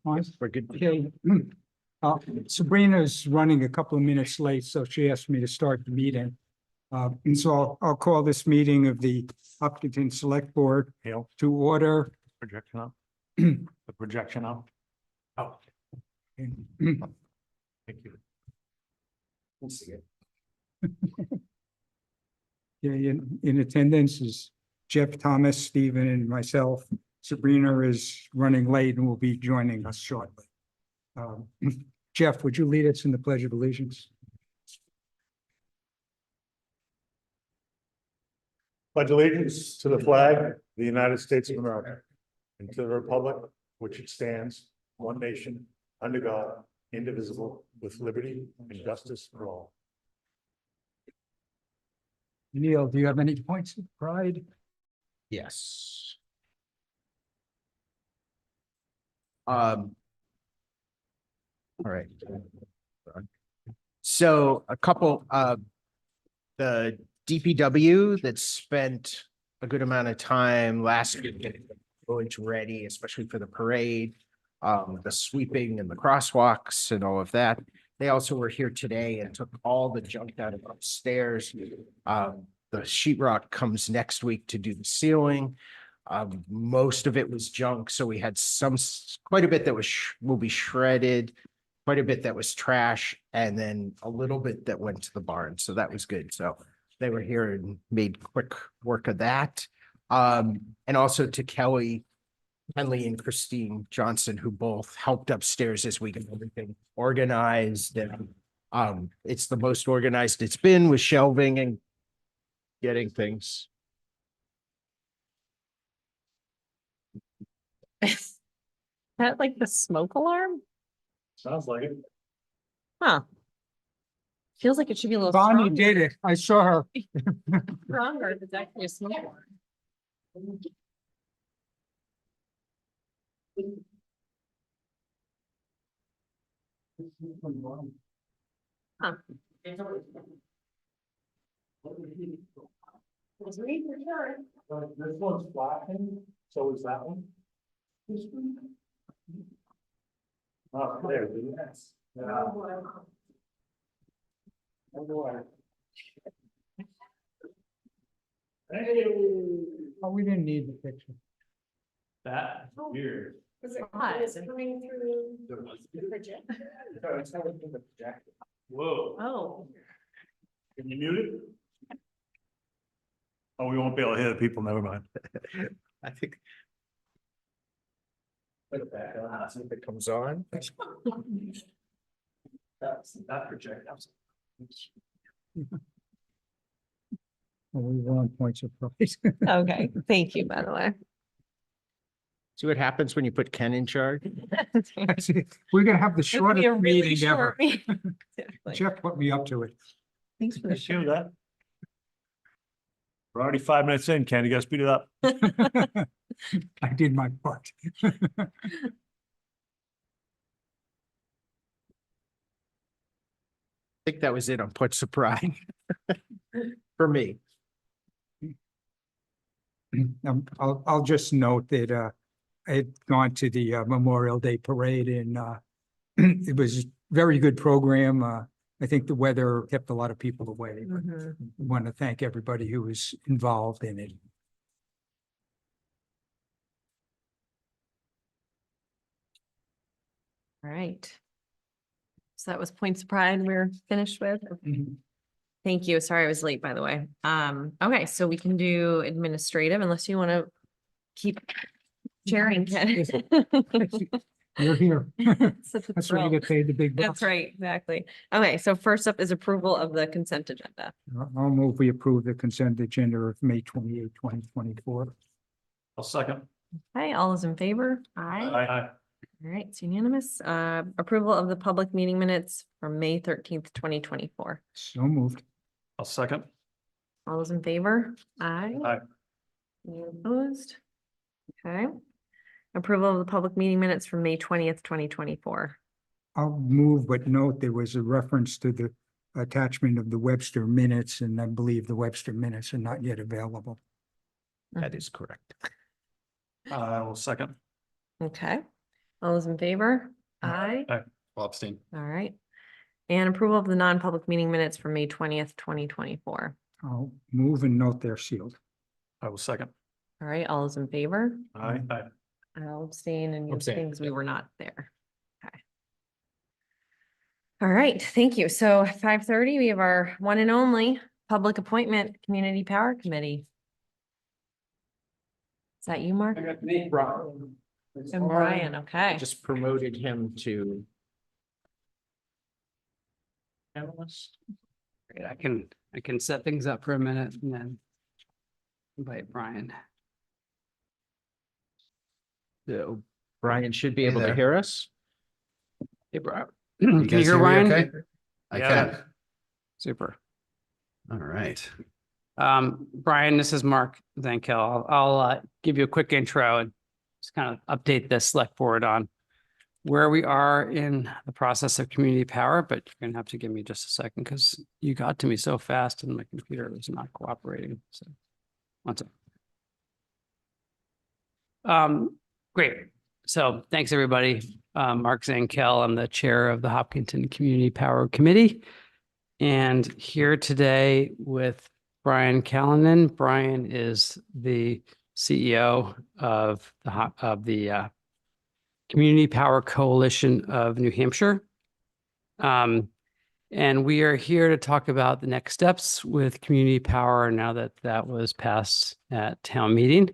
Nice. We're good. Okay. Sabrina's running a couple of minutes late, so she asked me to start the meeting. And so I'll call this meeting of the Hopkinton Select Board Hail, to order. projection up, the projection up. Oh, thank you. We'll see it. Yeah, in attendance is Jeff, Thomas, Stephen, and myself. Sabrina is running late and will be joining us shortly. Jeff, would you lead us in the Pledge of Allegiance? Pledge allegiance to the flag of the United States of America and to the republic which it stands, one nation, under God, indivisible, with liberty and justice for all. Neil, do you have any points of pride? Yes. All right. So a couple of the DPW that spent a good amount of time last week getting the village ready, especially for the parade, the sweeping and the crosswalks and all of that. They also were here today and took all the junk out of upstairs. The sheetrock comes next week to do the ceiling. Most of it was junk, so we had quite a bit that will be shredded, quite a bit that was trash, and then a little bit that went to the barn. So that was good. So they were here and made quick work of that. And also to Kelly, Henley, and Christine Johnson, who both helped upstairs this week and everything organized. And it's the most organized it's been with shelving and getting things. That like the smoke alarm? Sounds like it. Huh. Feels like it should be a little Bonnie stronger. did it. I saw her. Stronger if it's actually a smoke alarm. Huh. This one's flashing, so is that one? Oh, there, yes. Hey, Oh, we didn't need the picture. that weird. Was it hot? Is it coming through the project? Whoa, Oh. can you mute it? Oh, we won't be able to hear the people, never mind. I think. Put it back on, see if it comes on. That project. We were on points of pride. Okay, thank you, by the way. See what happens when you put Ken in charge? We're gonna have the It's gonna be a shortest really meeting ever. short meeting. Exactly. Jeff put me up to it. Thanks for the Hear that? We're already 5 minutes in, Ken, you gotta speed it up. I did my part. I think that was it on Points of Pride. For me. I'll just note that I had gone to the Memorial Day Parade and it was a very good program. I think the weather kept a lot of people away. But Mhm. I want to thank everybody who was involved in it. All right. So that was points of pride we're finished with. Thank you. Sorry I was late, by the way. Okay, so we can do administrative unless you want to keep chairing, Ken. You're here. Such a That's where you thrill. get paid the big bucks. That's right, exactly. Okay, so first up is approval of the consent agenda. I'll move we approve the consent agenda of May 28, 2024. I'll second. Okay, all those in favor? Aye. Aye. All right, it's unanimous. Approval of the public meeting minutes from May 13th, 2024. So moved. I'll second. All those in favor? Aye. Aye. Any opposed? Okay. Approval of the public meeting minutes from May 20th, 2024. I'll move, but note there was a reference to the attachment of the Webster minutes, and I believe the Webster minutes are not yet available. That is correct. I will second. Okay. All those in favor? Aye. I'll abstain. All right. And approval of the non-public meeting minutes for May 20th, 2024. I'll move and note they're sealed. I will second. All right, all those in favor? Aye. I'll abstain and you Abstain. abstain because we were not there. Okay. All right, thank you. So 5:30, we have our one and only public appointment, Community Power Committee. Is that you, Mark? And Brian, I okay. just promoted him to analyst. Great, I can set things up for a minute and then invite Brian. So Brian should be able to there. hear us. Hey, Brian. You Can you guys hear me Brian? okay? I Yeah. can. Super. All right. Brian, this is Mark Zankel. I'll give you a quick intro and just kind of update the select board on where we are in the process of community power, but you're gonna have to give me just a second because you got to me so fast and my computer was not cooperating. So one second. Great. So thanks, everybody. Mark Zankel, I'm the chair of the Hopkinton Community Power Committee. And here today with Brian Callanan. Brian is the CEO of the Community Power Coalition of New Hampshire. And we are here to talk about the next steps with community power now that that was passed at town meeting.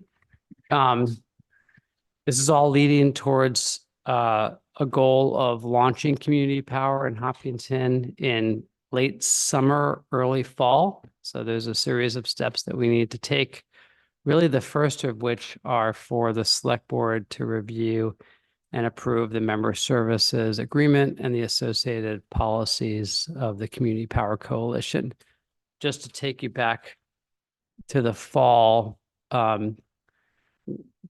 This is all leading towards a goal of launching community power in Hopkinton in late summer, early fall. So there's a series of steps that we need to take, really the first of which are for the select board to review and approve the member services agreement and the associated policies of the Community Power Coalition. Just to take you back to the fall,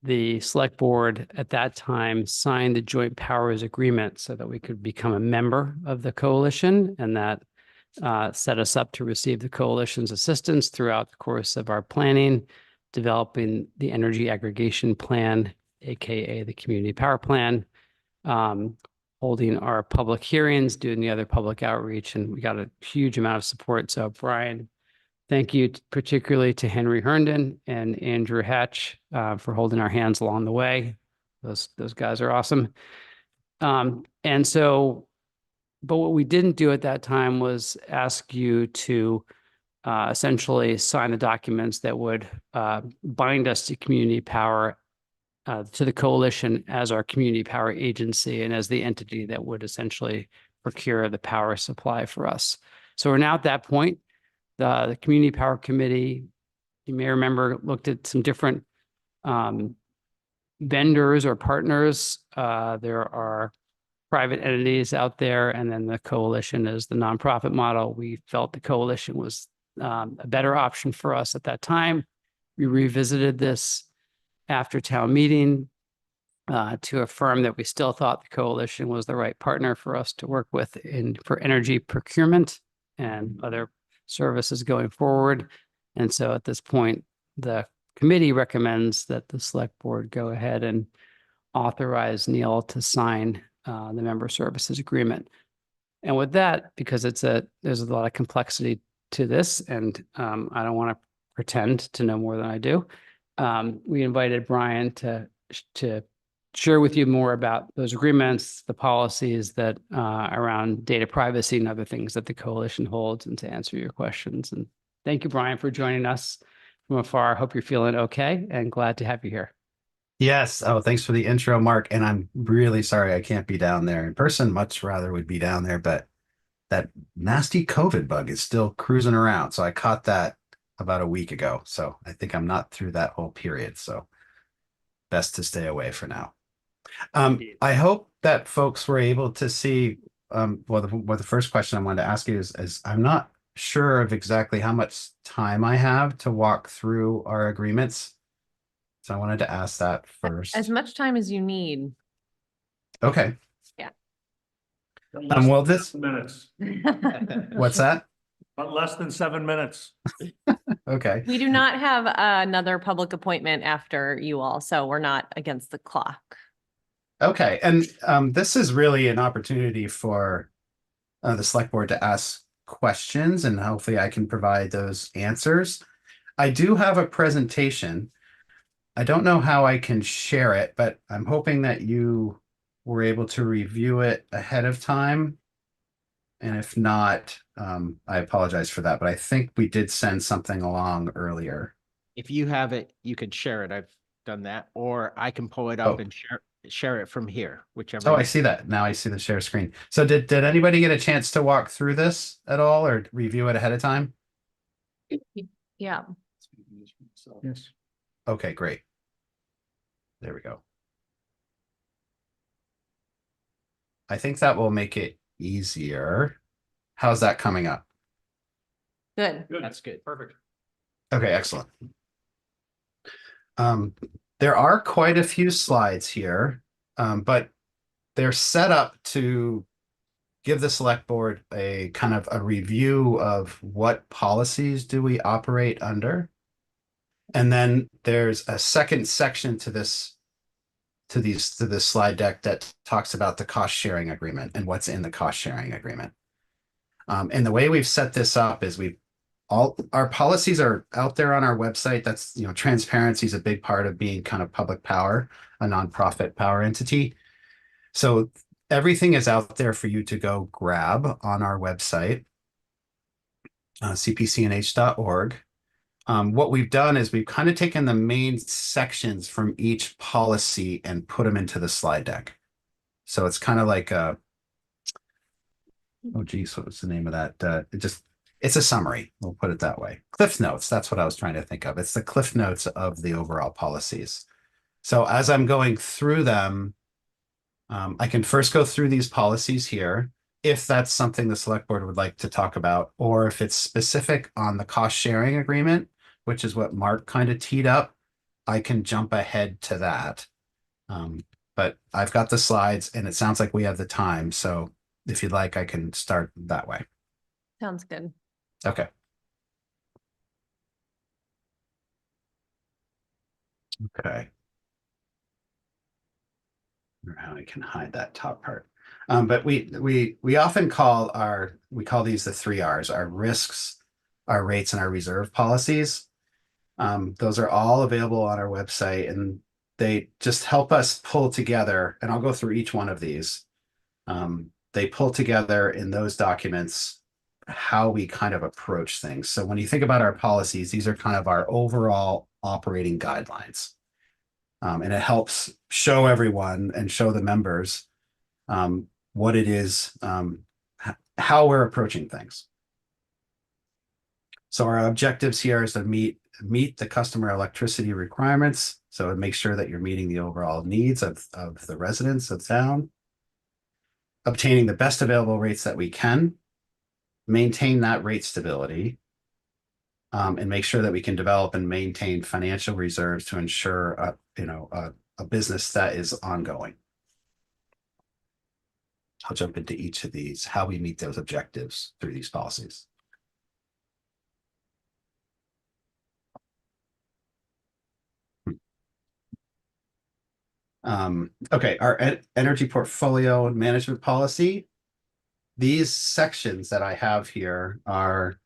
the select board at that time signed the joint powers agreement so that we could become a member of the coalition, and that set us up to receive the coalition's assistance throughout the course of our planning, developing the energy aggregation plan, AKA the community power plan, holding our public hearings, doing the other public outreach, and we got a huge amount of support. So Brian, thank you particularly to Henry Herndon and Andrew Hatch for holding our hands along the way. Those guys are awesome. And so, but what we didn't do at that time was ask you to essentially sign the documents that would bind us to community power, to the coalition as our community power agency and as the entity that would essentially procure the power supply for us. So we're now at that point. The Community Power Committee, you may remember, looked at some different vendors or partners. There are private entities out there, and then the coalition is the nonprofit model. We felt the coalition was a better option for us at that time. We revisited this after town meeting to affirm that we still thought the coalition was the right partner for us to work with for energy procurement and other services going forward. And so at this point, the committee recommends that the select board go ahead and authorize Neil to sign the member services agreement. And with that, because there's a lot of complexity to this, and I don't want to pretend to know more than I do, we invited Brian to share with you more about those agreements, the policies that around data privacy and other things that the coalition holds, and to answer your questions. And thank you, Brian, for joining us from afar. Hope you're feeling okay and glad to have you here. Yes. Oh, thanks for the intro, Mark. And I'm really sorry I can't be down there in person. Much rather would be down there, but that nasty COVID bug is still cruising around. So I caught that about a week ago. So I think I'm not through that whole period. So best to stay away for now. I hope that folks were able to see, well, the first question I wanted to ask you is I'm not sure of exactly how much time I have to walk through our agreements. So I wanted to ask that first. As much time as you need. Okay. Yeah. Well, this, Minutes, what's that? but less than 7 minutes. Okay. We do not have another public appointment after you all, so we're not against the clock. Okay, and this is really an opportunity for the select board to ask questions, and hopefully I can provide those answers. I do have a presentation. I don't know how I can share it, but I'm hoping that you were able to review it ahead of time. And if not, I apologize for that, but I think we did send something along earlier. If you have it, you could share it. I've done that, or I can pull it up Oh. and share it from here, whichever. Oh, I see that. Now I see the share screen. So did anybody get a chance to walk through this at all or review it ahead of time? Yeah. Yes. Okay, great. There we go. I think that will make it easier. How's that coming up? Good. Good. That's good. Perfect. Okay, excellent. There are quite a few slides here, but they're set up to give the select board a kind of a review of what policies do we operate under. And then there's a second section to this slide deck that talks about the cost sharing agreement and what's in the cost sharing agreement. And the way we've set this up is all our policies are out there on our website. That's, transparency is a big part of being kind of public power, a nonprofit power entity. So everything is out there for you to go grab on our website, cpcnh.org. What we've done is we've kind of taken the main sections from each policy and put them into the slide deck. So it's kind of like oh geez, what was the name of that? It's a summary. We'll put it that way. Cliff notes. That's what I was trying to think of. It's the cliff notes of the overall policies. So as I'm going through them, I can first go through these policies here, if that's something the select board would like to talk about, or if it's specific on the cost sharing agreement, which is what Mark kind of teed up, I can jump ahead to that. But I've got the slides and it sounds like we have the time. So if you'd like, I can start that way. Sounds good. Okay. Okay. Or how I can hide that top part. But we often call these the 3 R's: our risks, our rates, and our reserve policies. Those are all available on our website, and they just help us pull together. And I'll go through each one of these. They pull together in those documents how we kind of approach things. So when you think about our policies, these are kind of our overall operating guidelines. And it helps show everyone and show the members what it is, how we're approaching things. So our objectives here is to meet the customer electricity requirements. So make sure that you're meeting the overall needs of the residents of town. Obtaining the best available rates that we can, maintain that rate stability, and make sure that we can develop and maintain financial reserves to ensure a business that is ongoing. I'll jump into each of these, how we meet those objectives through these policies. Okay, our energy portfolio management policy. These sections that I have here are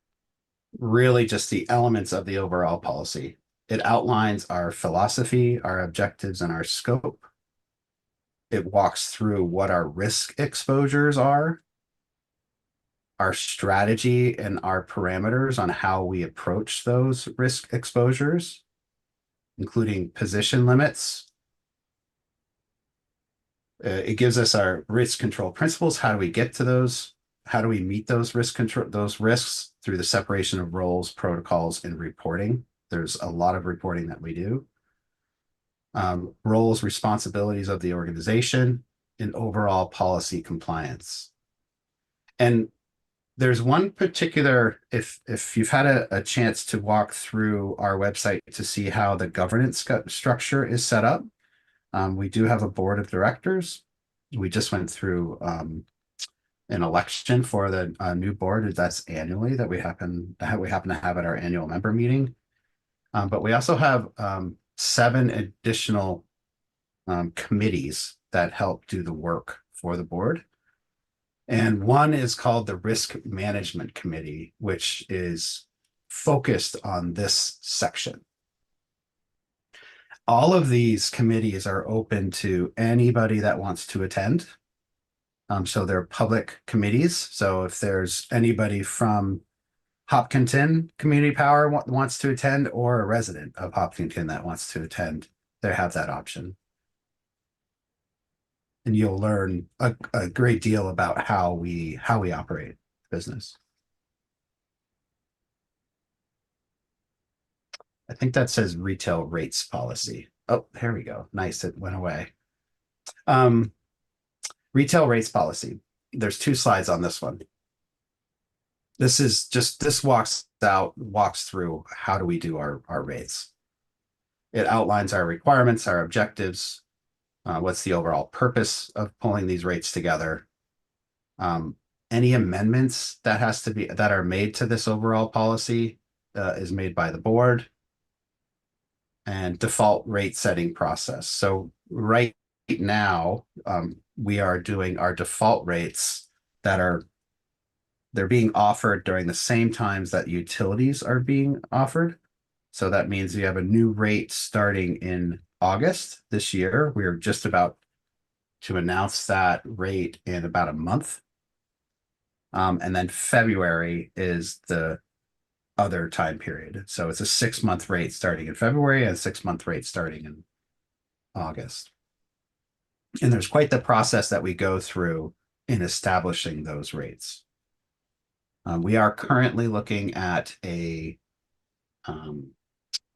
really just the elements of the overall policy. It outlines our philosophy, our objectives, and our scope. It walks through what our risk exposures are, our strategy, and our parameters on how we approach those risk exposures, including position limits. It gives us our risk control principles. How do we get to those? How do we meet those risks through the separation of roles, protocols, and reporting? There's a lot of reporting that we do. Roles, responsibilities of the organization, and overall policy compliance. And there's one particular, if you've had a chance to walk through our website to see how the governance structure is set up, we do have a board of directors. We just went through an election for the new board. That's annually that we happen to have at our annual member meeting. But we also have 7 additional committees that help do the work for the board. And one is called the Risk Management Committee, which is focused on this section. All of these committees are open to anybody that wants to attend. So they're public committees. So if there's anybody from Hopkinton Community Power wants to attend, or a resident of Hopkinton that wants to attend, they have that option. And you'll learn a great deal about how we operate business. I think that says retail rates policy. Oh, here we go. Nice, it went away. Retail rates policy. There's 2 slides on this one. This walks through how do we do our rates. It outlines our requirements, our objectives, what's the overall purpose of pulling these rates together. Any amendments that are made to this overall policy is made by the board, and default rate setting process. So right now, we are doing our default rates they're being offered during the same times that utilities are being offered. So that means we have a new rate starting in August this year. We're just about to announce that rate in about a month. And then February is the other time period. So it's a 6-month rate starting in February and a 6-month rate starting in August. And there's quite the process that we go through in establishing those rates. We are currently looking at a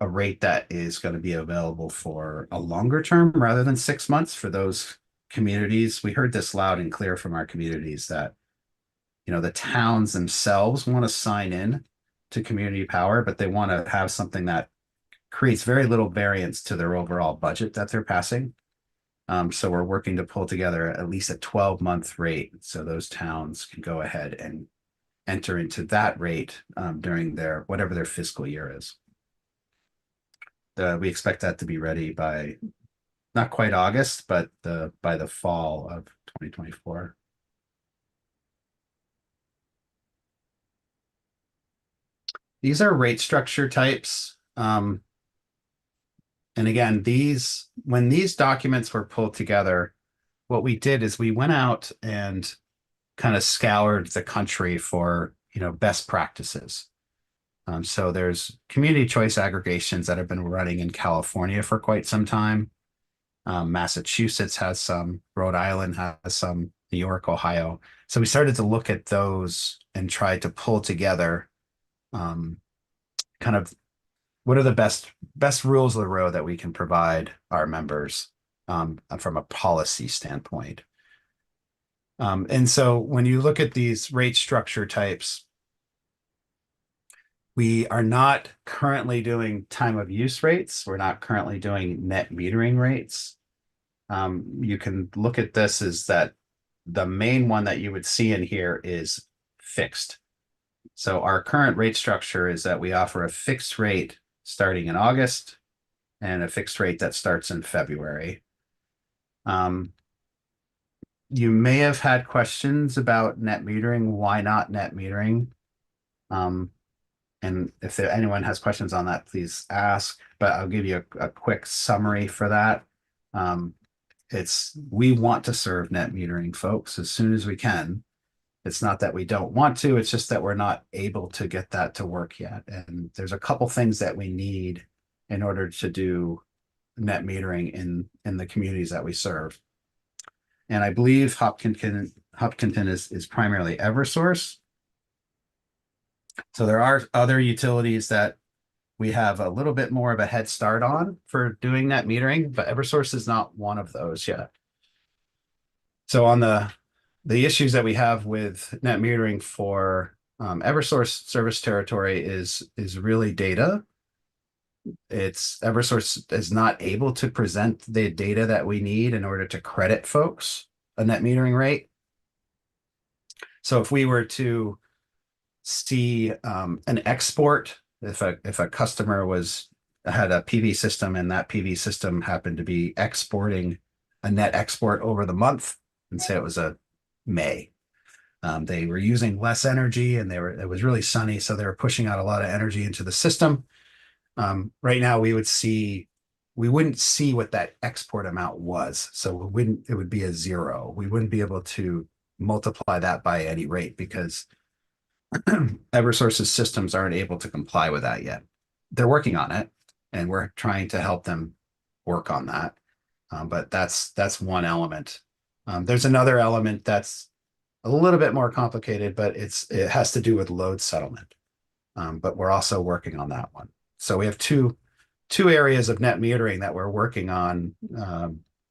rate that is going to be available for a longer term rather than 6 months for those communities. We heard this loud and clear from our communities that, the towns themselves want to sign in to community power, but they want to have something that creates very little variance to their overall budget that they're passing. So we're working to pull together at least a 12-month rate so those towns can go ahead and enter into that rate during whatever their fiscal year is. We expect that to be ready by not quite August, but by the fall of 2024. These are rate structure types. And again, when these documents were pulled together, what we did is we went out and kind of scoured the country for, best practices. So there's community choice aggregations that have been running in California for quite some time. Massachusetts has some, Rhode Island has some, New York, Ohio. So we started to look at those and try to pull together kind of what are the best rules of the road that we can provide our members from a policy standpoint. And so when you look at these rate structure types, we are not currently doing time of use rates. We're not currently doing net metering rates. You can look at this as that the main one that you would see in here is fixed. So our current rate structure is that we offer a fixed rate starting in August and a fixed rate that starts in February. You may have had questions about net metering. Why not net metering? And if anyone has questions on that, please ask, but I'll give you a quick summary for that. We want to serve net metering folks as soon as we can. It's not that we don't want to, it's just that we're not able to get that to work yet. And there's a couple things that we need in order to do net metering in the communities that we serve. And I believe Hopkinton is primarily Eversource. So there are other utilities that we have a little bit more of a head start on for doing net metering, but Eversource is not one of those yet. So on the issues that we have with net metering for Eversource service territory is really data. Eversource is not able to present the data that we need in order to credit folks a net metering rate. So if we were to see an export, if a customer had a PV system and that PV system happened to be exporting a net export over the month and say it was a May. They were using less energy and it was really sunny, so they were pushing out a lot of energy into the system. Right now we wouldn't see what that export amount was. So it would be a zero. We wouldn't be able to multiply that by any rate because Eversource's systems aren't able to comply with that yet. They're working on it, and we're trying to help them work on that. But that's one element. There's another element that's a little bit more complicated, but it has to do with load settlement. But we're also working on that one. So we have two areas of net metering that we're working on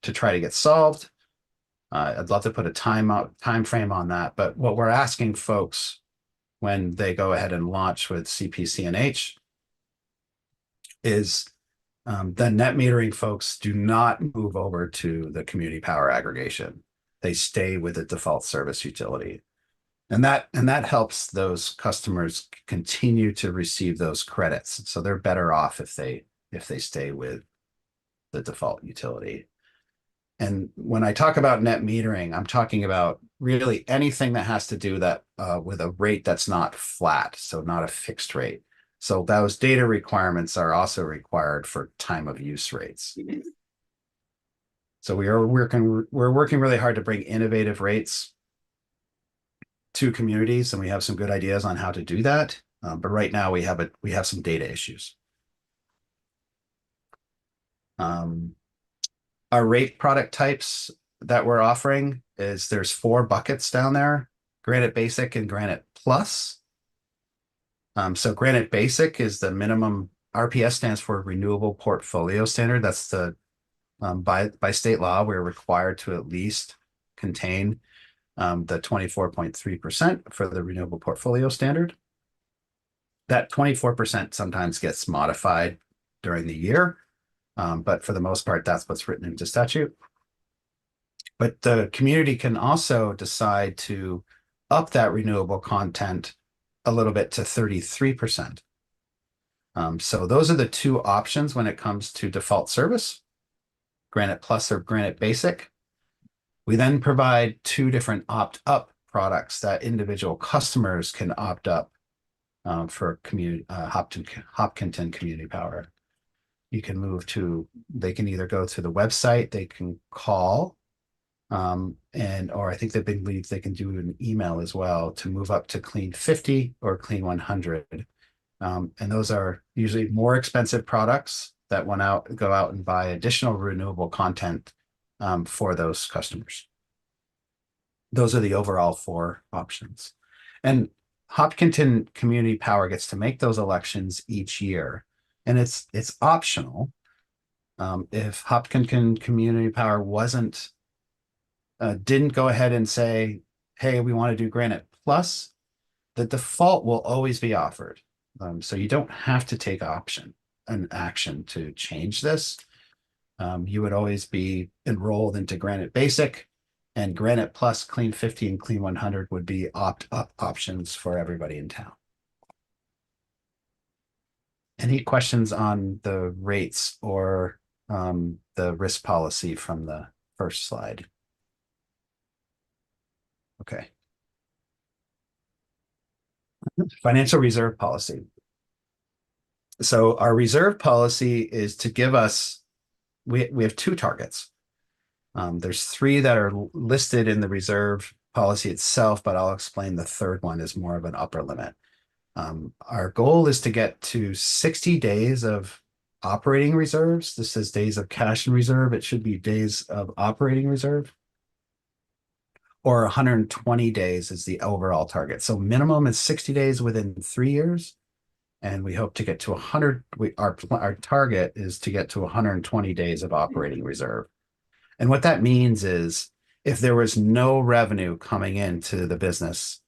to try to get solved. I'd love to put a time frame on that, but what we're asking folks when they go ahead and launch with CPCNH is the net metering folks do not move over to the community power aggregation. They stay with the default service utility. And that helps those customers continue to receive those credits. So they're better off if they stay with the default utility. And when I talk about net metering, I'm talking about really anything that has to do that with a rate that's not flat, so not a fixed rate. So those data requirements are also required for time of use rates. So we're working really hard to bring innovative rates to communities, and we have some good ideas on how to do that. But right now we have some data issues. Our rate product types that we're offering is there's 4 buckets down there: Granite Basic and Granite Plus. So Granite Basic is the minimum. RPS stands for Renewable Portfolio Standard. That's the by state law, we're required to at least contain the 24.3% for the Renewable Portfolio Standard. That 24% sometimes gets modified during the year. But for the most part, that's what's written into statute. But the community can also decide to up that renewable content a little bit to 33%. So those are the 2 options when it comes to default service, Granite Plus or Granite Basic. We then provide 2 different opt-up products that individual customers can opt up for Hopkinton Community Power. They can either go to the website, they can call, or I think they believe they can do an email as well to move up to Clean 50 or Clean 100. And those are usually more expensive products that go out and buy additional renewable content for those customers. Those are the overall 4 options. And Hopkinton Community Power gets to make those elections each year. And it's optional. If Hopkinton Community Power didn't go ahead and say, hey, we want to do Granite Plus, the default will always be offered. So you don't have to take an action to change this. You would always be enrolled into Granite Basic, and Granite Plus, Clean 50, and Clean 100 would be opt-up options for everybody in town. Any questions on the rates or the risk policy from the first slide? Okay. Financial reserve policy. So our reserve policy is to give us, we have 2 targets. There's 3 that are listed in the reserve policy itself, but I'll explain the 3rd one is more of an upper limit. Our goal is to get to 60 days of operating reserves. This is days of cash in reserve. It should be days of operating reserve. Or 120 days is the overall target. So minimum is 60 days within 3 years. And we hope to get to 100. Our target is to get to 120 days of operating reserve. And what that means is if there was no revenue coming into the business,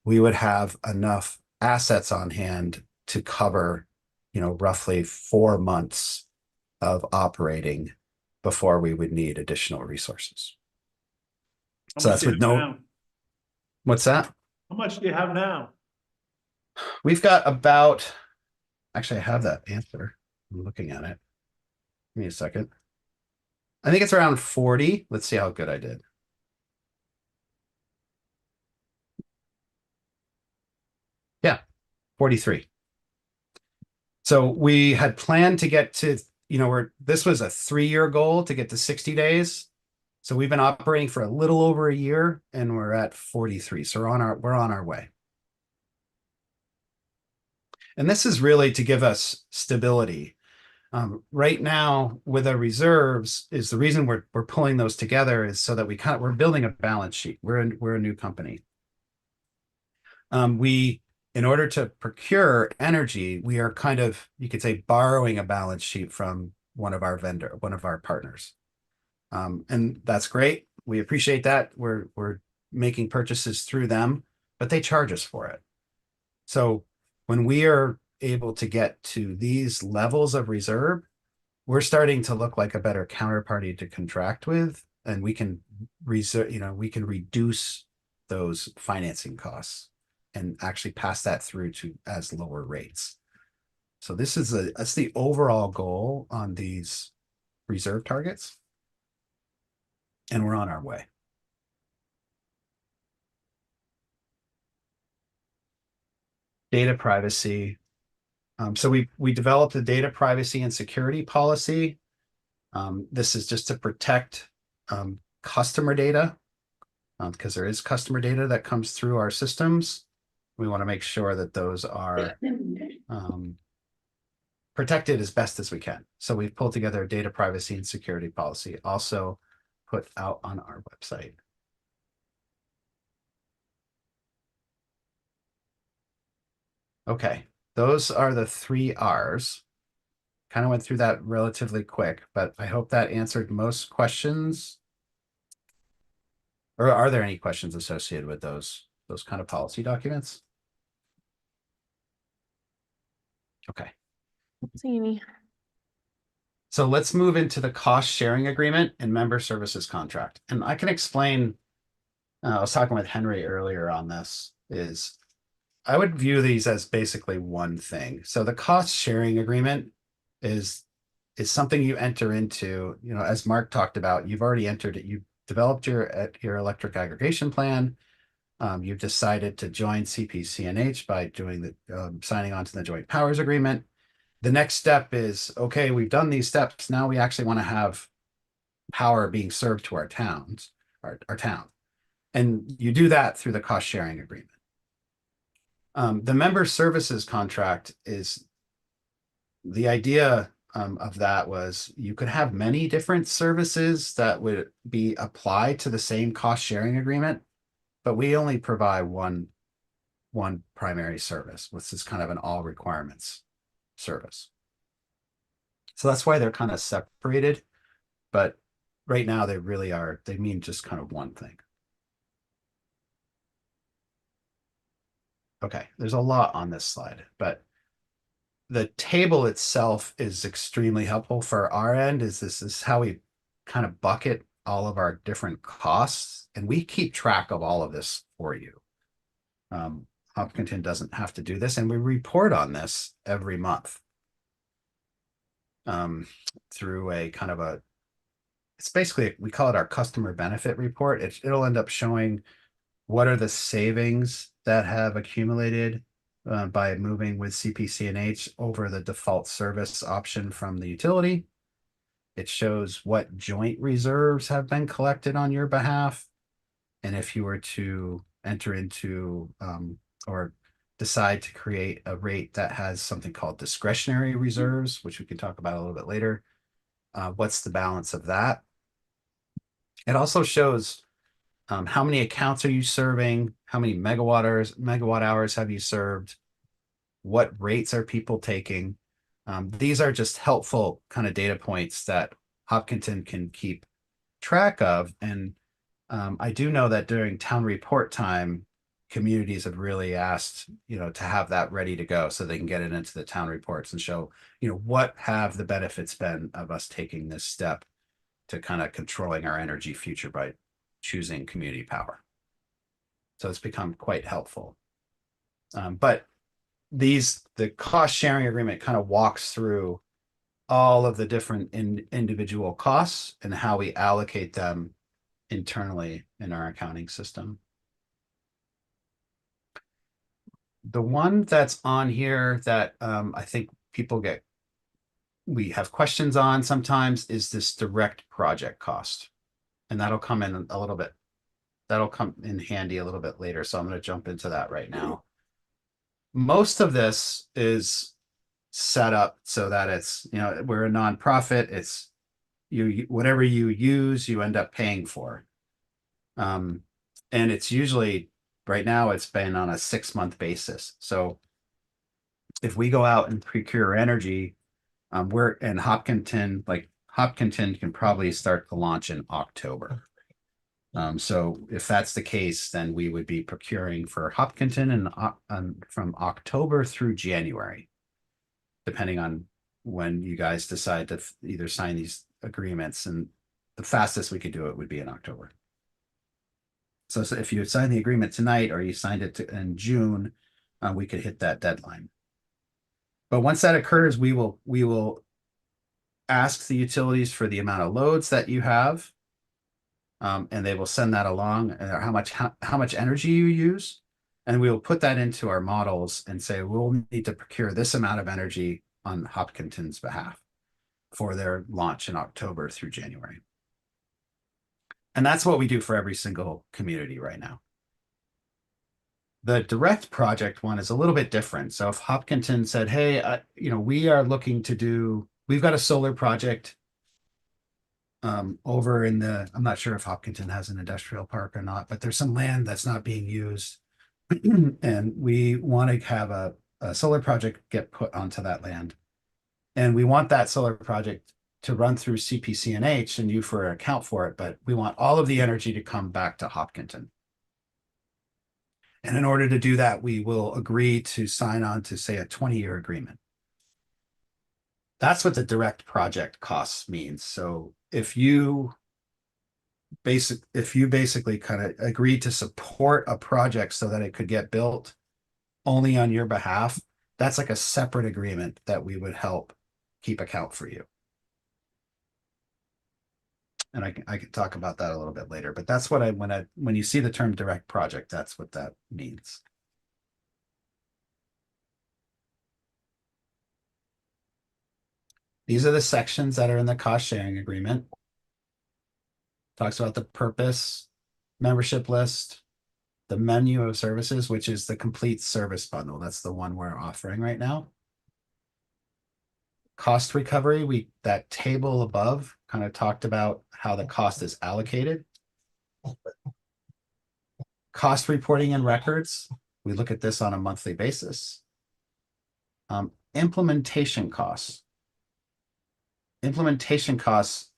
we would have enough assets on hand to cover, roughly 4 months of operating before we would need additional resources. So that's with no. What's that? How much do you have now? We've got about, actually I have that answer. I'm looking at it. Give me a second. I think it's around 40. Let's see how good I did. Yeah, 43. So we had planned to get to, this was a 3-year goal to get to 60 days. So we've been operating for a little over a year and we're at 43. So we're on our way. And this is really to give us stability. Right now with our reserves is the reason we're pulling those together is so that we're building a balance sheet. We're a new company. In order to procure energy, we are kind of, you could say, borrowing a balance sheet from one of our partners. And that's great. We appreciate that. We're making purchases through them, but they charge us for it. So when we are able to get to these levels of reserve, we're starting to look like a better counterparty to contract with, and we can reduce those financing costs and actually pass that through to as lower rates. So that's the overall goal on these reserve targets. And we're on our way. Data privacy. So we developed a data privacy and security policy. This is just to protect customer data because there is customer data that comes through our systems. We want to make sure that those are protected as best as we can. So we've pulled together a data privacy and security policy, also put out on our website. Okay, those are the 3 R's. Kind of went through that relatively quick, but I hope that answered most questions. Or are there any questions associated with those kind of policy documents? Okay. See any? So let's move into the cost sharing agreement and member services contract. And I can explain, I was talking with Henry earlier on this, is I would view these as basically one thing. So the cost sharing agreement is something you enter into, as Mark talked about, you've already entered it. You've developed your electric aggregation plan. You've decided to join CPCNH by doing signing on to the joint powers agreement. The next step is, okay, we've done these steps. Now we actually want to have power being served to our town. And you do that through the cost sharing agreement. The member services contract is the idea of that was you could have many different services that would be applied to the same cost sharing agreement, but we only provide one primary service, which is kind of an all requirements service. So that's why they're kind of separated, but right now they really are, they mean just kind of one thing. Okay, there's a lot on this slide, but the table itself is extremely helpful for our end. This is how we kind of bucket all of our different costs, and we keep track of all of this for you. Hopkinton doesn't have to do this, and we report on this every month through a kind of it's basically, we call it our customer benefit report. It'll end up showing what are the savings that have accumulated by moving with CPCNH over the default service option from the utility. It shows what joint reserves have been collected on your behalf. And if you were to enter into or decide to create a rate that has something called discretionary reserves, which we can talk about a little bit later, what's the balance of that? It also shows how many accounts are you serving? How many megawatt hours have you served? What rates are people taking? These are just helpful kind of data points that Hopkinton can keep track of. And I do know that during town report time, communities have really asked, to have that ready to go so they can get it into the town reports and show, what have the benefits been of us taking this step to kind of controlling our energy future by choosing community power. So it's become quite helpful. But the cost sharing agreement kind of walks through all of the different individual costs and how we allocate them internally in our accounting system. The one that's on here that I think we have questions on sometimes is this direct project cost. And that'll come in a little bit. That'll come in handy a little bit later. So I'm going to jump into that right now. Most of this is set up so that it's, we're a nonprofit. It's whatever you use, you end up paying for. And it's usually right now it's been on a 6-month basis. So if we go out and procure energy, we're in Hopkinton, like Hopkinton can probably start the launch in October. So if that's the case, then we would be procuring for Hopkinton and from October through January, depending on when you guys decide to either sign these agreements. And the fastest we could do it would be in October. So if you sign the agreement tonight or you signed it in June, we could hit that deadline. But once that occurs, we will ask the utilities for the amount of loads that you have. And they will send that along and how much energy you use. And we will put that into our models and say, we'll need to procure this amount of energy on Hopkinton's behalf for their launch in October through January. And that's what we do for every single community right now. The direct project one is a little bit different. So if Hopkinton said, hey, we are looking to we've got a solar project over in I'm not sure if Hopkinton has an industrial park or not, but there's some land that's not being used. And we want to have a solar project get put onto that land. And we want that solar project to run through CPCNH and you for account for it, but we want all of the energy to come back to Hopkinton. And in order to do that, we will agree to sign on to, say, a 20-year agreement. That's what the direct project costs means. So if you basically kind of agree to support a project so that it could get built only on your behalf, that's like a separate agreement that we would help keep account for you. And I can talk about that a little bit later, but that's what when you see the term direct project, that's what that means. These are the sections that are in the cost sharing agreement. Talks about the purpose, membership list, the menu of services, which is the complete service bundle. That's the one we're offering right now. Cost recovery, that table above kind of talked about how the cost is allocated. Cost reporting and records, we look at this on a monthly basis. Implementation costs. Implementation costs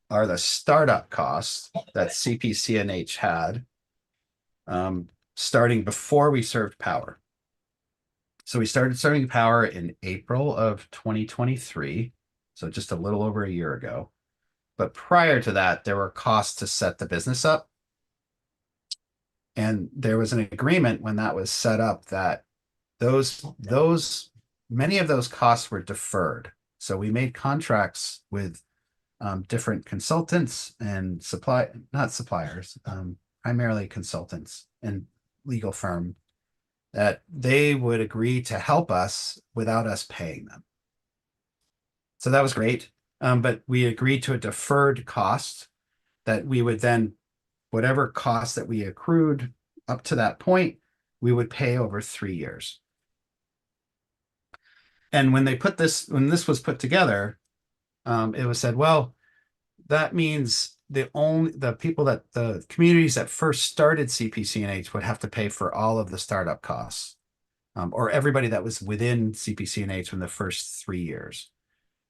are the startup costs that CPCNH had starting before we served power. So we started serving power in April of 2023, so just a little over a year ago. But prior to that, there were costs to set the business up. And there was an agreement when that was set up that many of those costs were deferred. So we made contracts with different consultants and primarily consultants and legal firm, that they would agree to help us without us paying them. So that was great. But we agreed to a deferred cost that we would then, whatever cost that we accrued up to that point, we would pay over 3 years. And when this was put together, it was said, well, that means the communities that first started CPCNH would have to pay for all of the startup costs, or everybody that was within CPCNH in the first 3 years.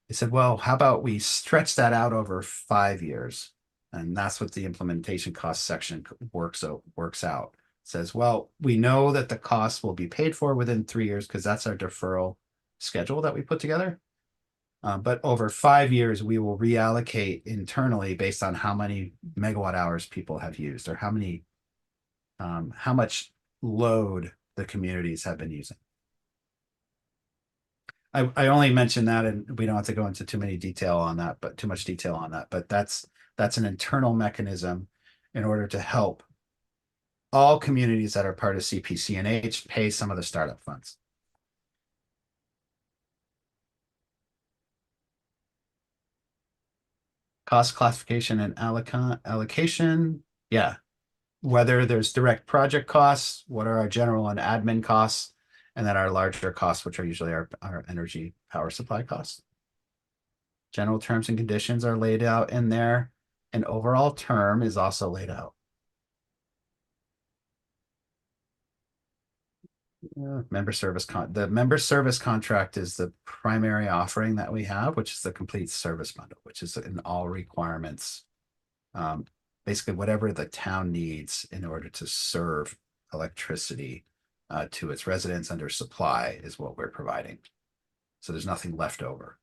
They said, well, how about we stretch that out over 5 years? And that's what the implementation cost section works out. It says, well, we know that the costs will be paid for within 3 years because that's our deferral schedule that we put together. But over 5 years, we will reallocate internally based on how many megawatt hours people have used or how much load the communities have been using. I only mentioned that, and we don't have to go into too many detail on that, but too much detail on that, but that's an internal mechanism in order to help all communities that are part of CPC&H pay some of the startup funds. Cost classification and allocation, yeah. Whether there's direct project costs, what are our general and admin costs, and then our larger costs, which are usually our energy power supply costs. General terms and conditions are laid out in there. An overall term is also laid out. The member service contract is the primary offering that we have, which is the complete service bundle, which is in all requirements. Basically whatever the town needs in order to serve electricity to its residents under supply is what we're providing. So there's nothing left over.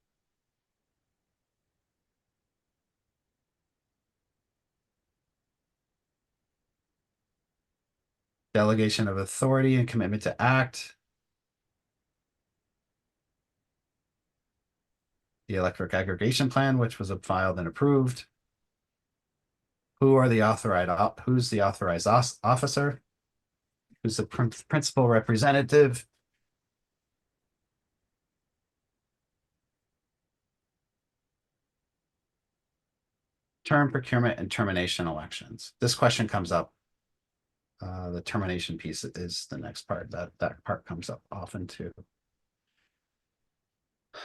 Delegation of authority and commitment to act. The electric aggregation plan, which was filed and approved. Who's the authorized officer? Who's the principal representative? Term procurement and termination elections. This question comes up. The termination piece is the next part. That part comes up often too.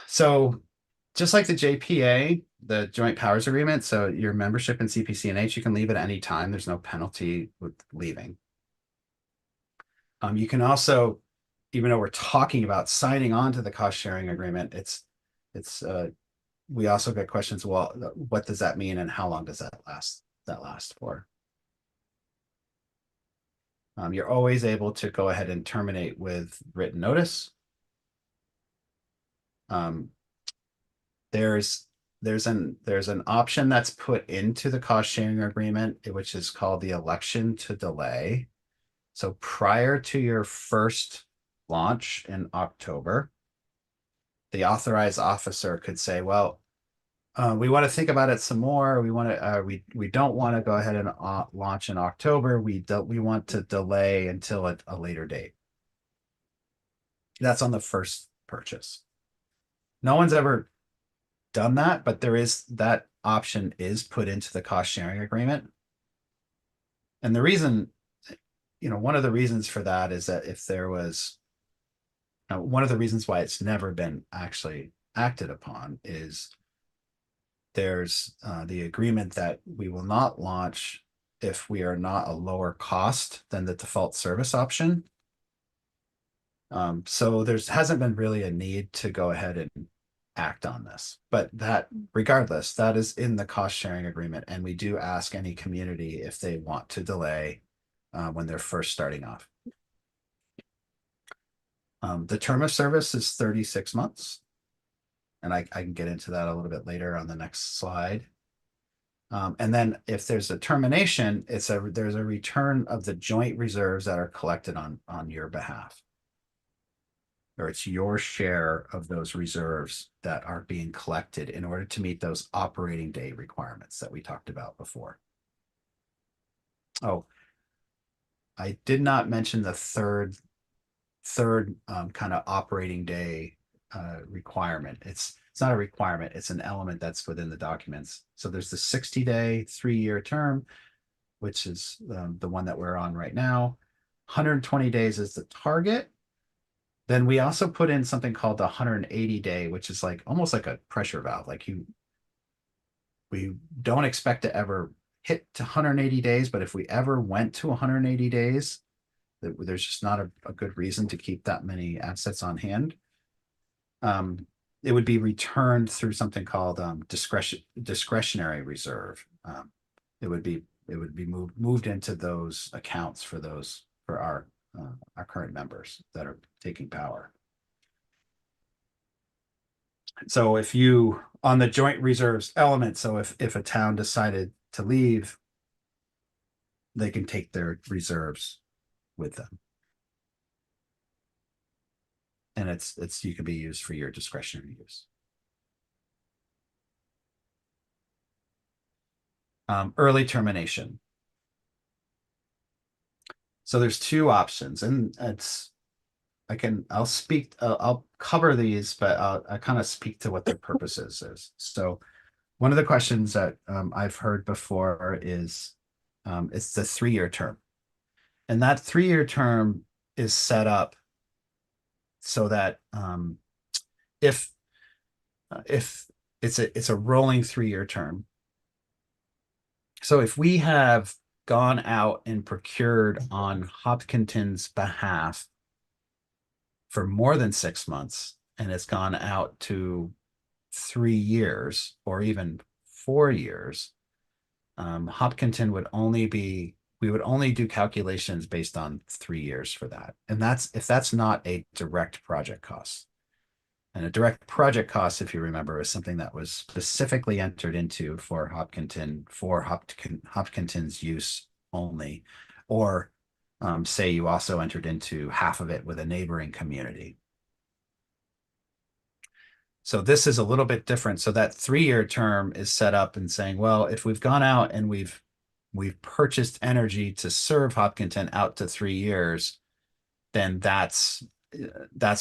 So just like the JPA, the Joint Powers Agreement, so your membership in CPC&H, you can leave at any time. There's no penalty with leaving. You can also, even though we're talking about signing on to the cost sharing agreement, we also get questions, well, what does that mean and how long does that last for? You're always able to go ahead and terminate with written notice. There's an option that's put into the cost sharing agreement, which is called the election to delay. So prior to your first launch in October, the authorized officer could say, well, we want to think about it some more. We don't want to go ahead and launch in October. We want to delay until a later date. That's on the first purchase. No one's ever done that, but that option is put into the cost sharing agreement. And the reason, one of the reasons for that is that if there was, one of the reasons why it's never been actually acted upon is there's the agreement that we will not launch if we are not a lower cost than the default service option. So hasn't been really a need to go ahead and act on this, but regardless, that is in the cost sharing agreement. And we do ask any community if they want to delay when they're first starting off. The term of service is 36 months. And I can get into that a little bit later on the next slide. And then if there's a termination, there's a return of the joint reserves that are collected on your behalf. Or it's your share of those reserves that are being collected in order to meet those operating day requirements that we talked about before. Oh, I did not mention the third kind of operating day requirement. It's not a requirement, it's an element that's within the documents. So there's the 60-day 3-year term, which is the one that we're on right now. 120 days is the target. Then we also put in something called the 180-day, which is almost like a pressure valve. We don't expect to ever hit to 180 days, but if we ever went to 180 days, there's just not a good reason to keep that many assets on hand. It would be returned through something called discretionary reserve. It would be moved into those accounts for our current members that are taking power. So if on the joint reserves element, so if a town decided to leave, they can take their reserves with them. And you can be used for your discretionary use. Early termination. So there's two options, and I'll cover these, but I'll kind of speak to what their purposes is. So one of the questions that I've heard before is it's the 3-year term. And that 3-year term is set up so that if it's a rolling 3-year term. So if we have gone out and procured on Hopkinton's behalf for more than 6 months, and it's gone out to 3 years or even 4 years, Hopkinton we would only do calculations based on 3 years for that. And if that's not a direct project cost. And a direct project cost, if you remember, is something that was specifically entered into for Hopkinton's use only, or say you also entered into half of it with a neighboring community. So this is a little bit different. So that 3-year term is set up and saying, well, if we've gone out and we've purchased energy to serve Hopkinton out to 3 years, then that's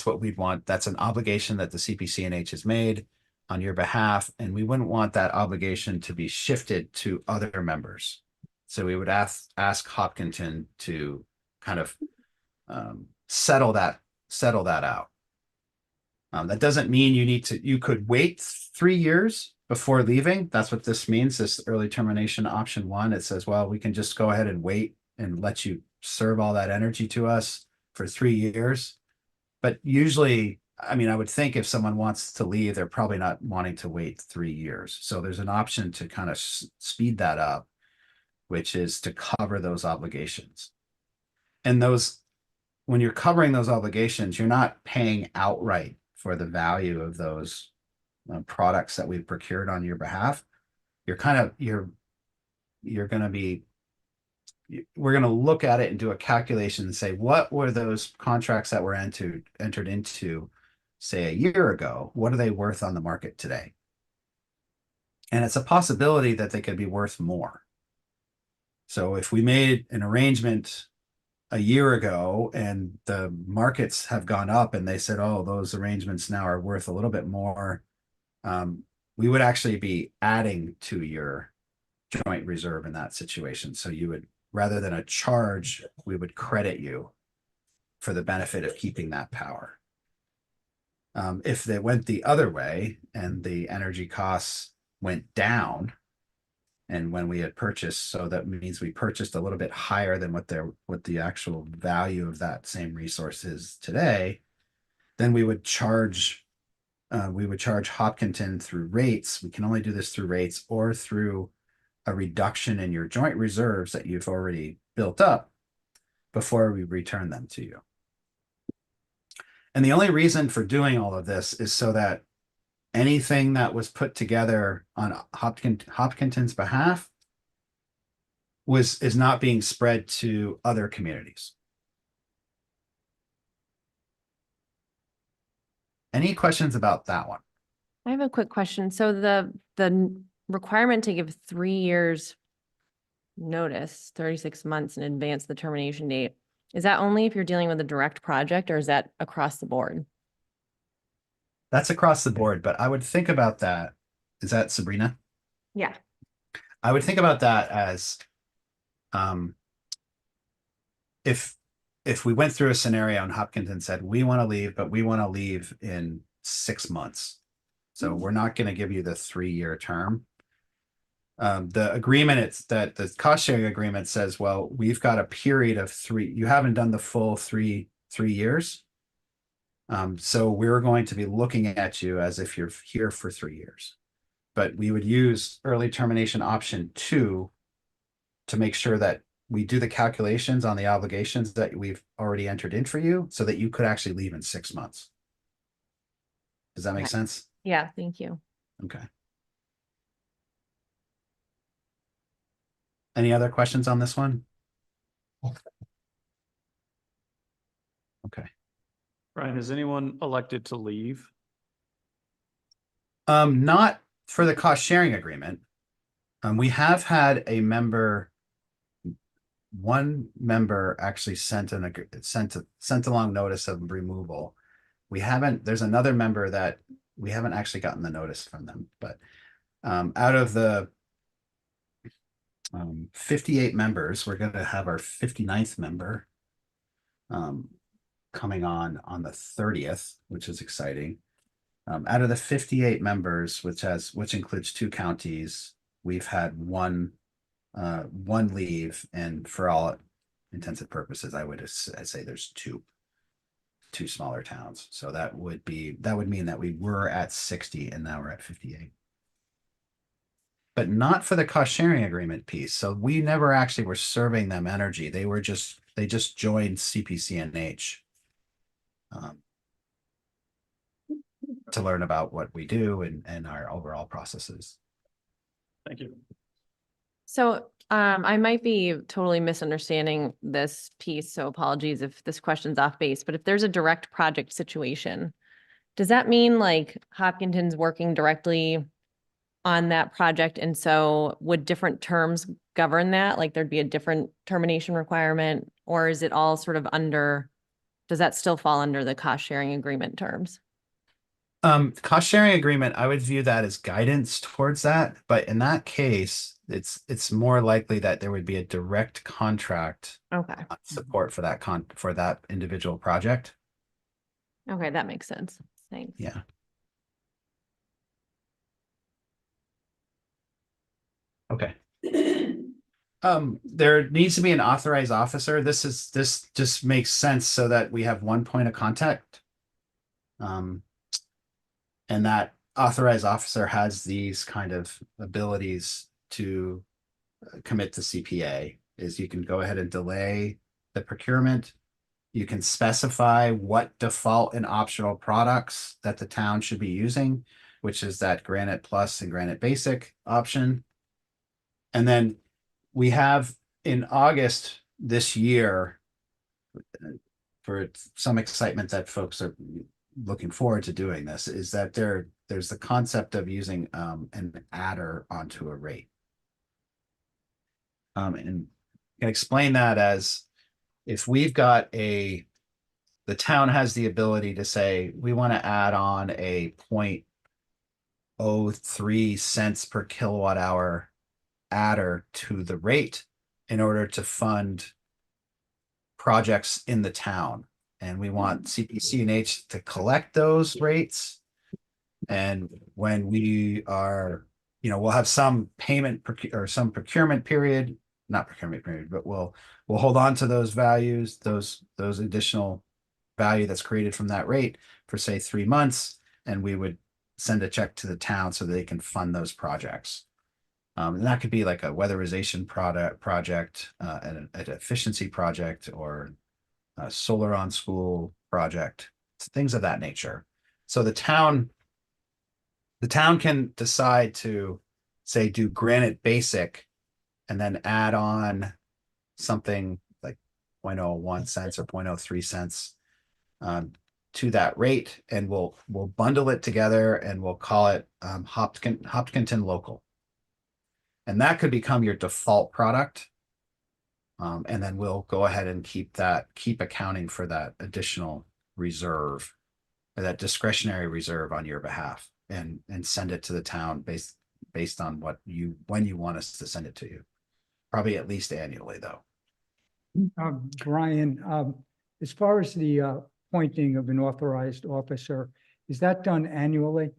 what we'd want. That's an obligation that the CPCNH has made on your behalf, and we wouldn't want that obligation to be shifted to other members. So we would ask Hopkinton to kind of settle that out. That doesn't mean you could wait 3 years before leaving. That's what this means, this early termination option 1. It says, well, we can just go ahead and wait and let you serve all that energy to us for 3 years. But usually, I mean, I would think if someone wants to leave, they're probably not wanting to wait 3 years. So there's an option to kind of speed that up, which is to cover those obligations. And when you're covering those obligations, you're not paying outright for the value of those products that we've procured on your behalf. We're going to look at it and do a calculation and say, what were those contracts that were entered into, say, a year ago? What are they worth on the market today? And it's a possibility that they could be worth more. So if we made an arrangement a year ago and the markets have gone up and they said, oh, those arrangements now are worth a little bit more, we would actually be adding to your joint reserve in that situation. So you would, rather than a charge, we would credit you for the benefit of keeping that power. If they went the other way and the energy costs went down, and when we had purchased, so that means we purchased a little bit higher than what the actual value of that same resource is today, then we would charge Hopkinton through rates. We can only do this through rates or through a reduction in your joint reserves that you've already built up before we return them to you. And the only reason for doing all of this is so that anything that was put together on Hopkinton's behalf is not being spread to other communities. Any questions about that one? I have a quick question. So the requirement to give 3 years notice, 36 months in advance of the termination date, is that only if you're dealing with a direct project, or is that across the board? That's across the board, but I would think about that. Is that Sabrina? Yeah. I would think about that as if we went through a scenario and Hopkinton said, we want to leave, but we want to leave in 6 months. So we're not going to give you the 3-year term. The agreement, the cost sharing agreement says, well, we've got a period of 3, you haven't done the full three years. So we're going to be looking at you as if you're here for 3 years. But we would use early termination option 2 to make sure that we do the calculations on the obligations that we've already entered in for you so that you could actually leave in 6 months. Does that make sense? Yeah, thank you. Okay. Any other questions on this one? Okay. Brian, has anyone elected to leave? Not for the cost sharing agreement. We have had a member. One member actually sent sent along notice of removal. We haven't, there's another member that we haven't actually gotten the notice from them, but out of the 58 members, we're going to have our 59th member coming on the 30th, which is exciting. Out of the 58 members, which includes 2 counties, we've had one leave, and for all intents and purposes, I'd say there's two smaller towns. So that would mean that we were at 60 and now we're at 58. But not for the cost sharing agreement piece. So we never actually were serving them energy. They just joined CPCNH to learn about what we do and our overall processes. Thank you. So I might be totally misunderstanding this piece, so apologies if this question's off base, but if there's a direct project situation, does that mean like Hopkinton's working directly on that project? And so would different terms govern that? Like there'd be a different termination requirement, or is it all sort of does that still fall under the cost sharing agreement terms? Cost sharing agreement, I would view that as guidance towards that, but in that case, it's more likely that there would be a direct contract Okay. support for that individual project. Okay, that makes sense. Thanks. Yeah. Okay. There needs to be an authorized officer. This just makes sense so that we have one point of contact. And that authorized officer has these kind of abilities to commit to CPA. Is you can go ahead and delay the procurement. You can specify what default and optional products that the town should be using, which is that Granite Plus and Granite Basic option. And then we have in August this year, for some excitement that folks are looking forward to doing this, is that there's the concept of using an adder onto a rate. And can explain that as if we've got the town has the ability to say, we want to add on a 0.03 cents per kilowatt hour adder to the rate in order to fund projects in the town. And we want CPCNH to collect those rates. And when we are, we'll have some payment or some procurement period, not procurement period, but we'll hold on to those values, those additional value that's created from that rate for say 3 months. And we would send a check to the town so they can fund those projects. And that could be like a weatherization project, an efficiency project, or a solar on school project, things of that nature. So the town can decide to say do Granite Basic and then add on something like 0.01 cents or 0.03 cents to that rate, and we'll bundle it together and we'll call it Hopkinton Local. And that could become your default product. And then we'll go ahead and keep accounting for that additional reserve, or that discretionary reserve on your behalf, and send it to the town based on when you want us to send it to you. Probably at least annually though. Brian, as far as the appointing of an authorized officer, is that done annually?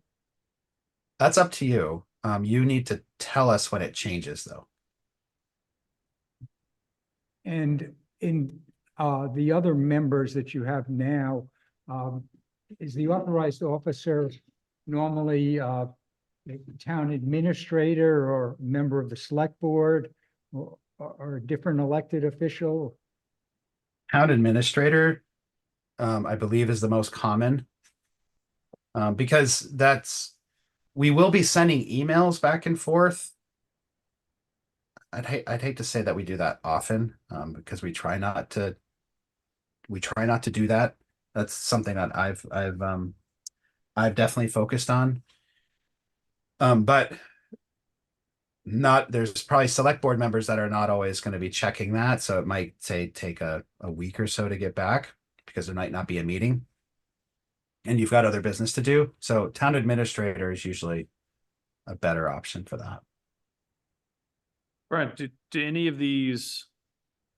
That's up to you. You need to tell us when it changes though. And in the other members that you have now, is the authorized officer normally a town administrator or member of the select board, or a different elected official? Town administrator, I believe, is the most common, because we will be sending emails back and forth. I'd hate to say that we do that often, because we try not to do that. That's something that I've definitely focused on. But not, there's probably select board members that are not always going to be checking that. So it might say take a week or so to get back because there might not be a meeting. And you've got other business to do. So town administrator is usually a better option for that. Brent, do any of these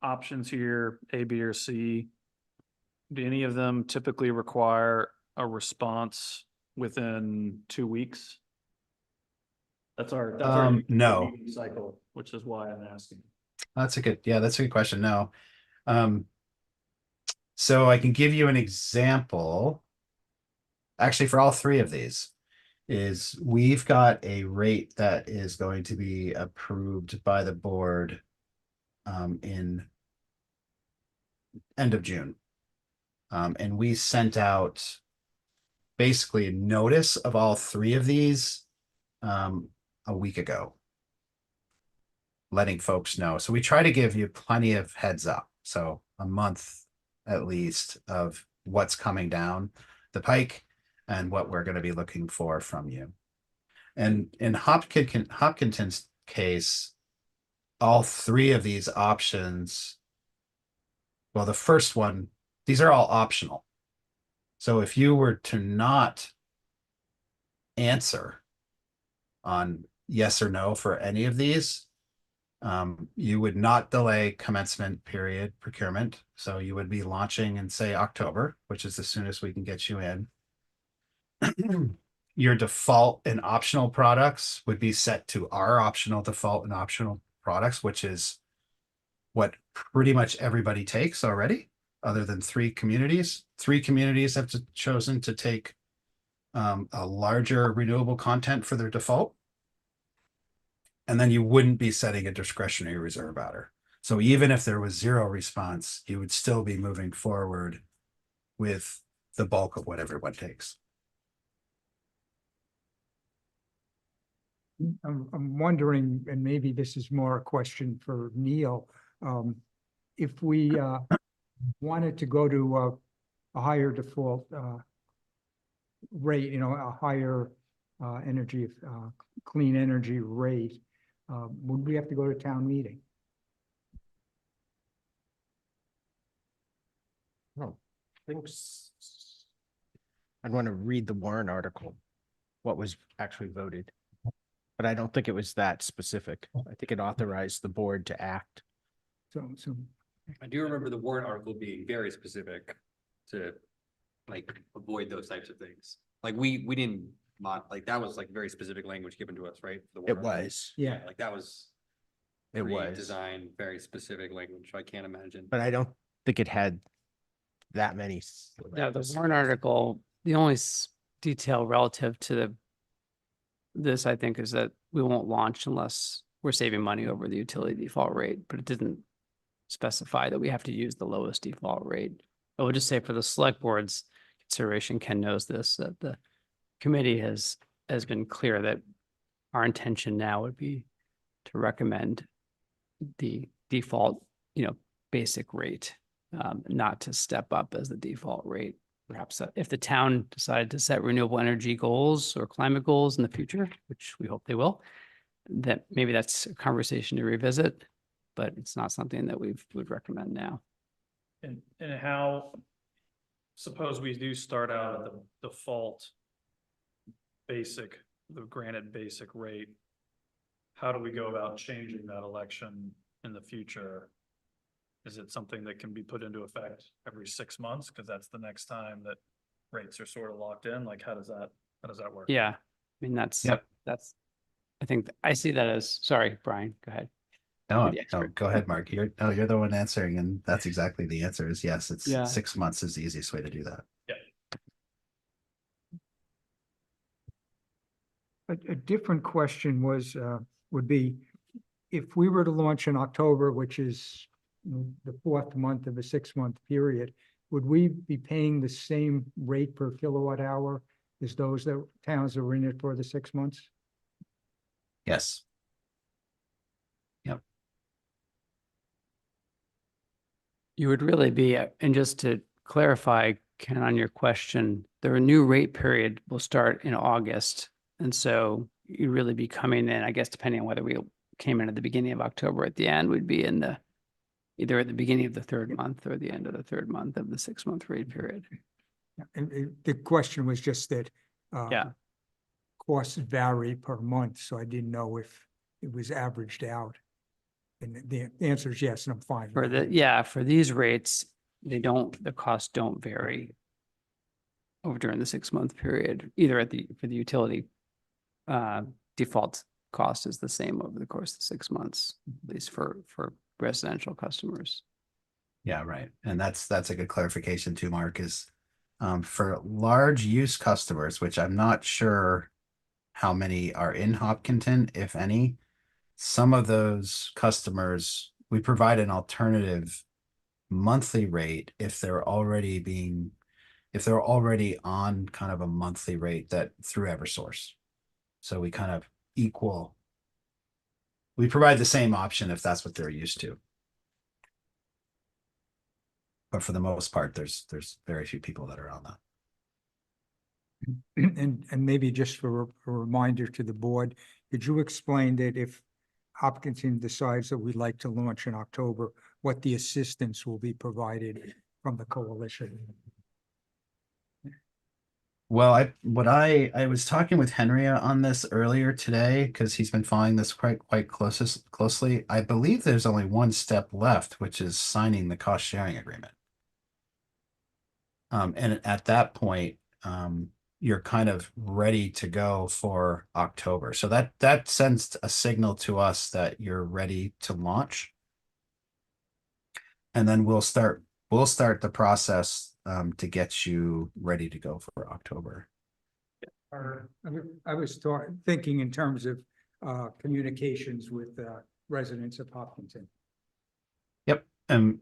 options here, A, B, or C, do any of them typically require a response within 2 weeks? That's our No. meeting cycle, which is why I'm asking. That's a good question. No. So I can give you an example. Actually, for all three of these, is we've got a rate that is going to be approved by the board in end of June. And we sent out basically a notice of all three of these a week ago, letting folks know. So we try to give you plenty of heads up. So a month at least of what's coming down the pike and what we're going to be looking for from you. And in Hopkinton's case, all three of these options, well, the first one, these are all optional. So if you were to not answer on yes or no for any of these, you would not delay commencement period procurement. So you would be launching in, say, October, which is the soonest we can get you in. Your default and optional products would be set to our optional default and optional products, which is what pretty much everybody takes already, other than 3 communities. 3 communities have chosen to take a larger renewable content for their default. And then you wouldn't be setting a discretionary reserve adder. So even if there was 0 response, you would still be moving forward with the bulk of what everyone takes. I'm wondering, and maybe this is more a question for Neil, if we wanted to go to a higher default rate, a higher energy, clean energy rate, would we have to go to town meeting? Oh, I'd want to read the warrant article, what was actually voted. But I don't think it was that specific. I think it authorized the board to act. So I do remember the warrant article being very specific to like avoid those types of things. Like we didn't like that was like very specific language given to us, right? The It warrant article. was, yeah, Like that was it was, designed very specific language. So I can't imagine. but I don't think it had that many. Yeah, the warrant article, the only detail relative to this, I think, is that we won't launch unless we're saving money over the utility default rate, but it didn't specify that we have to use the lowest default rate. I would just say for the select board's consideration, Ken knows this, that the committee has been clear that our intention now would be to recommend the default, basic rate, not to step up as the default rate. Perhaps if the town decided to set renewable energy goals or climate goals in the future, which we hope they will, that maybe that's a conversation to revisit, but it's not something that we would recommend now. And how, suppose we do start out at the default basic, the granted basic rate. How do we go about changing that election in the future? Is it something that can be put into effect every 6 months? Because that's the next time that rates are sort of locked in. Like, how does that work? Yeah, I mean, Yep. I think I see that as, sorry, Brian, go ahead. No, You're the no, expert. go ahead, Mark. You're the one answering, and that's exactly the answer is yes, it's Yeah. 6 months is the easiest way to do that. a different question would be, if we were to launch in October, which is the 4th month of a 6-month period, would we be paying the same rate per kilowatt hour as those towns that were in it for the 6 months? Yes. You would really be, and just to clarify, Ken, on your question, their new rate period will start in August. And so you'd really be coming in, I guess, depending on whether we came in at the beginning of October, at the end, we'd be in the either at the beginning of the third month or the end of the third month of the 6-month rate period. And the question was just that. Yeah. Costs vary per month, so I didn't know if it was averaged out. And the answer is yes, and I'm fine. with For that. for these rates, the costs don't vary over during the 6-month period, either for the utility. Default cost is the same over the course of 6 months, at least for residential customers. Yeah, right. And that's a good clarification too, Mark, is for large use customers, which I'm not sure how many are in Hopkinton, if any. Some of those customers, we provide an alternative monthly rate if they're already on kind of a monthly rate that through Eversource. So we kind of we provide the same option if that's what they're used to. But for the most part, there's very few people that are on that. And maybe just for a reminder to the board, could you explain that if Hopkinton decides that we'd like to launch in October, what the assistance will be provided from the coalition? Well, I was talking with Henria on this earlier today because he's been following this quite closely. I believe there's only one step left, which is signing the cost sharing agreement. And at that point, you're kind of ready to go for October. So that sends a signal to us that you're ready to launch. And then we'll start the process to get you ready to go for October. I was thinking in terms of communications with residents of Hopkinton. Yep. In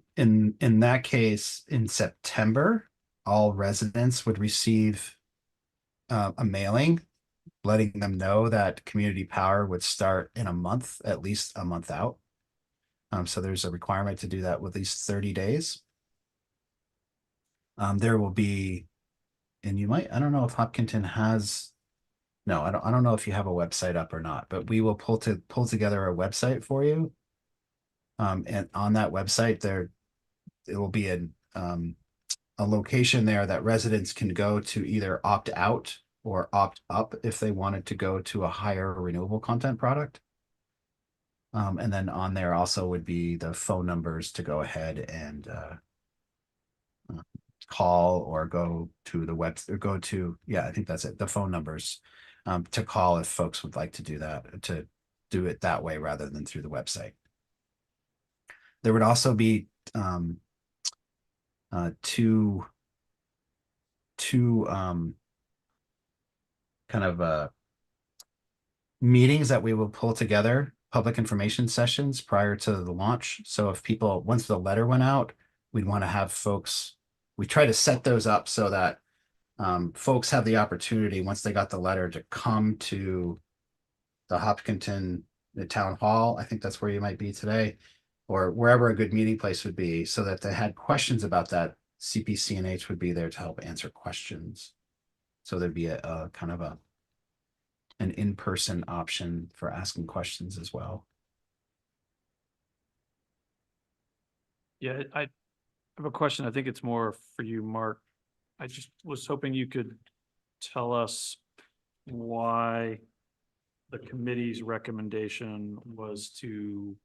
that case, in September, all residents would receive a mailing letting them know that community power would start in a month, at least a month out. So there's a requirement to do that with at least 30 days. There will be, and I don't know if Hopkinton has, no, I don't know if you have a website up or not, but we will pull together a website for you. And on that website, it will be a location there that residents can go to either opt out or opt up if they wanted to go to a higher renewable content product. And then on there also would be the phone numbers to go ahead and call or go to the web or go to, yeah, I think that's it. The phone numbers to call if folks would like to do that, to do it that way rather than through the website. There would also be two kind of meetings that we will pull together, public information sessions prior to the launch. So if people, once the letter went out, we'd want to have folks, we try to set those up so that folks have the opportunity, once they got the letter, to come to the Hopkinton, the town hall. I think that's where you might be today, or wherever a good meeting place would be, so that they had questions about that. CPC&H would be there to help answer questions. So there'd be a kind of an in-person option for asking questions as well. Yeah, I have a question. I think it's more for you, Mark. I just was hoping you could tell us why the committee's recommendation was to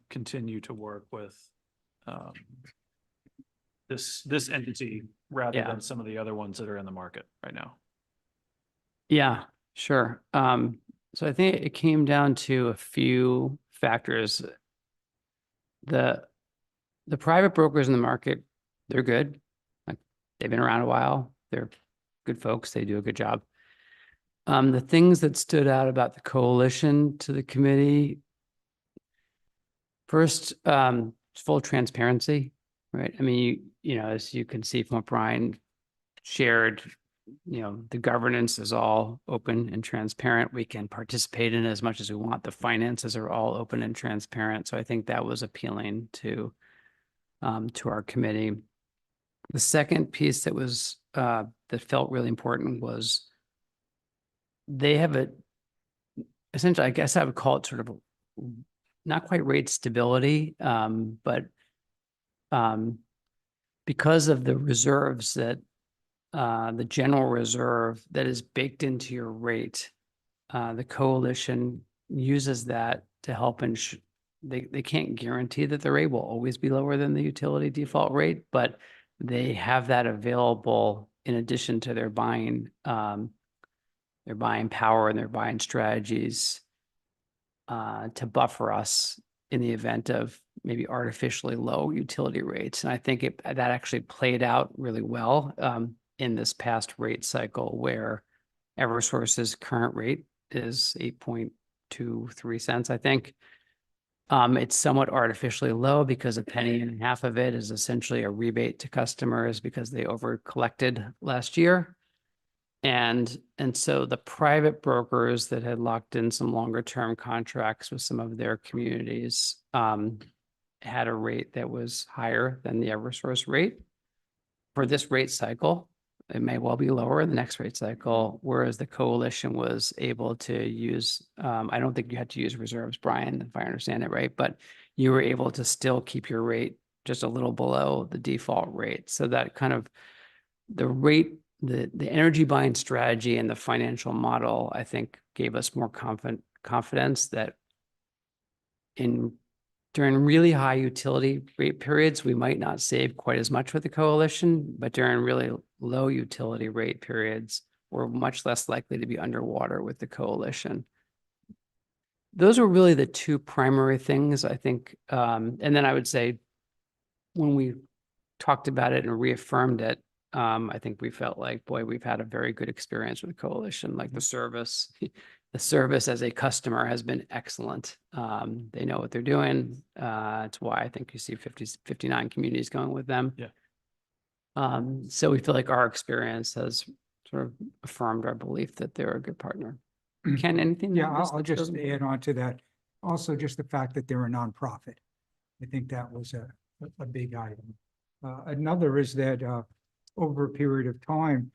continue to work with this entity rather than some of the other ones that are in the market right now. Yeah, sure. So I think it came down to a few factors. The private brokers in the market, they're good. Like, they've been around a while. They're good folks. They do a good job. The things that stood out about the coalition to the committee, first, full transparency, right? I mean, you know, as you can see from what Brian shared, you know, the governance is all open and transparent. We can participate in it as much as we want. The finances are all open and transparent. So I think that was appealing to our committee. The second piece that was, that felt really important was they have essentially, I guess I would call it sort of not quite rate stability, but because of the reserves that the general reserve that is baked into your rate, the coalition uses that to help they can't guarantee that the rate will always be lower than the utility default rate, but they have that available in addition to their buying power and their buying strategies to buffer us in the event of maybe artificially low utility rates. And I think that actually played out really well in this past rate cycle where Eversource's current rate is 8.23 cents, I think. It's somewhat artificially low because a penny and a half of it is essentially a rebate to customers because they over collected last year. And so the private brokers that had locked in some longer term contracts with some of their communities had a rate that was higher than the Eversource rate for this rate cycle. It may well be lower in the next rate cycle, whereas the coalition was able to use, I don't think you had to use reserves, Brian, if I understand it right, but you were able to still keep your rate just a little below the default rate. So that kind of the rate, the energy buying strategy and the financial model, I think, gave us more confidence that during really high utility rate periods, we might not save quite as much with the coalition, but during really low utility rate periods, we're much less likely to be underwater with the coalition. Those were really the two primary things, I think. And then I would say when we talked about it and reaffirmed it, I think we felt like, boy, we've had a very good experience with the coalition, like the service as a customer has been excellent. They know what they're doing. It's why I think you see 59 communities going with them. Yeah. So we feel like our experience has sort of affirmed our belief that they're a good partner. Ken, anything? Yeah, you missed I'll that just goes- add on to that. Also, just the fact that they're a nonprofit. I think that was a big item. Another is that over a period of time,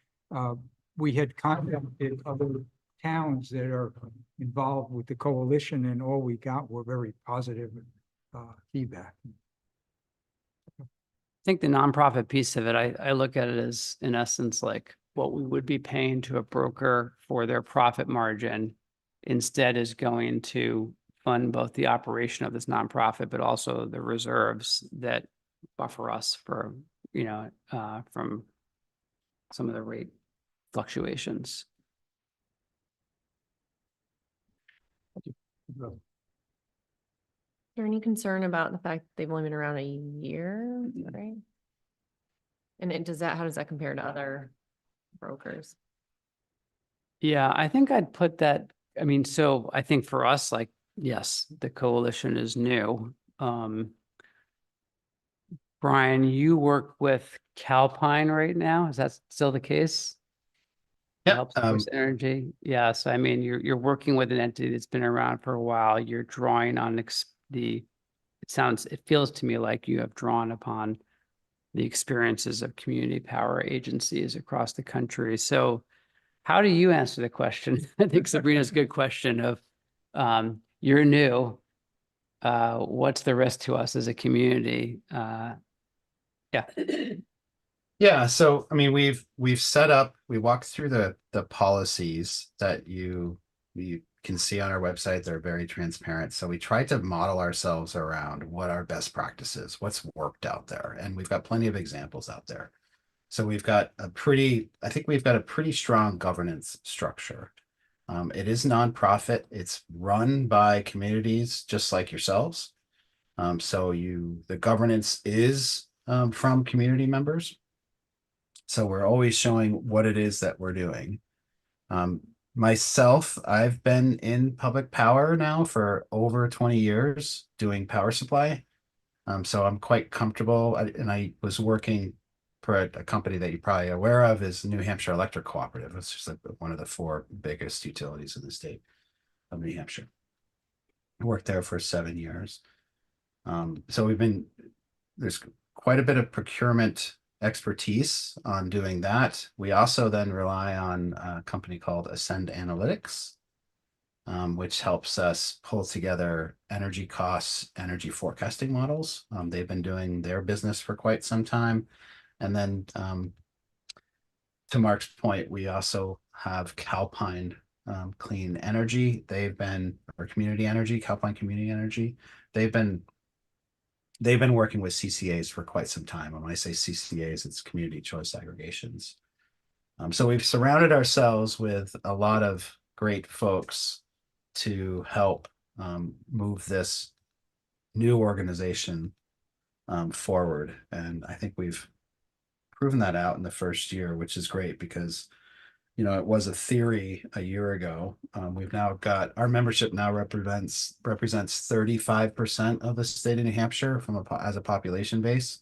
we had contacted other towns that are involved with the coalition, and all we got were very positive feedback. I think the nonprofit piece of it, I look at it as, in essence, like what we would be paying to a broker for their profit margin instead is going to fund both the operation of this nonprofit, but also the reserves that buffer us for, from some of the rate fluctuations. Is there any concern about the fact that they've only been around a year, is that right? And how does that compare to other brokers? Yeah, I think I'd put that, so I think for us, like, yes, the coalition is new. Brian, you work with Calpine right now. Is that still the case? Yep, Helps Source Energy. Yes, you're working with an entity that's been around for a while. You're drawing on it feels to me like you have drawn upon the experiences of community power agencies across the country. So how do you answer the question? I think Sabrina's a good question of, you're new. What's the risk to us as a community? Yeah. Yeah, so we've set up, we walked through the policies that you can see on our website. They're very transparent. So we tried to model ourselves around what our best practices, what's worked out there. And we've got plenty of examples out there. So I think we've got a pretty strong governance structure. It is nonprofit. It's run by communities just like yourselves. So the governance is from community members. So we're always showing what it is that we're doing. Myself, I've been in public power now for over 20 years doing power supply. So I'm quite comfortable. And I was working for a company that you're probably aware of is New Hampshire Electric Cooperative. It's just one of the 4 biggest utilities in the state of New Hampshire. I worked there for 7 years. So there's quite a bit of procurement expertise on doing that. We also then rely on a company called Ascend Analytics, which helps us pull together energy costs, energy forecasting models. They've been doing their business for quite some time. And then to Mark's point, we also have Calpine Clean Energy. Or Community Energy, Calpine Community Energy. They've been working with CCAs for quite some time. And when I say CCAs, it's community choice aggregations. So we've surrounded ourselves with a lot of great folks to help move this new organization forward. And I think we've proven that out in the first year, which is great because, you know, it was a theory a year ago. We've now got, our membership now represents 35% of the state of New Hampshire as a population base.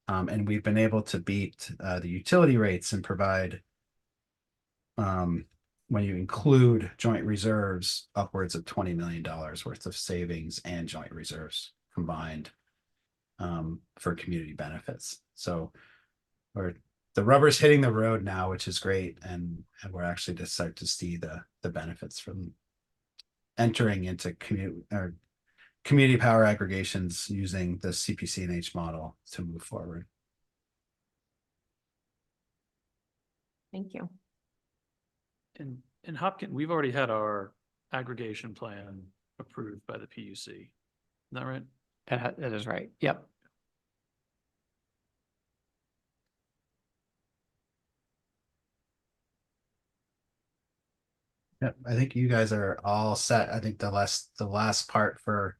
And we've been able to beat the utility rates and provide, when you include joint reserves, upwards of $20 million worth of savings and joint reserves combined for community benefits. So the rubber's hitting the road now, which is great. And we're actually to start to see the benefits from entering into community power aggregations using the CPC&H model to move forward. Thank you. In Hopkins, we've already had our aggregation plan approved by the PUC. Is that right? That is right. Yep. Yep, I think you guys are all set. I think the last part for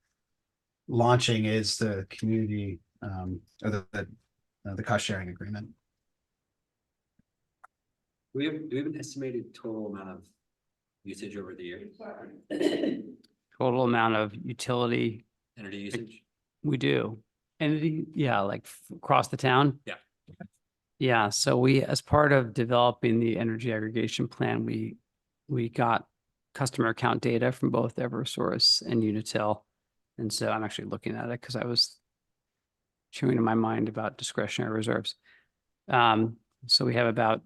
launching is the community or the cost sharing agreement. Do we have an estimated total amount of usage over the year? Total amount of utility Energy usage? we do. And yeah, like across the town. Yeah. Yeah. So we, as part of developing the energy aggregation plan, we got customer account data from both Eversource and Unitil. And so I'm actually looking at it because I was chewing in my mind about discretionary reserves. So we have about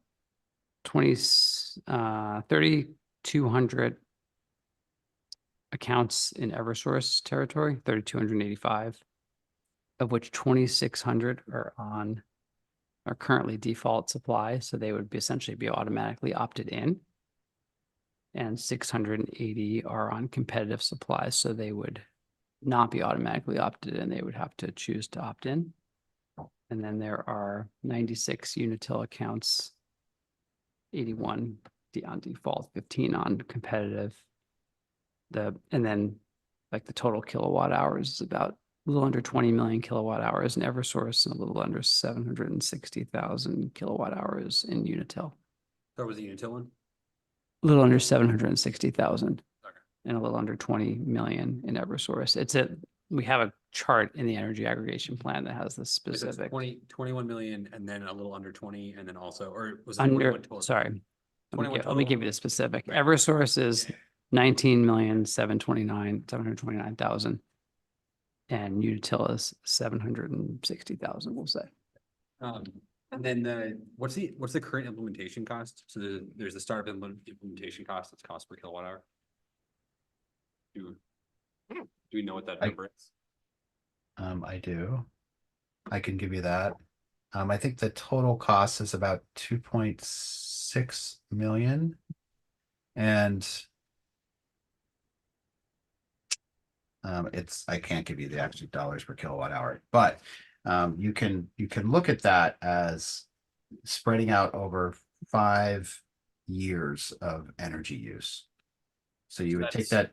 3,200 accounts in Eversource territory, 3,285, of which 2,600 are currently default supply. So they would essentially be automatically opted in. And 680 are on competitive supplies. So they would not be automatically opted in. They would have to choose to opt in. And then there are 96 Unitil accounts, 81 on default, 15 on competitive. And then like the total kilowatt hours is about a little under 20 million kilowatt hours in Eversource and a little under 760,000 kilowatt hours in Unitil. That was the Unitil one? A little under 760,000 Okay. and a little under 20 million in Eversource. We have a chart in the energy aggregation plan that has the specific 21 million and then a little under 20 and then also, or was it under, 21 total? sorry. Let 21 me give you total? the specific. Right. Eversource is 19,729,000. And Unitil is 760,000, we'll say. And then what's the current implementation cost? So there's the startup implementation cost, that's cost per kilowatt hour. Do we know what that number is? I do. I can give you that. I think the total cost is about 2.6 million. And I can't give you the actual dollars per kilowatt hour, but you can look at that as spreading out over 5 years of energy use. So you would take that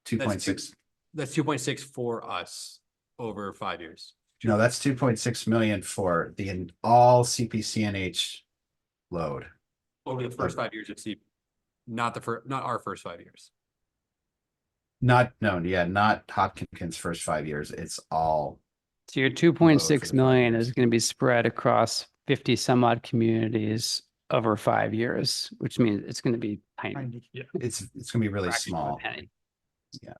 2.6. That's 2.6 for us over 5 years. No, that's 2.6 million for all CPC&H load. Over the first 5 years of not our first 5 years. Not Hopkinton's first 5 years. It's all. So your 2.6 million is going to be spread across 50 some odd communities over 5 years, which means it's going to be tiny. It's going to be really Fraction of a small. penny. Yeah.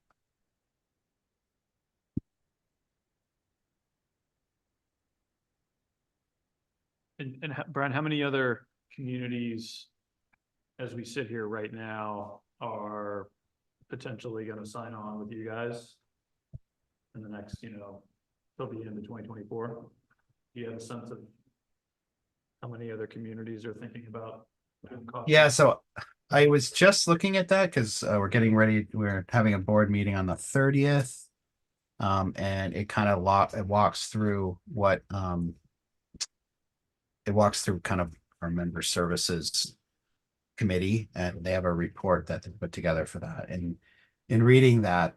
And Brian, how many other communities, as we sit here right now, are potentially gonna sign on with you guys in the next, till the end of 2024? Do you have a sense of how many other communities are thinking about doing cost? Yeah, so I was just looking at that because we're getting ready, we're having a board meeting on the 30th. And it kind of it walks through what it walks through kind of our member services committee, and they have a report that they put together for that. And in reading that,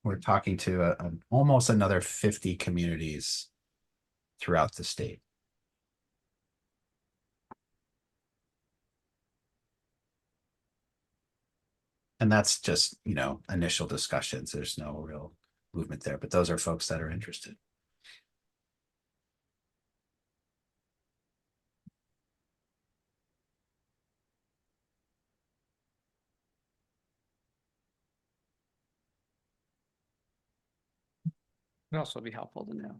we're talking to almost another 50 communities throughout the state. And that's just, initial discussions. There's no real movement there, but those are folks that are interested. It'd also be helpful to know.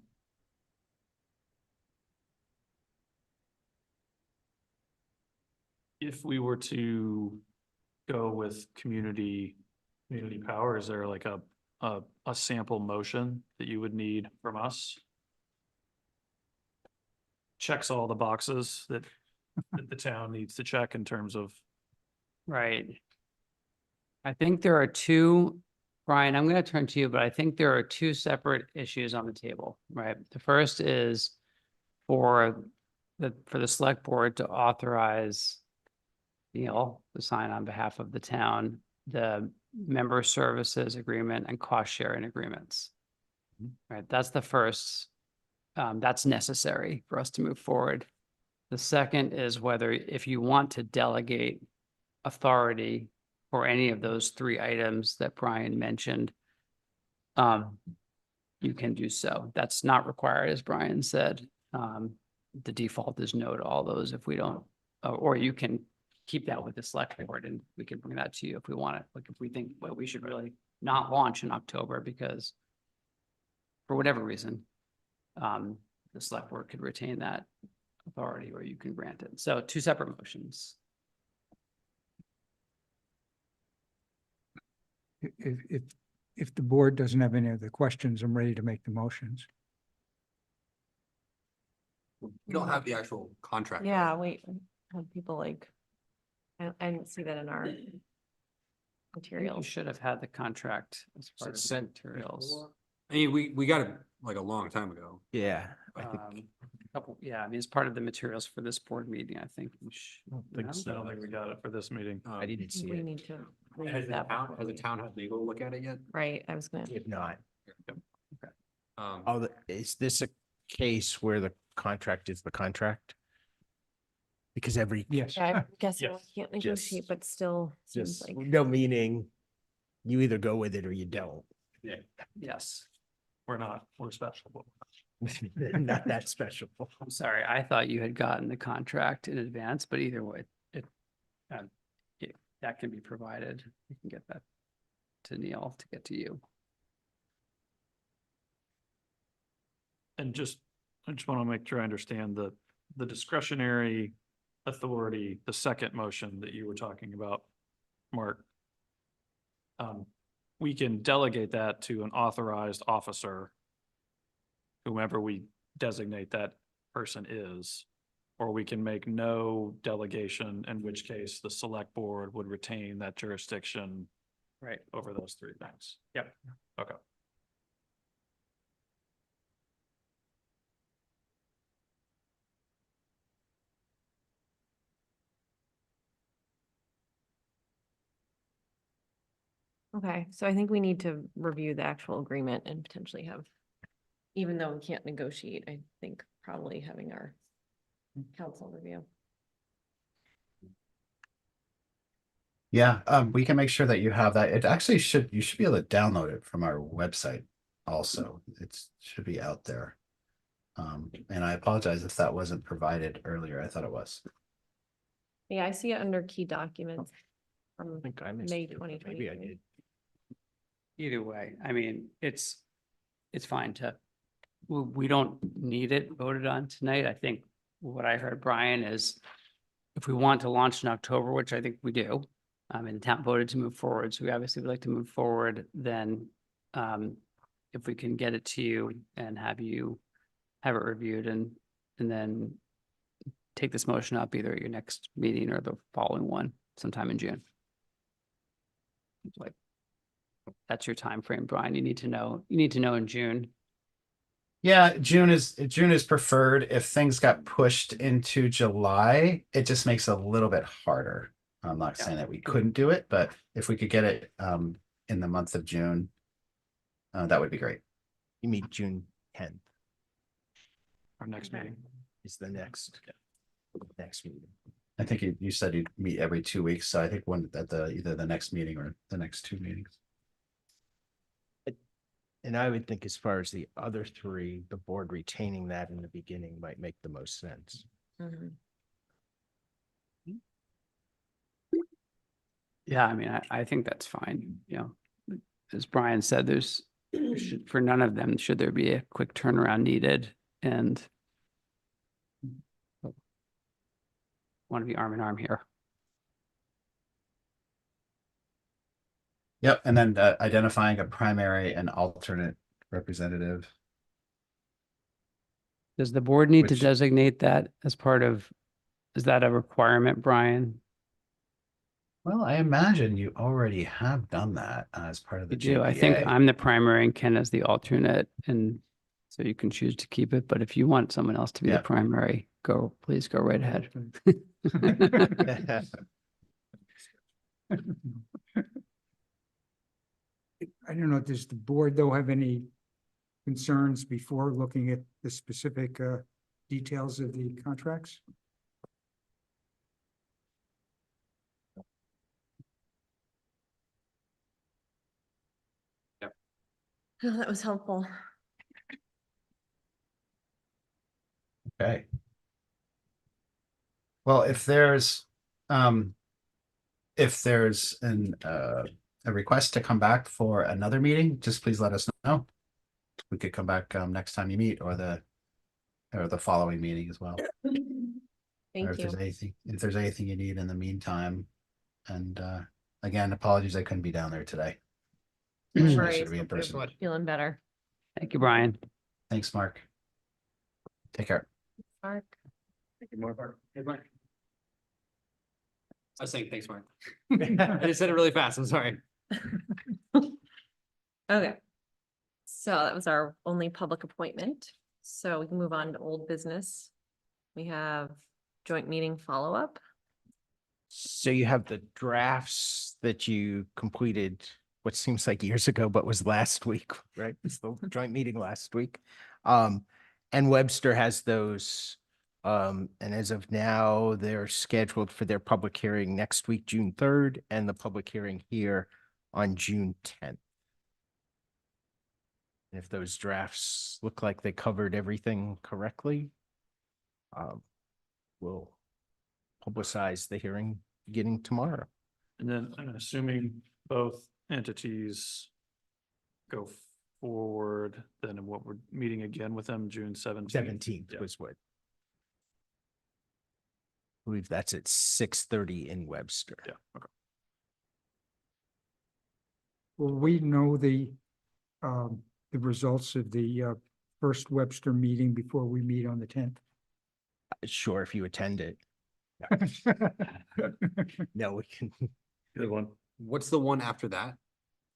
If we were to go with community power, is there like a sample motion that you would need from us? Checks all the boxes that the town needs to check in terms of, Right. I think there are two, Brian, I'm going to turn to you, but I think there are two separate issues on the table, right? The first is for the select board to authorize Neil to sign on behalf of the town, the member services agreement and cost sharing agreements. Right, that's the first, that's necessary for us to move forward. The second is whether if you want to delegate authority for any of those three items that Brian mentioned, you can do so. That's not required, as Brian said. The default is no to all those if we don't, or you can keep that with the select board and we can bring that to you if we want it. Like if we think, well, we should really not launch in October because for whatever reason, the select board could retain that authority or you can grant it. So two separate motions. If the board doesn't have any other questions, I'm ready to make the motions. We don't have the actual contract. Yeah, wait, have people like, I didn't see that in our I think You materials. should have had the contract as part of the sent materials. I mean, we got it like a long time ago. Yeah, I think, Yeah, I mean, it's part of the materials for this board meeting, I think. I don't think we got it for this meeting. I didn't see We it. need to. Has read the that town, before has the we- town had legal look at it yet? Right, I was gonna, If not, Um, is this a case where the contract is the contract? Because every, Yes. yeah, I guess we Yes, can't negotiate, but still seems just, like, no meaning you either go with it or you don't. Yes, We're special. Not that special. I'm sorry, I thought you had gotten the contract in advance, but either way, that can be provided. You can get that to Neil to get to you. And I just want to make sure I understand the discretionary authority, the second motion that you were talking about, Mark. We can delegate that to an authorized officer, whomever we designate that person is, or we can make no delegation, in which case the select board would retain that jurisdiction Right. over those three things. Yep. Okay. okay, so I think we need to review the actual agreement and potentially have, even though we can't negotiate, I think probably having our council review. Yeah, we can make sure that you have that. It actually you should be able to download it from our website also. Should be out there. And I apologize if that wasn't provided earlier. I thought it was. Yeah, I see it under key documents from I think I missed May it, but 2023. maybe I did. Either way, I mean, it's fine to, we don't need it voted on tonight. I think what I heard, Brian, is if we want to launch in October, which I think we do, and the town voted to move forward, so we obviously would like to move forward, then if we can get it to you and have you have it reviewed and then take this motion up either at your next meeting or the following one sometime in June. Like, that's your time frame, Brian. You need to know in June. Yeah, June is preferred. If things got pushed into July, it just makes it a little bit harder. I'm not Yeah. saying that we couldn't do it, but if we could get it in the month of June, that would be great. You meet June 10th Our next Okay. meeting. is the next meeting. I think you said you'd meet every 2 weeks, so I think one at either the next meeting or the next two meetings. And I would think as far as the other three, the board retaining that in the beginning might make the most sense. Mhm. Yeah, I mean, I think that's fine, as Brian said, for none of them, should there be a quick turnaround needed and want to be arm in arm here. Yep, and then identifying a primary and alternate representative. Does the board need to Which- designate that as part of, is that a requirement, Brian? Well, I imagine you already have done that as part of the You do. I think JPA. I'm the primary and Ken is the alternate, and so you can choose to keep it, but if you want someone else to be the Yeah. primary, please go right ahead. I don't know, does the board though have any concerns before looking at the specific details of the contracts? Oh, that was helpful. Okay. Well, if there's a request to come back for another meeting, just please let us know. We could come back next time you meet or the following meeting as well. Or Thank if there's you. anything you need in the meantime. And again, apologies I couldn't be down there today. No Nice worries. to be in Hope you're person. Feeling better. Thank you, Brian. Thanks, Mark. Take care. Mark. Hey, Mark. I was saying, thanks, Mark. I just said it really fast. I'm sorry. Okay. So that was our only public appointment. So we can move on to old business. We have joint meeting follow-up. So you have the drafts that you completed, what seems like years ago, but was last week, right? It's the joint meeting last week. And Webster has those. And as of now, they're scheduled for their public hearing next week, June 3rd, and the public hearing here on June 10th. And if those drafts look like they covered everything correctly, we'll publicize the hearing beginning tomorrow. And then I'm assuming both entities go forward, then what we're meeting again with them, June 17th. 17th was what? I believe that's at 6:30 in Webster. Yeah, okay. Will we know the results of the first Webster meeting before we meet on the 10th? Sure, if you attend it. No, we can. Good one. What's the one after that?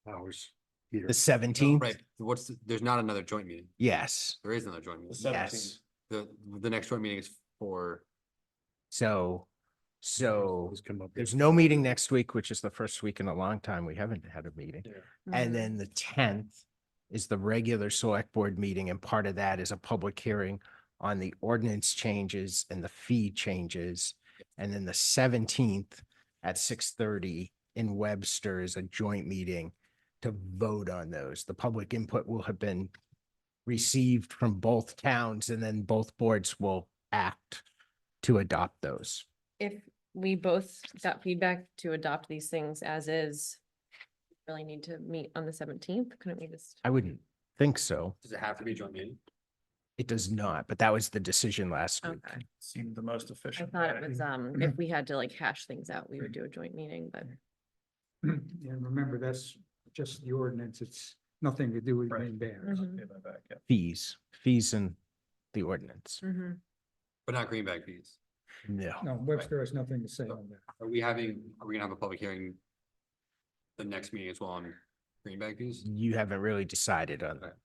Hours. The Here. 17th? Right. There's not another joint meeting. Yes, There is another joint meeting. The yes. The next joint meeting is for, So Those come up. there's no meeting next week, which is the first week in a long time. We haven't had a meeting. Yeah. And Mhm. then the 10th is the regular select board meeting, and part of that is a public hearing on the ordinance changes and the fee changes. And then the 17th at 6:30 in Webster is a joint meeting to vote on those. The public input will have been received from both towns, and then both boards will act to adopt those. If we both got feedback to adopt these things as is, really need to meet on the 17th, couldn't we just? I wouldn't think so. does it have to be a joint meeting? It does not, but that was the decision last week. Okay. Seemed the most I efficient. thought it way. was, if we had to like hash things out, we would do a joint meeting, but And remember, that's just the ordinance. It's nothing to do with Right. green bags. Mhm. Give that back, yeah. Fees and the ordinance. Mhm. But not green bag fees. No. No, Webster has nothing to say on that. Are we gonna have a public hearing the next meeting as well on green bag fees? You haven't really decided on that.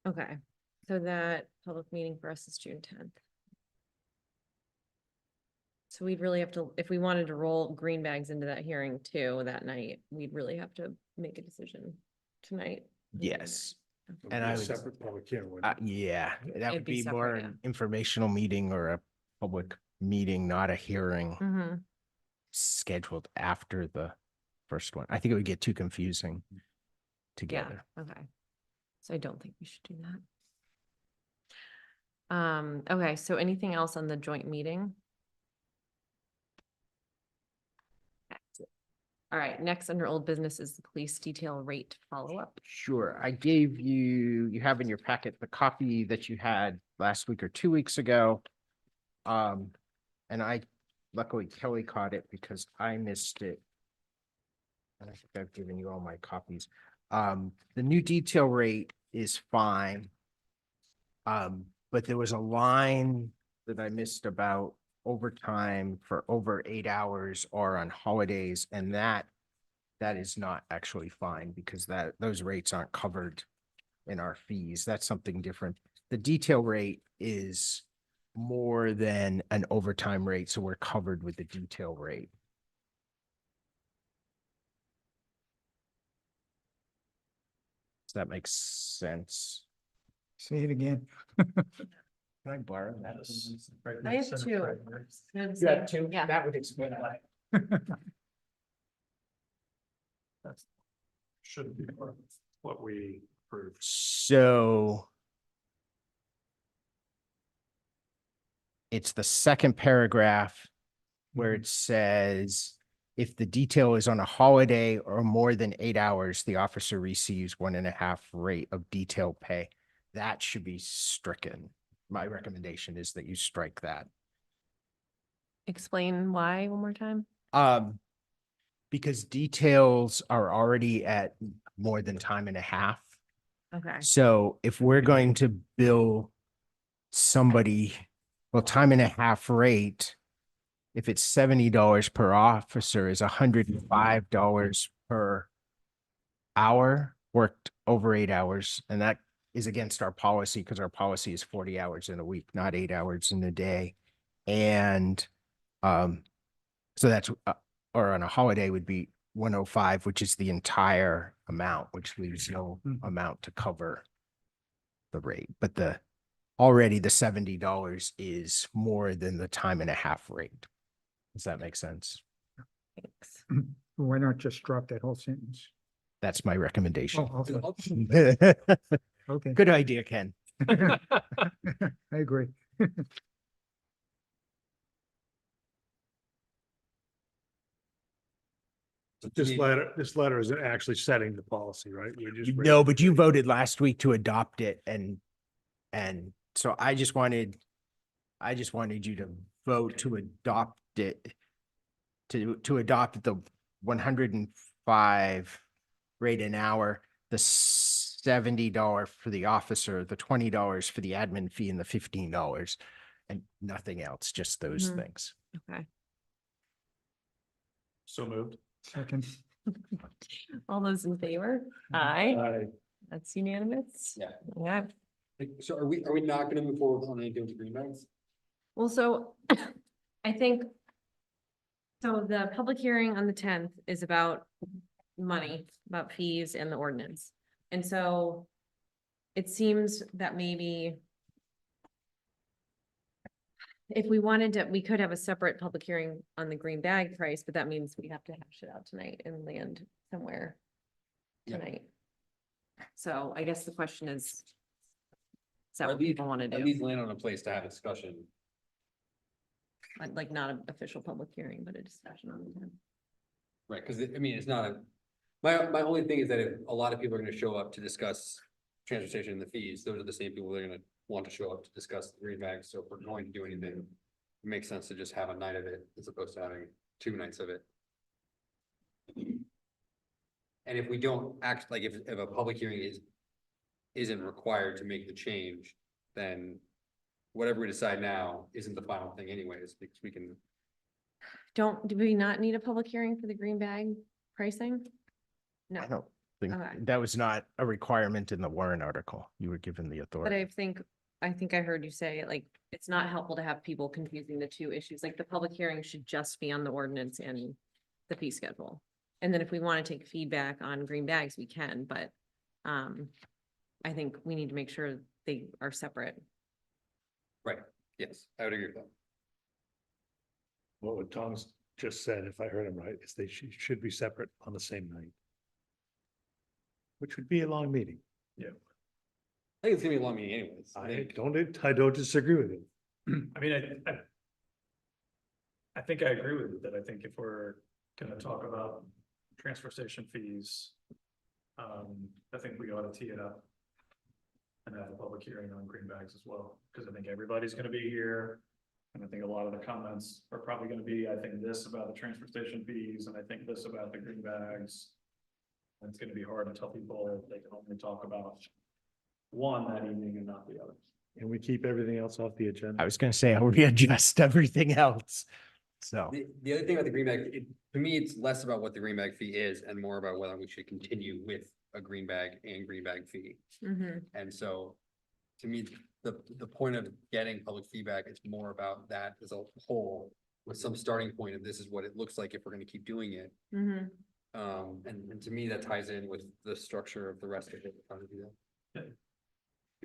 Okay, so that public meeting for us is June 10th. So we'd really have to, if we wanted to roll green bags into that hearing too, that night, we'd really have to make a decision tonight. Yes. It'll And be I a would- separate public hearing. wouldn't it? Yeah, that It'd would be be more separate, an informational meeting or a public meeting, not a hearing Mm-hmm. scheduled after the first one. I think it would get too confusing Yeah, together. okay. So I don't think we should do that. Okay, so anything else on the joint meeting? All right, next under old business is the police detail rate follow-up. Sure, I gave you have in your packet the copy that you had last week or 2 weeks ago. And luckily Kelly caught it because I missed it. And I think I've given you all my copies. The new detail rate is fine. But there was a line that I missed about overtime for over 8 hours or on holidays, and that is not actually fine because those rates aren't covered in our fees. That's something different. The detail rate is more than an overtime rate, so we're covered with the detail rate. Does that make sense? Say it again. Can I borrow that? I have two. You have two? Yeah. That would explain why. That's should be what we approved. So it's the second paragraph where it says, if the detail is on a holiday or more than 8 hours, the officer receives 1.5 rate of detail pay. That should be stricken. My recommendation is that you strike that. Explain why one more time. Because details are already at more than time and a half. Okay. So if we're going to bill somebody, well, time and a half rate, if it's $70 per officer is $105 per hour worked over 8 hours. And that is against our policy because our policy is 40 hours in a week, not 8 hours in a day. And so that's or on a holiday would be 105, which is the entire amount, which leaves no amount to cover the rate. But already the $70 is more than the time and a half rate. Does that make sense? Thanks. Why not just drop that whole sentence? That's my recommendation. Oh, okay. Okay. Good idea, Ken. I agree. This letter is actually setting the policy, right? We're just. No, but you voted last week to adopt it and so I just wanted you to vote to adopt it, to adopt the 105 rate an hour, the $70 for the officer, the $20 for the admin fee and the $15 and nothing else, just those Mhm. things. Okay. So moved. Second. All those in favor? Aye. Aye. That's unanimous. Yeah. Yeah. So are we not gonna move forward on anything with green bags? Well, so I think, so the public hearing on the 10th is about money, about fees and the ordinance. And so it seems that maybe if we wanted to, we could have a separate public hearing on the green bag price, but that means we have to hash it out tonight and land somewhere Yeah. tonight. So I guess the question is that Or what at least- people want to At do? least land on a place to have a discussion. Like not an official public hearing, but a discussion on the. Right, because I mean, it's not a, my only thing is that if a lot of people are gonna show up to discuss transfer station and the fees, those are the same people that are gonna want to show up to discuss the green bags, so if we're going to do anything, it makes sense to just have a night of it as opposed to having 2 nights of it. And if we don't act, like if a public hearing isn't required to make the change, then whatever we decide now isn't the final thing anyways, because we can. Do we not need a public hearing for the green bag pricing? No, I don't think, Okay. that was not a requirement in the warrant article. You were given the but authority. I think I heard you say, like, it's not helpful to have people confusing the two issues, like the public hearing should just be on the ordinance and the fee schedule. And then if we want to take feedback on green bags, we can, but I think we need to make sure they are separate. Right, yes, I would agree with that. What Tom's just said, if I heard him right, is they should be separate on the same night. Which would be a long meeting. I think it's gonna be a long meeting anyways. I don't disagree with you. I mean, I think I agree with you that I think if we're gonna talk about transfer station fees, I think we ought to tee it up and have a public hearing on green bags as well, because I think everybody's gonna be here. And I think a lot of the comments are probably gonna be, I think this about the transfer station fees, and I think this about the green bags. And it's gonna be hard to tell people they can only talk about one that evening and not the other. And we keep everything else off the agenda. I was gonna say, I'll readjust everything else. So, The other thing about the green bag, to me, it's less about what the green bag fee is and more about whether we should continue with a green bag and green bag fee. Mhm. And so, to me, the point of getting public feedback is more about that as a whole, with some starting point of this is what it looks like if we're gonna keep doing it. Mhm. And to me, that ties in with the structure of the rest of it. How to do that.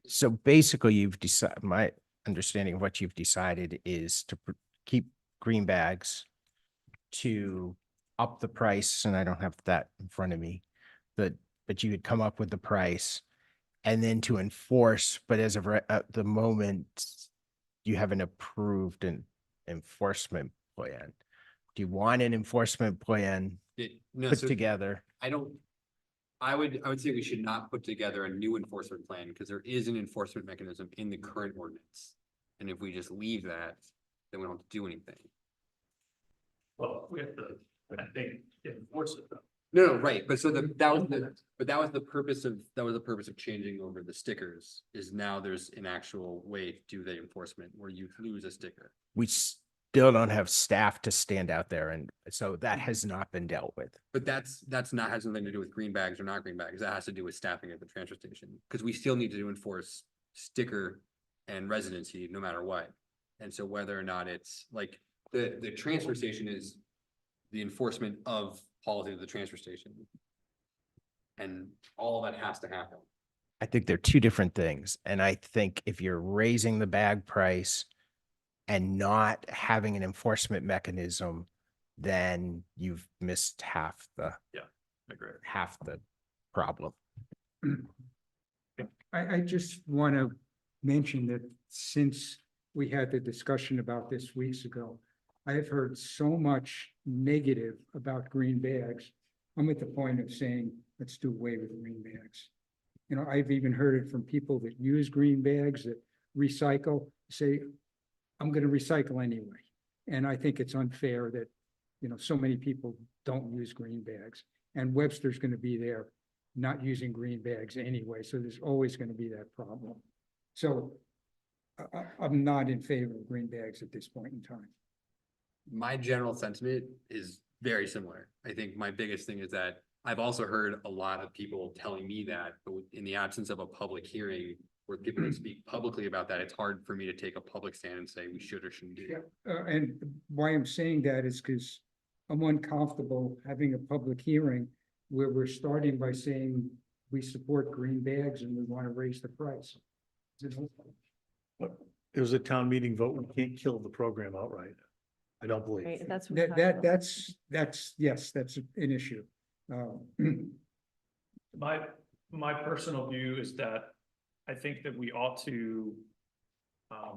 so basically you've decided, my understanding of what you've decided is to keep green bags, to up the price, and I don't have that in front of me, but you would come up with the price and then to enforce, but as of at the moment, you haven't approved an enforcement plan. Do you want an enforcement plan No, put so together? I would say we should not put together a new enforcement plan because there is an enforcement mechanism in the current ordinance. And if we just leave that, then we don't have to do anything. Well, we have to, I think, enforce it though. No, right, but so that was the purpose of changing over the stickers, is now there's an actual way to do the enforcement where you lose a sticker. We still don't have staff to stand out there, and so that has not been dealt with. But that's not, has nothing to do with green bags or not green bags, that has to do with staffing at the transfer station, because we still need to enforce sticker and residency no matter what. And so whether or not it's like, the transfer station is the enforcement of policy of the transfer station. And all of that has to happen. I think they're two different things, and I think if you're raising the bag price and not having an enforcement mechanism, then you've missed half the Agree. problem. I just want to mention that since we had the discussion about this weeks ago, I have heard so much negative about green bags. I'm at the point of saying, let's do away with green bags. You know, I've even heard it from people that use green bags, that recycle, say, I'm going to recycle anyway. And I think it's unfair that, you know, so many people don't use green bags. And Webster's going to be there not using green bags anyway, so there's always going to be that problem. So I'm not in favor of green bags at this point in time. My general sentiment is very similar. I think my biggest thing is that I've also heard a lot of people telling me that, but in the absence of a public hearing where people can speak publicly about that, it's hard for me to take a public stand and say we should or shouldn't do that. And why I'm saying that is because I'm uncomfortable having a public hearing where we're starting by saying we support green bags and we want to raise the price. It was a town meeting vote. We can't kill the program outright. I don't believe. Right, that's. what we That, talked that, about. that's, yes, that's an issue. My personal view is that I think that we ought to, I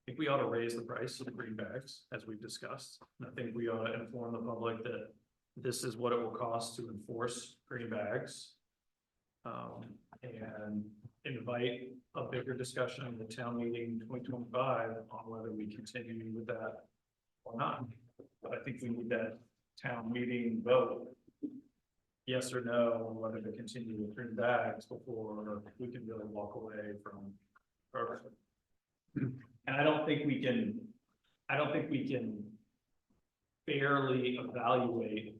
think we ought to raise the price of the green bags, as we've discussed. And I think we ought to inform the public that this is what it will cost to enforce green bags. And invite a bigger discussion in the town meeting 2025 on whether we continue with that or not. But I think we need that town meeting vote, yes or no, on whether to continue with green bags before we can really walk away from program. And I don't think we can fairly evaluate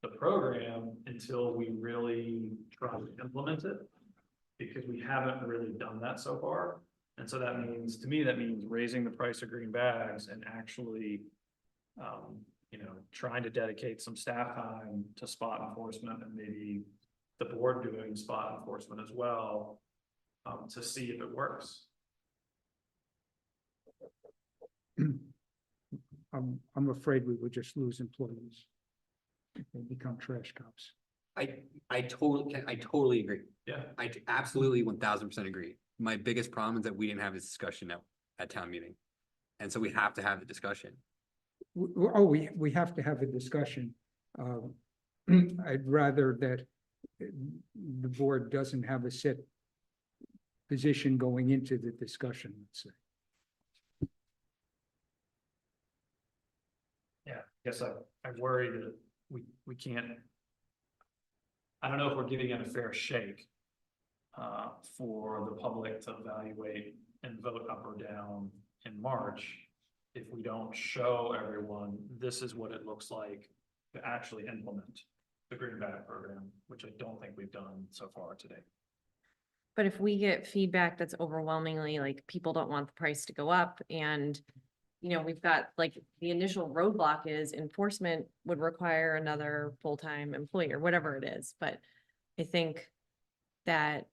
the program until we really try to implement it, because we haven't really done that so far. And so that means, to me, that means raising the price of green bags and actually, trying to dedicate some staff time to spot enforcement, and maybe the board doing spot enforcement as well, to see if it works. I'm afraid we would just lose employees. If they become trash cops. I totally agree. Yeah. I absolutely 1000% agree. My biggest problem is that we didn't have this discussion at town meeting. And so we have to have the discussion. We have to have a discussion. I'd rather that the board doesn't have a set position going into the discussion, let's say. Yeah, I guess I worry that we can't. I don't know if we're giving it a fair shake for the public to evaluate and vote up or down in March if we don't show everyone this is what it looks like to actually implement the green bag program, which I don't think we've done so far today. But if we get feedback that's overwhelmingly like people don't want the price to go up, and we've got like the initial roadblock is enforcement would require another full-time employee or whatever it is. But I think that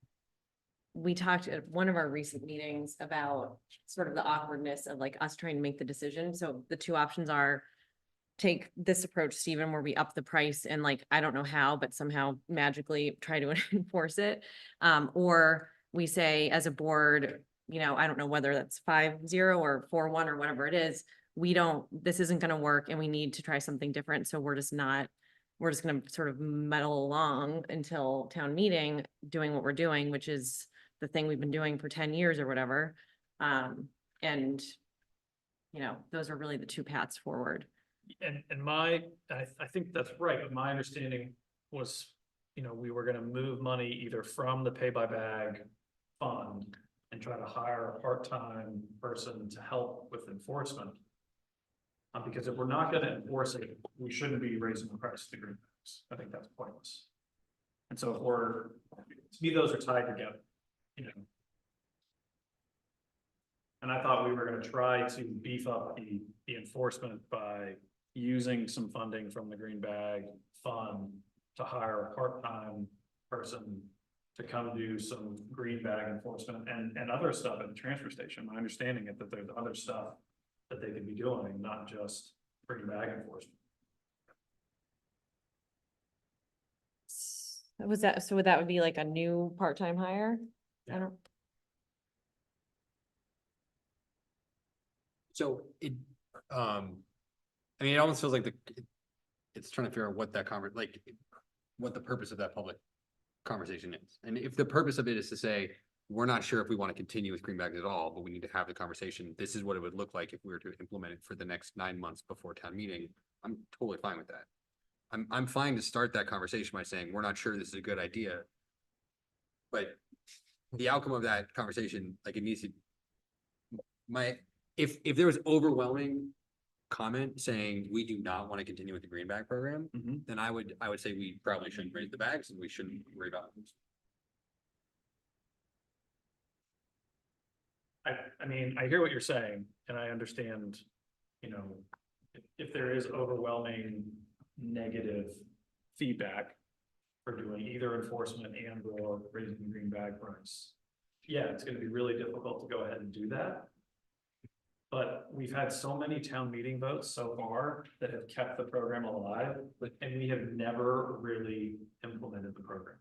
we talked at one of our recent meetings about sort of the awkwardness of like us trying to make the decision. So the two options are take this approach, Stephen, where we up the price and like, I don't know how, but somehow magically try to enforce it. Or we say as a board, I don't know whether that's 5-0 or 4-1 or whatever it is. This isn't going to work and we need to try something different. So we're just going to sort of muddle along until town meeting doing what we're doing, which is the thing we've been doing for 10 years or whatever. And those are really the two paths forward. And I think that's right, but my understanding was, we were gonna move money either from the pay by bag fund and try to hire a part-time person to help with enforcement. Because if we're not gonna enforce it, we shouldn't be raising the price of the green bags. I think that's pointless. And so to me, those are tied together, And I thought we were gonna try to beef up the enforcement by using some funding from the green bag fund to hire a part-time person to come do some green bag enforcement and other stuff at the transfer station. My understanding is that there's other stuff that they could be doing, not just green bag enforcement. So that would be like a new part-time hire? I don't. So it almost feels like it's trying to figure out what that what the purpose of that public conversation is. And if the purpose of it is to say, we're not sure if we want to continue with green bags at all, but we need to have the conversation. This is what it would look like if we were to implement it for the next 9 months before town meeting. I'm totally fine with that. I'm fine to start that conversation by saying, we're not sure this is a good idea. But the outcome of that conversation, like it needs to, if there was overwhelming comment saying we do not want to continue with the green bag program, then I would say we probably shouldn't raise the bags and we shouldn't worry about them. I hear what you're saying, and I understand, if there is overwhelming negative feedback for doing either enforcement and or raising the green bag price. Yeah, it's gonna be really difficult to go ahead and do that. But we've had so many town meeting votes so far that have kept the program alive, and we have never really implemented the program.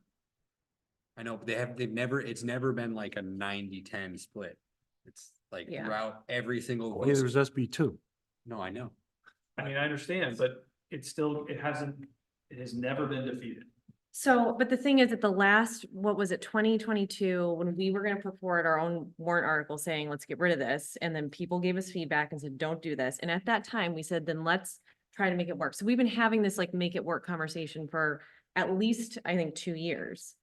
I know, but it's never been like a 90-10 split. It's like Yeah. throughout every single. Well, there's SB two. No, I know. I mean, I understand, but it has never been defeated. So, but the thing is, at the last, what was it, 2022, when we were gonna put forward our own warrant article saying, let's get rid of this, and then people gave us feedback and said, don't do this. And at that time, we said, then let's try to make it work. So we've been having this like make it work conversation for at least, I think, 2 years.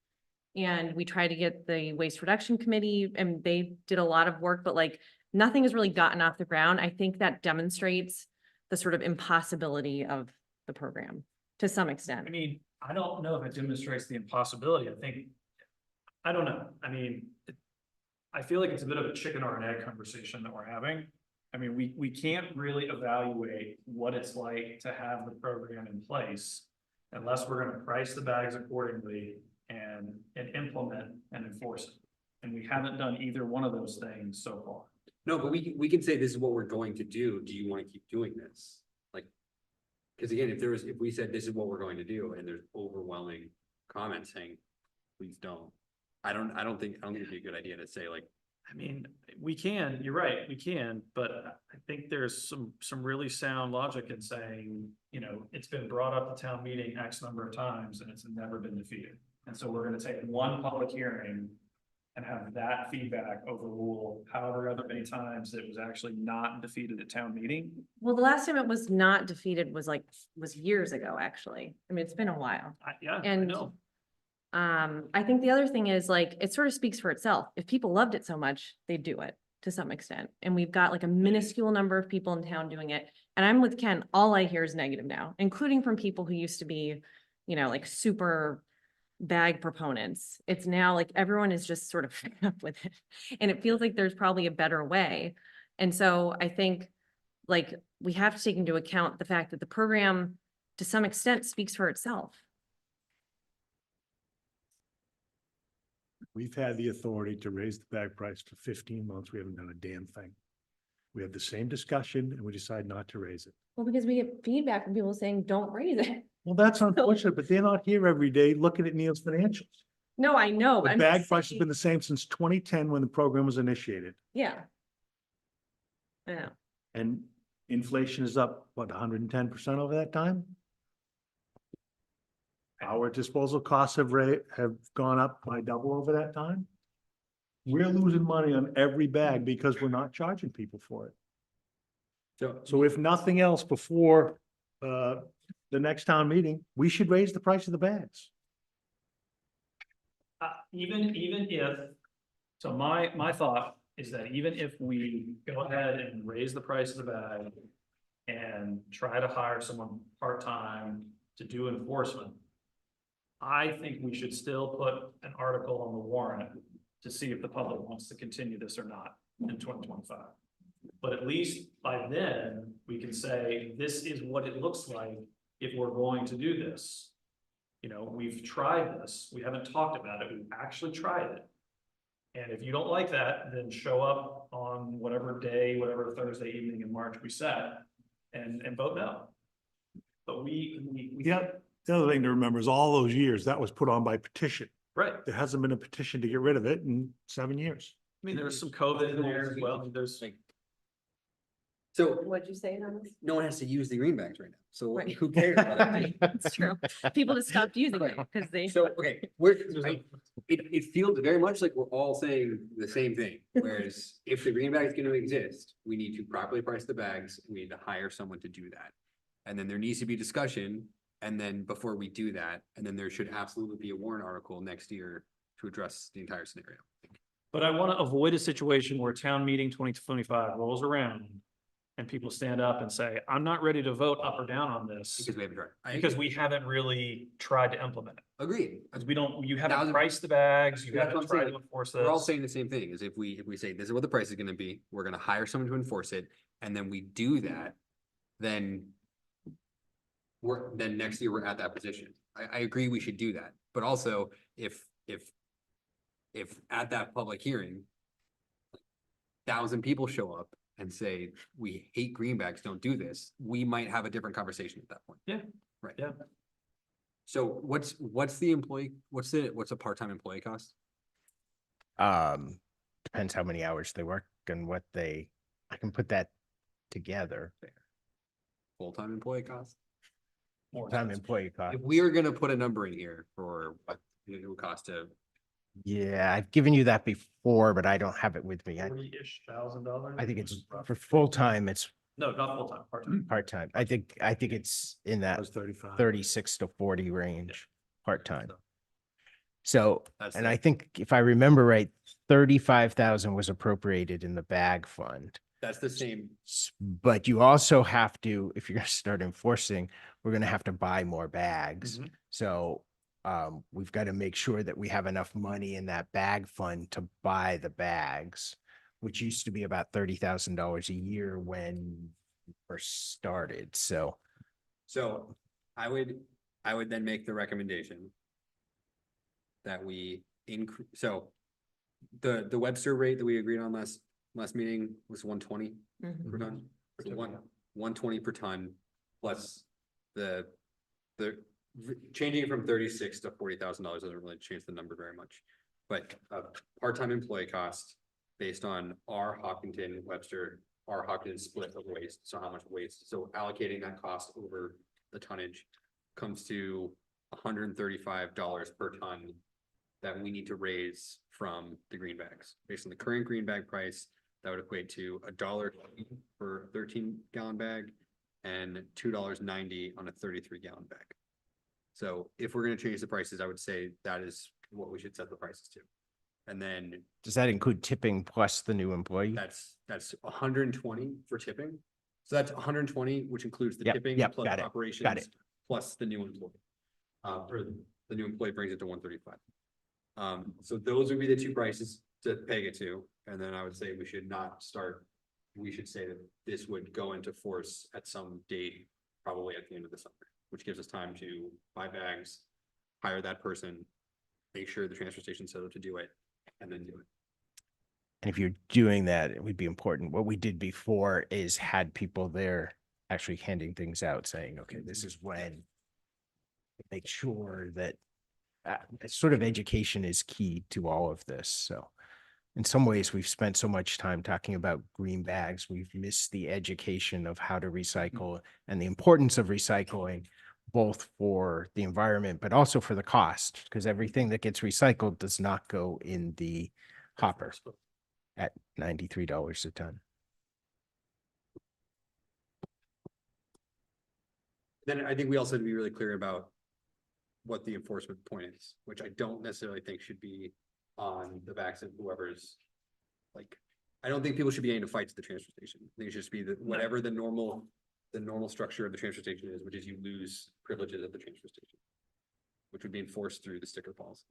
And we tried to get the waste reduction committee and they did a lot of work, but like nothing has really gotten off the ground. I think that demonstrates the sort of impossibility of the program to some extent. I mean, I don't know if it demonstrates the impossibility. I don't know. I mean, I feel like it's a bit of a chicken or an egg conversation that we're having. I mean, we can't really evaluate what it's like to have the program in place unless we're gonna price the bags accordingly and implement and enforce it. And we haven't done either one of those things so far. No, but we can say this is what we're going to do. Do you want to keep doing this? Like, because again, if we said this is what we're going to do and there's overwhelming comments saying, please don't. I don't think it'd be a good idea to say like, I mean, we can, you're right, we can, but I think there's some really sound logic in saying, you know, it's been brought up at town meeting X number of times and it's never been defeated. And so we're gonna take one public hearing and have that feedback overrule however other many times it was actually not defeated at town meeting. Well, the last time it was not defeated was years ago, actually. I mean, it's been a while. I And know. I think the other thing is like, it sort of speaks for itself. If people loved it so much, they'd do it to some extent. And we've got like a minuscule number of people in town doing it. And I'm with Ken, all I hear is negative now, including from people who used to be, you know, like super bag proponents. It's now like everyone is just sort of fed up with it. And it feels like there's probably a better way. And so I think like we have to take into account the fact that the program to some extent speaks for itself. We've had the authority to raise the bag price for 15 months. We haven't done a damn thing. We had the same discussion and we decided not to raise it. Well, because we get feedback from people saying, don't raise it. Well, that's unfortunate, but they're not here every day looking at Neil's financials. No, I know. The I'm bag just price has saying- been the same since 2010 when the program was initiated. Yeah. I know. And inflation is up, what, 110% over that time? Our disposal costs have gone up by double over that time. We're losing money on every bag because we're not charging people for it. So if nothing else, before the next town meeting, we should raise the price of the bags. Even if, so my thought is that even if we go ahead and raise the price of the bag and try to hire someone part-time to do enforcement, I think we should still put an article on the warrant to see if the public wants to continue this or not in 2025. But at least by then, we can say, this is what it looks like if we're going to do this. You know, we've tried this, we haven't talked about it, we've actually tried it. And if you don't like that, then show up on whatever day, whatever Thursday evening in March we set and vote no. But Yeah, the other thing to remember is all those years that was put on by petition. right. There hasn't been a petition to get rid of it in 7 years. I mean, there was some COVID in there as well. There's like. So What'd you say, Thomas? no one has to use the greenbacks right now. So Right. who cares? about it? It's true. People just stopped using it because they. So, okay, it feels very much like we're all saying the same thing, whereas if the greenback is gonna exist, we need to properly price the bags, we need to hire someone to do that. And then there needs to be discussion, and then before we do that, and then there should absolutely be a warrant article next year to address the entire scenario. But I want to avoid a situation where town meeting 2025 rolls around and people stand up and say, I'm not ready to vote up or down on this Because we haven't tried. because we haven't really tried to implement it. Agreed. Because you Now haven't the- priced the bags, you That's what haven't I'm tried saying. to enforce We're all this. saying the same thing, is if we say this is what the price is gonna be, we're gonna hire someone to enforce it, and then we do that, then then next year we're at that position. I agree we should do that, but also if at that public hearing, 1,000 people show up and say, we hate greenbacks, don't do this, we might have a different conversation at that point. Yeah. Right. Yeah. So what's the employee, what's a part-time employee cost? Depends how many hours they work and I can put that together. Full-time employee cost? Time employee cost. If we are gonna put a number in here for what it would cost to, Yeah, I've given you that before, but I don't have it with me. $40-ish thousand. I think it's for full-time, it's No, not full-time, part-time. part-time. I think it's in that was 35. 36 to 40 range, part-time. So, That's and it. I think if I remember right, 35,000 was appropriated in the bag fund. that's the same, But you also have to, if you're gonna start enforcing, we're gonna have to buy more bags. Mhm. So we've got to make sure that we have enough money in that bag fund to buy the bags, which used to be about $30,000 a year when we first started. So so I would then make the recommendation that we increase, so the Webster rate that we agreed on last meeting was 120 per ton. So 120 per ton plus the changing it from 36 to $40,000 doesn't really change the number very much. But part-time employee cost based on our Hopkinton split of waste, so how much waste, so allocating that cost over the tonnage comes to $135 per ton that we need to raise from the green bags. Based on the current green bag price, that would equate to $1 for a 13-gallon bag and $2.90 on a 33-gallon bag. So if we're gonna change the prices, I would say that is what we should set the prices to. And then does that include tipping plus the new employee? that's 120 for tipping. So that's 120, which includes the Yep, tipping yep, plus got it, operations plus the new employee. Or the new employee brings it to 135. So those would be the two prices to peg it to, and then I would say we should say that this would go into force at some date, probably at the end of the summer, which gives us time to buy bags, hire that person, make sure the transfer station's set up to do it, and then do it. And if you're doing that, it would be important. What we did before is had people there actually handing things out, saying, okay, this is when. Make sure that sort of education is key to all of this. So in some ways, we've spent so much time talking about green bags, we've missed the education of how to recycle and the importance of recycling, both for the environment, but also for the cost, because everything that gets recycled does not go in the hopper at $93 a ton. Then I think we also have to be really clear about what the enforcement point is, which I don't necessarily think should be on the backs of whoever's like, I don't think people should be getting into fights at the transfer station. I think it should just be that whatever the normal structure of the transfer station is, which is you lose privileges at the transfer station, which would be enforced through the sticker policy.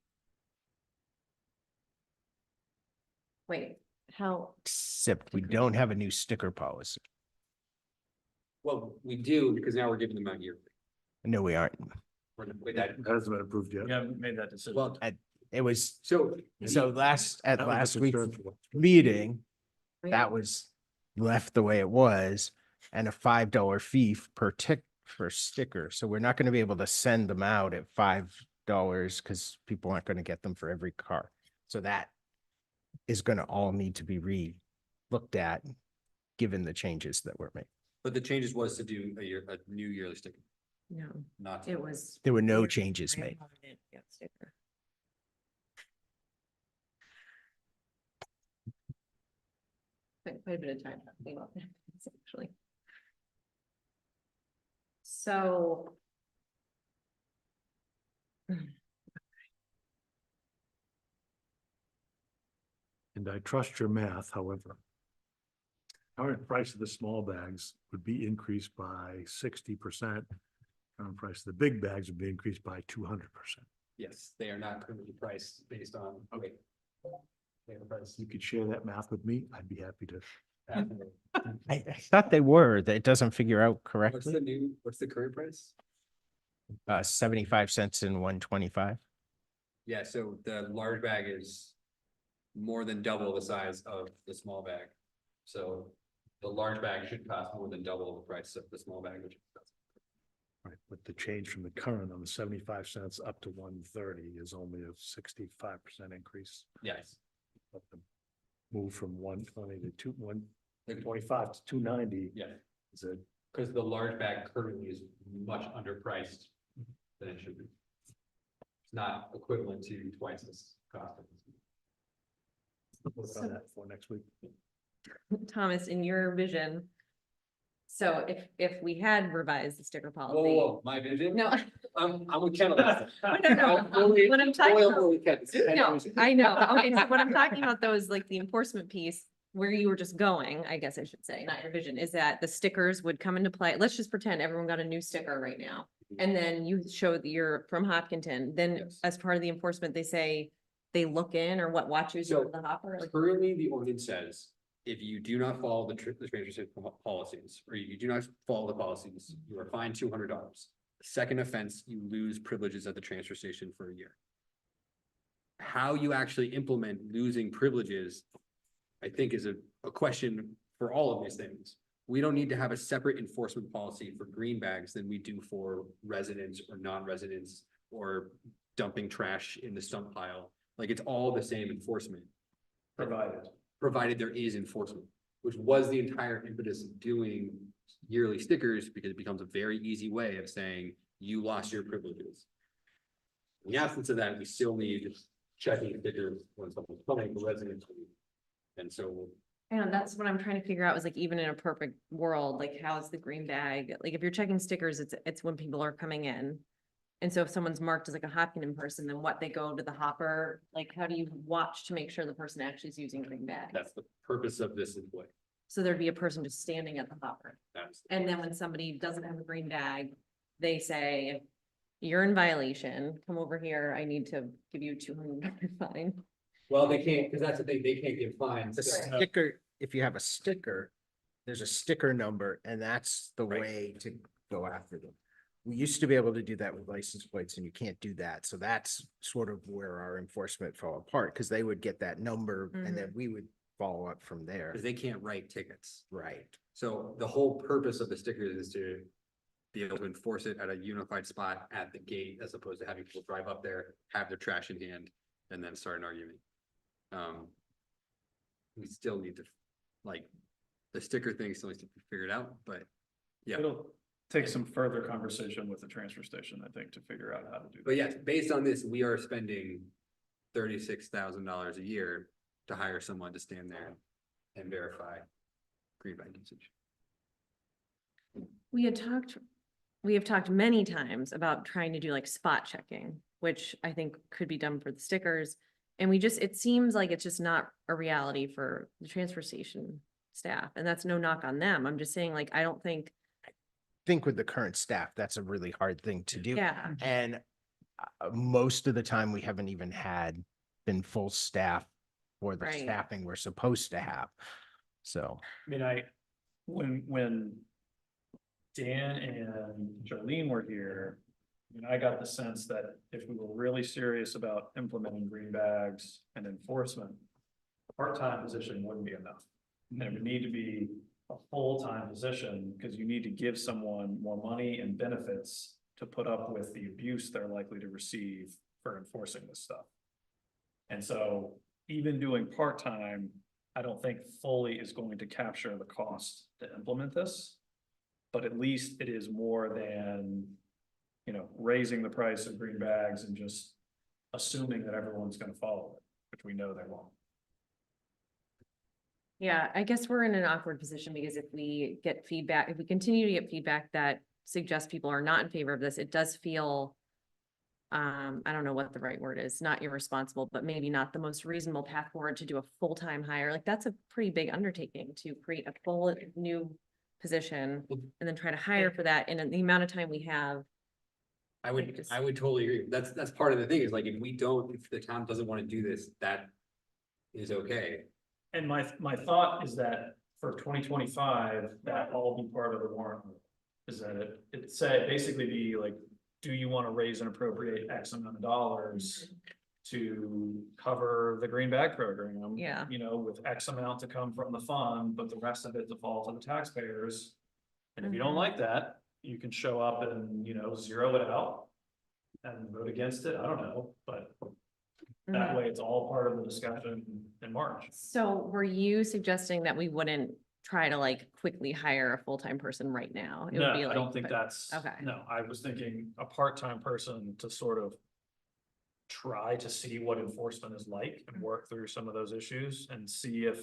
Wait, how? Except we don't have a new sticker policy. Well, we do because now we're giving them out yearly. No, we aren't. With that, That hasn't been approved yet. We haven't made that decision. well, It was, so so last That was last the week's concern for- meeting, that was left the way it was, and a $5 fee per sticker. So we're not going to be able to send them out at $5 because people aren't going to get them for every car. So that is going to all need to be looked at, given the changes that were made. but the changes was to do a new yearly sticker, No, not. it was. There were no changes made. Yeah, sticker. Quite a bit of time talking about that, actually. So. And I trust your math, however. Current price of the small bags would be increased by 60%. Current price of the big bags would be increased by 200%. Yes, they are not currently priced based on, okay. They are priced. You could share that math with me. I'd be happy to. I thought they were, that it doesn't figure out What's the correctly. what's the current price? 75 cents and 125. Yeah, so the large bag is more than double the size of the small bag. So The large bag should cost more than double the price of the small bag, which Right, but the change from the current on the 75 cents up to 130 is only a 65% increase. yes. But the move from 120 to 125 to 290 Yeah, is a because the large bag currently is much underpriced than it should be. It's not equivalent to twice this cost. work on that for next week. Thomas, in your vision. So if we had revised the sticker Whoa, policy. whoa, my vision? No, I'm with Ken on this. no, what I'm talking about. No, No, I know. Okay, so what I'm talking about though is like the enforcement piece where you were just going, I guess I should say, not your vision, is that the stickers would come into play. Let's just pretend everyone got a new sticker right now. And then you show that you're from Hopkinton, then Yes. as part of the enforcement, they say they look in or what watches you So, over the hopper? Like, currently, the ordinance says, if you do not follow the transfer station policies, or you do not follow the policies, you are fined $200. Second offense, you lose privileges at the transfer station for a year. How you actually implement losing privileges, I think is a question for all of these things. We don't need to have a separate enforcement policy for green bags than we do for residents or non-residents or dumping trash in the stump pile. Like, it's all the same enforcement. Provided there is enforcement, which was the entire impetus of doing yearly stickers, because it becomes a very easy way of saying you lost your privileges. In the absence of that, we still need checking stickers when someone's coming for residents. And so, and that's what I'm trying to figure out was like, even in a perfect world, like how's the green bag? Like if you're checking stickers, it's when people are coming in. And so if someone's marked as like a Hopkinton person, then what, they go to the hopper, like how do you watch to make sure the person actually is using green bag? that's the purpose of this employee. So there'd be a person just standing at the hopper. That's And then when somebody doesn't have a green bag, they say, you're in violation, come over here, I need to give you $200 fine. well, they can't, because that's the thing, they can't give fines. The sticker, if you have a sticker, there's a sticker number and that's the Right. way to go after them. We used to be able to do that with license plates and you can't do that. So that's sort of where our enforcement fell apart because they would get that number and then we would follow up from there. Because they can't write tickets. Right. So the whole purpose of the stickers is to be able to enforce it at a unified spot at the gate, as opposed to having people drive up there, have their trash in hand, and then start an argument. We still need to, like, the sticker thing still needs to be figured out, but yeah. It'll take some further conversation with the transfer station, I think, to figure out how to do that. But yes, based on this, we are spending $36,000 a year to hire someone to stand there and verify green bag usage. We have talked many times about trying to do like spot checking, which I think could be done for the stickers. And it seems like it's just not a reality for the transfer station staff, and that's no knock on them. I'm just saying, like, I don't think, Think with the current staff, that's a really hard thing to do. yeah, And most of the time we haven't even been full staff for the Right. staffing we're supposed to have. So. I mean, when Dan and Jolene were here, I mean, I got the sense that if we were really serious about implementing green bags and enforcement, a part-time position wouldn't be enough. And it would need to be a full-time position, because you need to give someone more money and benefits to put up with the abuse they're likely to receive for enforcing this stuff. And so even doing part-time, I don't think fully is going to capture the cost to implement this. But at least it is more than, raising the price of green bags and just assuming that everyone's gonna follow it, which we know they won't. yeah, I guess we're in an awkward position because if we continue to get feedback that suggests people are not in favor of this, it does feel, I don't know what the right word is, not irresponsible, but maybe not the most reasonable path forward to do a full-time hire. Like, that's a pretty big undertaking to create a full new position and then try to hire for that in the amount of time we have. I would totally agree. That's part of the thing is like, if the town doesn't want to do this, that is okay. And my thought is that for 2025, that all be part of the warrant. Is that it said basically be like, do you want to raise and appropriate X amount of dollars to cover the green bag program. Yeah. You know, with X amount to come from the fund, but the rest of it to fall to the taxpayers. And if you don't Mhm. like that, you can show up and, you know, zero it out. And vote against it, I don't know, but that Mhm. way it's all part of the discussion in March. So were you suggesting that we wouldn't try to like quickly hire a full-time person right now? It would No, be I like, don't think but- that's, okay. no, I was thinking a part-time person to sort of try to see what enforcement is like and work through some of those issues and see if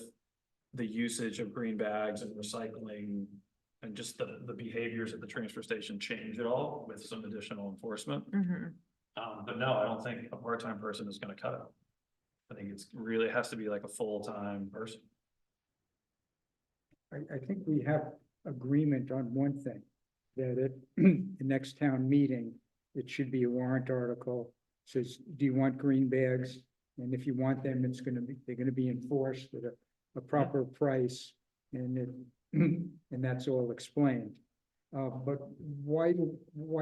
the usage of green bags and recycling and just the behaviors at the transfer station change at all with some additional enforcement. Mhm. But no, I don't think a part-time person is gonna cut it. I think it's really has to be like a full-time person. I think we have agreement on one thing, that at the next town meeting, it should be a warrant article. Says, do you want green bags? And if you want them, they're gonna be enforced at a proper price. And it, and that's all explained. But why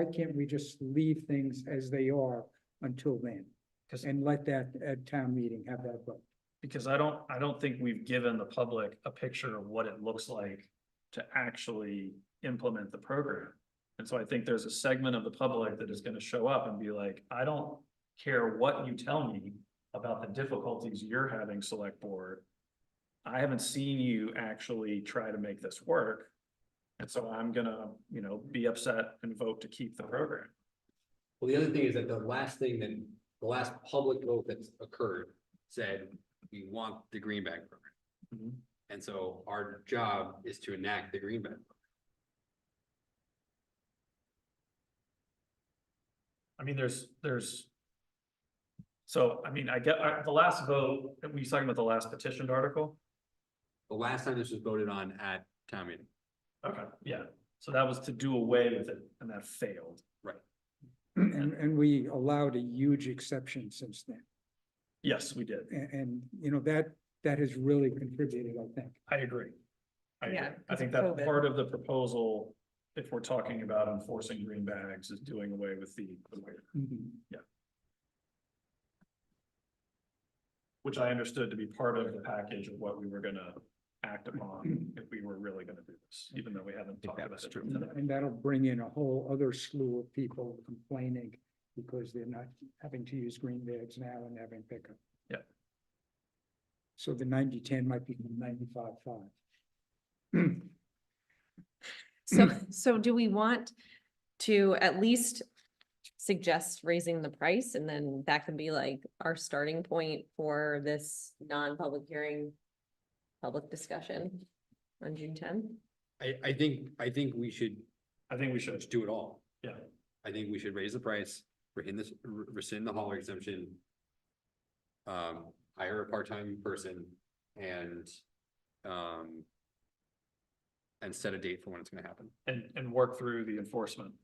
can't we just leave things as they are until then? 'Cause- And let that at town meeting have that vote. Because I don't think we've given the public a picture of what it looks like to actually implement the program. And so I think there's a segment of the public that is gonna show up and be like, I don't care what you tell me about the difficulties you're having, select board. I haven't seen you actually try to make this work. And so I'm gonna, you know, be upset and vote to keep the program. Well, the other thing is that the last public vote that's occurred said, we want the green bag program. Mhm. And so our job is to enact the green bag. Program. I mean, so, I mean, I get, the last vote, were you talking about the last petitioned article? The last time this was voted on at town meeting. Okay, yeah, so that was to do away with it, and that failed. Right. And we allowed a huge exception since then. Yes, we did, And, you know, that has really contributed, I think. I agree. I agree. Yeah, I 'cause think of that's COVID. part of the proposal, if we're talking about enforcing green bags, is doing away with the waiver, which I understood to be part of the package of what we were gonna act upon if we were really gonna do this, even though we haven't talked about it today. And that'll bring in a whole other slew of people complaining because they're not having to use green bags now and having pickup. Yeah. So the 90-10 might become 95-5. So do we want to at least suggest raising the price, and then that could be like our starting point for this non-public hearing, public discussion on June 10th? I think we should I think we should, just do it all. yeah, I think we should raise the price, rescind the hauler exemption. Hire a part-time person and set a date for when it's gonna happen. and work through the enforcement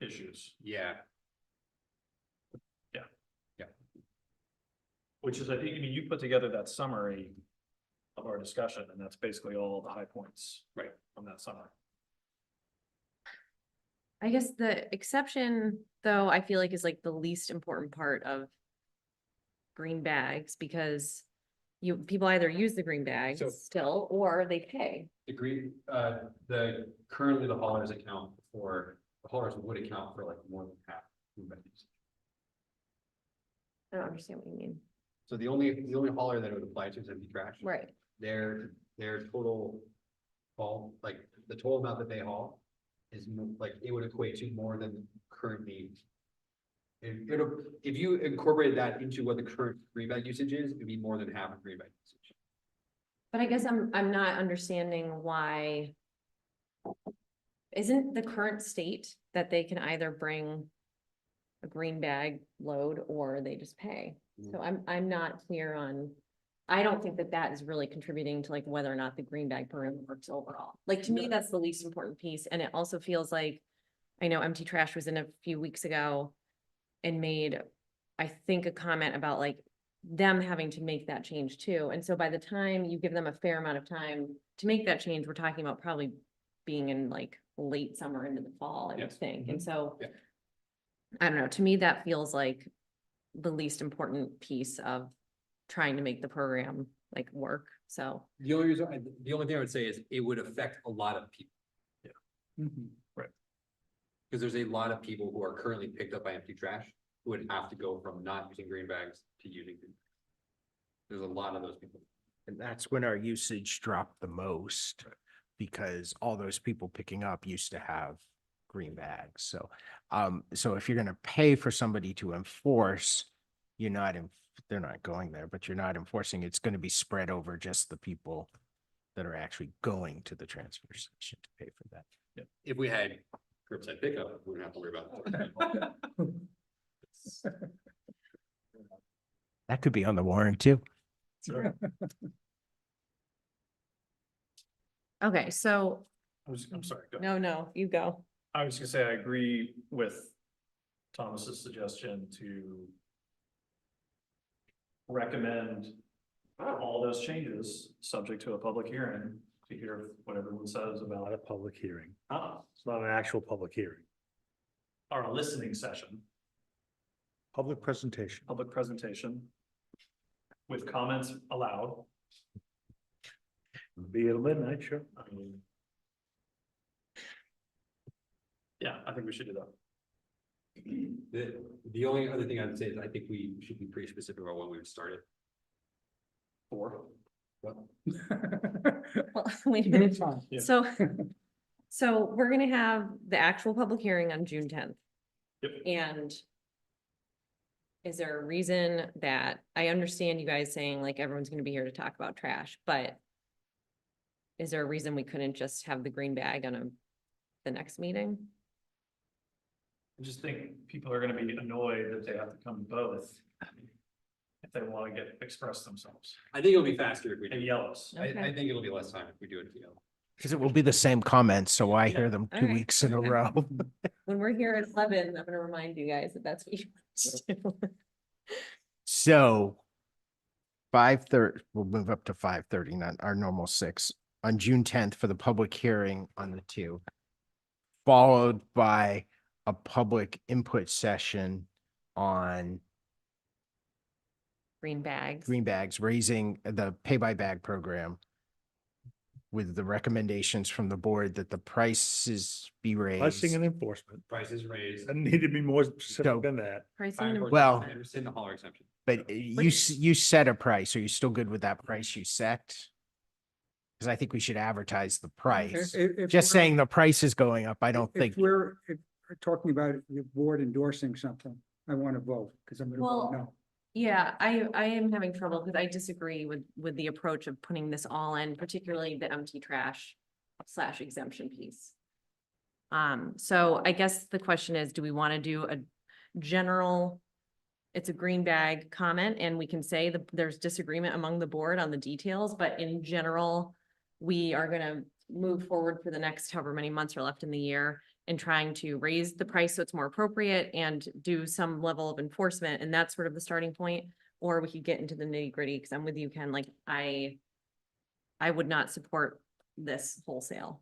issues. Yeah. Which is, I think, I mean, you put together that summary of our discussion, and that's basically all the high points. Right. From that summary. I guess the exception, though, I feel like is like the least important part of green bags, because people either use the green bags So- still, or they pay. Currently the haulers would account for like more than half. I don't understand what you mean. So the only hauler that it would apply to is empty trash. Right. Their total haul, like the total amount that they haul is like, it would equate to more than currently. If you incorporate that into what the current green bag usage is, it'd be more than half of green bag usage. But I guess I'm not understanding why. Isn't the current state that they can either bring a green bag load or they just pay? So I'm not clear on, I don't think that is really contributing to like whether or not the green bag program works overall. Like, to me, that's the least important piece. And it also feels like, I know Empty Trash was in a few weeks ago and made, I think, a comment about like them having to make that change too. And so by the time you give them a fair amount of time to make that change, we're talking about probably being in like late summer into the fall, I would Yes. think. And so Yeah. I don't know, to me, that feels like the least important piece of trying to make the program like work, so. The only reason, the only thing I would say is it would affect a lot of people. Mhm. Because there's a lot of people who are currently picked up by empty trash who would have to go from not using green bags to using. Green bags. There's a lot of those people. And that's when our usage dropped the most. Because all those people picking up used to have green bags. So, so if you're gonna pay for somebody to enforce, you're not they're not going there, but you're not enforcing, it's gonna be spread over just the people that are actually going to the transfer station to pay for that. If we had curbside pickup, we wouldn't have to worry about that. That could be on the warrant too. Okay, so, I'm sorry. Go ahead. no, you go. I was gonna say, I agree with Thomas's suggestion to recommend all those changes, subject to a public hearing, to hear what everyone says Not about a public hearing. uh, It's not an actual public hearing. our listening session, Public presentation. public presentation with comments allowed. Be at midnight, sure. I mean, yeah, I think we should do that. The only other thing I'd say is I think we should be pretty specific about when we would start it. Four. Well, wait a minute. Yeah. So we're gonna have the actual public hearing on June 10th. Yep. And is there a reason that, I understand you guys saying like everyone's gonna be here to talk about trash, but is there a reason we couldn't just have the green bag on the next meeting? I just think people are gonna be annoyed that they have to come to both if they want to express themselves I think it'll be faster if we and do. yell us. I Okay. think it'll be less time if we do it together. Because it will be the same comments, so I hear them 2 Alright. weeks in a row. When we're here at 11, I'm gonna remind you guys that that's what you want to do. So 5:30, we'll move up to 5:30, not our normal 6, on June 10th for the public hearing on the 2. Followed by a public input session on Green bags. green bags, raising the pay by bag program with the recommendations from the board that the prices be raised. Blessing and enforcement. Prices raised. Doesn't need to be more So- specific than that. Pricing and Well- enforcement. Rescind the hauler exemption. But you set a price. Are you still good with that price you set? Because I think we should advertise the price. If Just we're- saying the price is going up, I don't think. If we're talking about the board endorsing something, I want to vote, because I'm gonna vote Well, no. Yeah, I am having trouble because I disagree with the approach of putting this all in, particularly the empty trash / exemption piece. So I guess the question is, do we want to do a general, it's a green bag comment, and we can say that there's disagreement among the board on the details, but in general, we are gonna move forward for the next however many months are left in the year and trying to raise the price so it's more appropriate and do some level of enforcement, and that's sort of the starting point. Or we could get into the nitty gritty, because I'm with you, Ken, like I would not support this wholesale.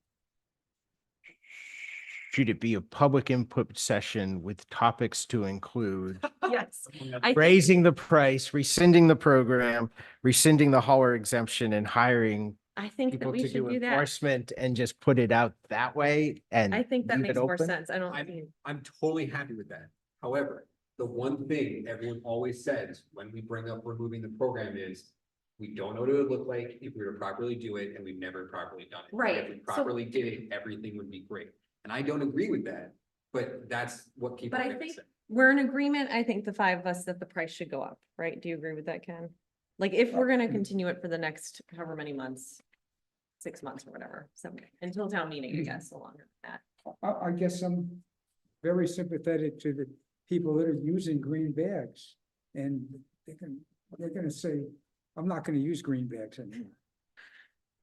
Should it be a public input session with topics to include Yes. I think- raising the price, rescinding the program, rescinding the hauler exemption, and hiring I think that people we to should do do that. enforcement and just put it out that way and I think that leave it makes more open? sense. I don't. I'm totally happy with that. However, the one thing everyone always says when we bring up removing the program is we don't know what it would look like if we were to properly do it, and we've never properly done it. And Right, If we so- properly did it, everything would be great. And I don't agree with that, but that's what people But are I gonna think say. we're in agreement, I think the five of us, that the price should go up, right? Do you agree with that, Ken? Like, if we're gonna continue it for the next however many months, 6 months or whatever, so until town meeting, I guess, no longer than that. I guess I'm very sympathetic to the people that are using green bags. And they're gonna say, I'm not gonna use green bags anymore.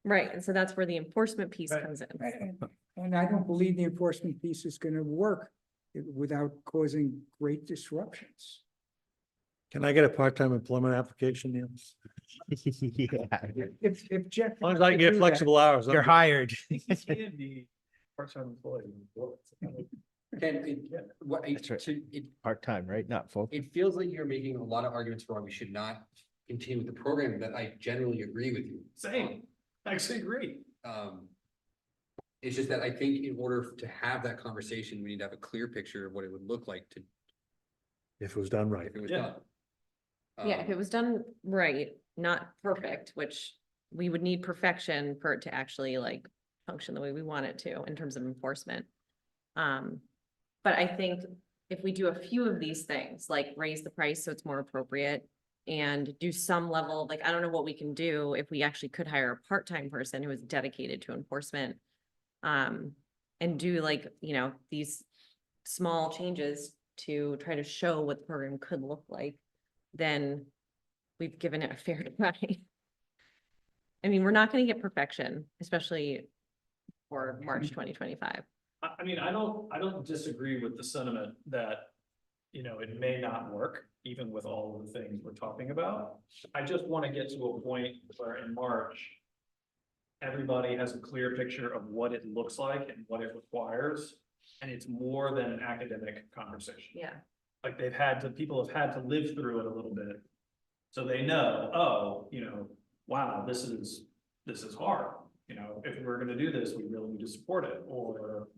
Right, and so that's where the enforcement piece Right. comes in. And I don't believe the enforcement piece is gonna work without causing great disruptions. Can I get a part-time employment application, Neil? Yeah, If Jeff. As long as I can get do that- flexible hours. I'm you're good. hired. You can be part-time employee. That's right. Part-time, right? Not full. It feels like you're making a lot of arguments for why we should not continue with the program that I generally agree with you. Same, I actually agree. It's just that I think in order to have that conversation, we need to have a clear picture of what it would look like to, If it was done right. if it was Yeah. done. Yeah, if it was done right, not perfect, which we would need perfection for it to actually like function the way we want it to in terms of enforcement. But I think if we do a few of these things, like raise the price so it's more appropriate and do some level, like, I don't know what we can do if we actually could hire a part-time person who is dedicated to enforcement. And do like, you know, these small changes to try to show what the program could look like, then we've given it a fair try. I mean, we're not gonna get perfection, especially for March 2025. I mean, I don't disagree with the sentiment that, you know, it may not work, even with all of the things we're talking about. I just want to get to a point where in March, everybody has a clear picture of what it looks like and what it requires, and it's more than an academic conversation. Yeah. Like people have had to live through it a little bit. So they know, oh, you know, wow, this is hard. You know, if we're gonna do this, we really need to support it, or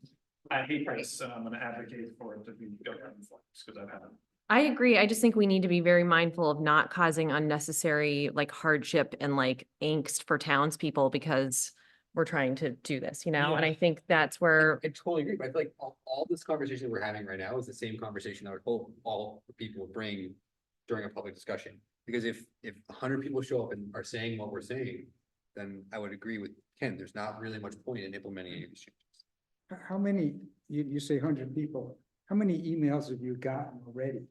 I hate this and I'm gonna advocate for it to be go down in flames, because I've had it. I agree. I just think we need to be very mindful of not causing unnecessary like hardship and like angst for townspeople because we're trying to do this, you know, and I think that's where, I totally agree, but I feel like all this conversation we're having right now is the same conversation I would hope all the people would bring during a public discussion. Because if 100 people show up and are saying what we're saying, then I would agree with Ken, there's not really much point in implementing any of these changes. How many, you say 100 people, how many emails have you gotten already?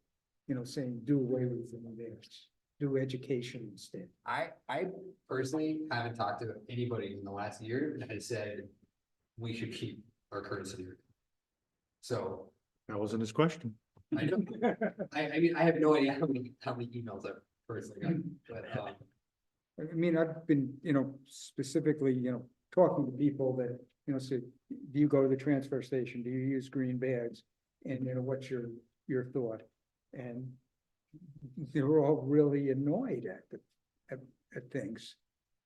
You know, saying do away with the theirs, do education instead. I personally haven't talked to anybody in the last year that has said we should keep our current scenario. So That wasn't his question. I don't, I mean, I have no idea how many emails I've personally got, but I mean, I've been, you know, specifically, you know, talking to people that, you know, say, do you go to the transfer station? Do you use green bags? And, you know, what's your thought? And they were all really annoyed at things.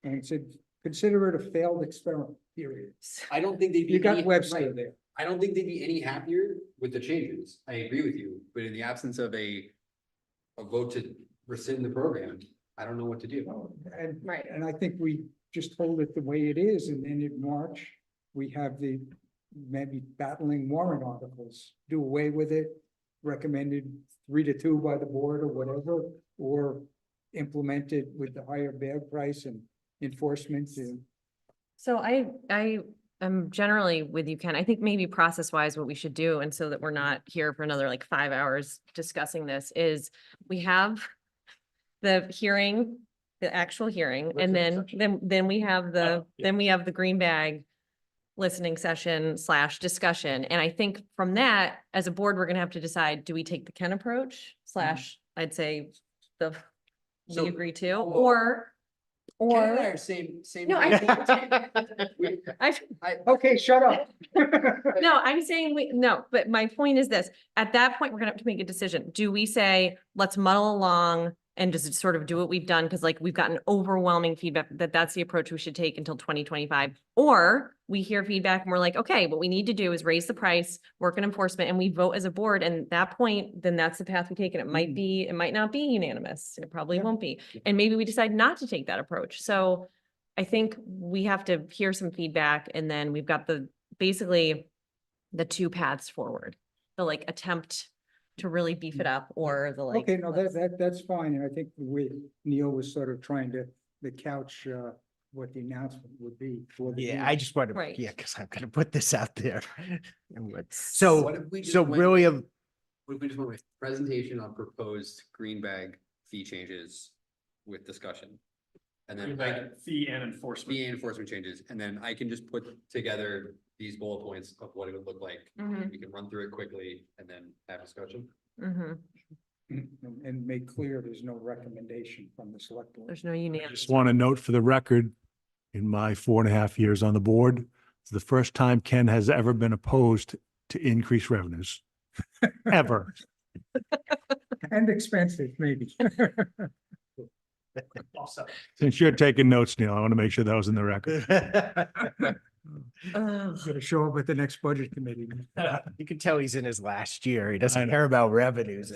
And said, consider it a failed experiment, period. I don't think they'd be. You got any- Webster right. there. I don't think they'd be any happier with the changes. I agree with you, but in the absence of a vote to rescind the program, I don't know what to do. And, Right. and I think we just hold it the way it is, and then in March, we have the maybe battling warrant articles, do away with it, recommended 3-2 by the board or whatever, or implement it with the higher bag price and enforcement and so I am generally with you, Ken. I think maybe process wise, what we should do, and so that we're not here for another like 5 hours discussing this, is we have the hearing, the actual hearing, and then we have the, Oh, yeah. then we have the green bag listening session / discussion. And I think from that, as a board, we're gonna have to decide, do we take the Ken approach / I'd say we So- agree to, Ken and I or are same. no, I okay, shut up. no, I'm saying no, but my point is this, at that point, we're gonna have to make a decision. Do we say, let's muddle along and just sort of do what we've done? Cause like we've gotten overwhelming feedback that that's the approach we should take until 2025. Or we hear feedback and we're like, okay, what we need to do is raise the price, work on enforcement, and we vote as a board. And at that point, then that's the path we take. And it might be, it might not be unanimous. It probably Yeah. won't be. And maybe we decide not to take that approach. So I think we have to hear some feedback, and then we've got basically the two paths forward. The like attempt to really beef it up, or the like. Okay, no, let's- that's fine, and I think the way Neil was sort of trying to, the couch, what the announcement would be for the. Yeah, meeting. I just want to, Right. yeah, because I'm gonna put this out there. And What So, if we just so went- really, What if we just went with presentation on proposed green bag fee changes with discussion? And then I can, Fee and enforcement. fee and enforcement changes, and then I can just put together these bullet points of what it would look like. Mhm, We can run through it quickly and then have discussion. mhm. And make clear there's no recommendation from the select board. There's no unanimous. Just want to note for the record, in my 4.5 years on the board, it's the first time Ken has ever been opposed to increase revenues. Ever. And expensive, maybe. Since you're taking notes, Neil, I want to make sure that was in the record. Gonna show up at the next budget committee. You can tell he's in his last year. He I doesn't know. care about revenues.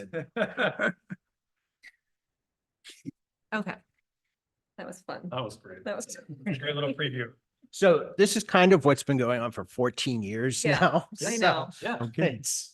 Okay. That was fun. That was great. That was. Great little preview. So this is kind of what's been going on for 14 years Yeah, now. I So know. Yeah. Okay. It's,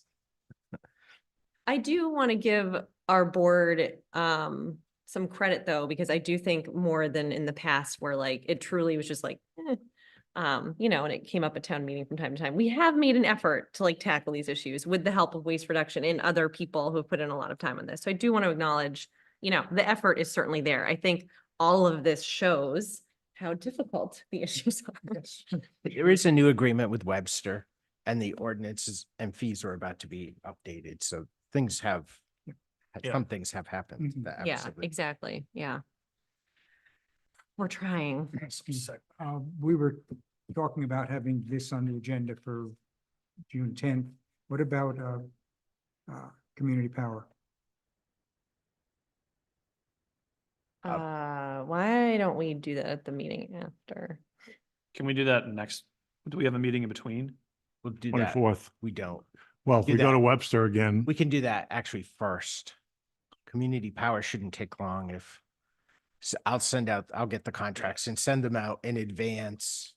I do want to give our board some credit though, because I do think more than in the past where like it truly was just like, you know, and it came up at town meeting from time to time. We have made an effort to like tackle these issues with the help of waste reduction and other people who have put in a lot of time on this. So I do want to acknowledge, you know, the effort is certainly there. I think all of this shows how difficult the issues are. Yes. there is a new agreement with Webster and the ordinances and fees are about to be updated. So things have, Yeah. some things have happened. Mhm. that Yeah, absolutely- exactly. Yeah. We're trying. We were talking about having this on the agenda for June 10th. What about community power? Why don't we do that at the meeting after? Can we do that next? Do we have a meeting in between? We'll do that. 24th. We don't. Well, if Do we go that. to Webster again, We can do that actually first. Community power shouldn't take long if, so I'll get the contracts and send them out in advance.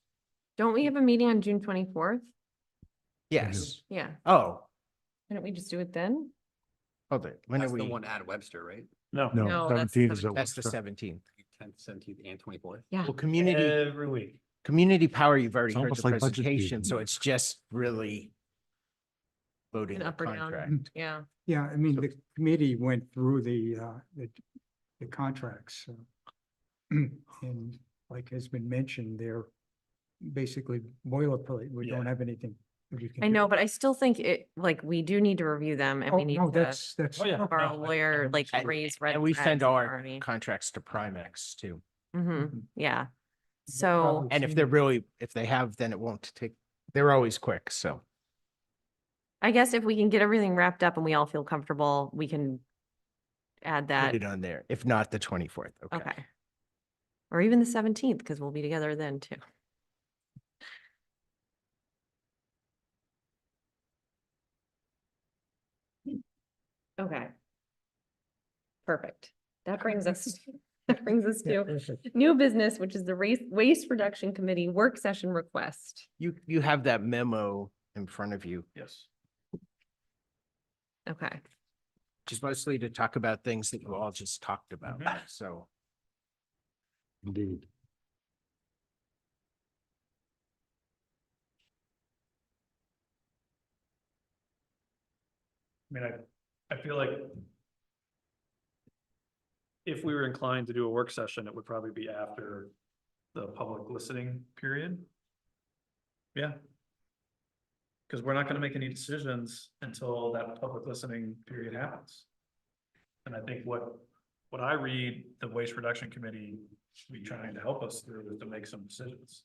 Don't we have a meeting on June 24th? Yes. Yeah. Oh, Why don't we just do it then? hold it. When are That's the we? one at Webster, right? No. No. No, that's 17th is at That's the Webster. 17th. 10th, 17th and 24th. Yeah. Well, community, Every week. community power, you've already It's heard almost the like budget presentation, season. so it's just really voting An the up or down. contract. Yeah. Yeah, I mean, the committee went through the contracts. And like has been mentioned, they're basically boilerplate. We don't Yeah. have anything that we can I do. know, but I still think it, like, we do need to review them and Oh, we need no, to, that's, Oh, yeah. have our No, I- lawyer, like, And- raise red And we flags send our already. contracts to Primex too. Mm-hmm, yeah. They'll So, probably And if see they're it. really, if they have, then it won't take, they're always quick, so. I guess if we can get everything wrapped up and we all feel comfortable, we can add Put that, it on there, if not the 24th, okay. okay. Or even the 17th, because we'll be together then too. Okay. Perfect. That brings us, that brings us Yeah, to perfect. new business, which is the Waste Reduction Committee work session request. You have that memo in front of you, Yes. Okay. just mostly to talk about things that you all just talked about, Mhm. so. indeed. I mean, I feel like if we were inclined to do a work session, it would probably be after the public listening period. Yeah. Because we're not gonna make any decisions until that public listening period happens. And I think what I read, the Waste Reduction Committee should be trying to help us through is to make some decisions.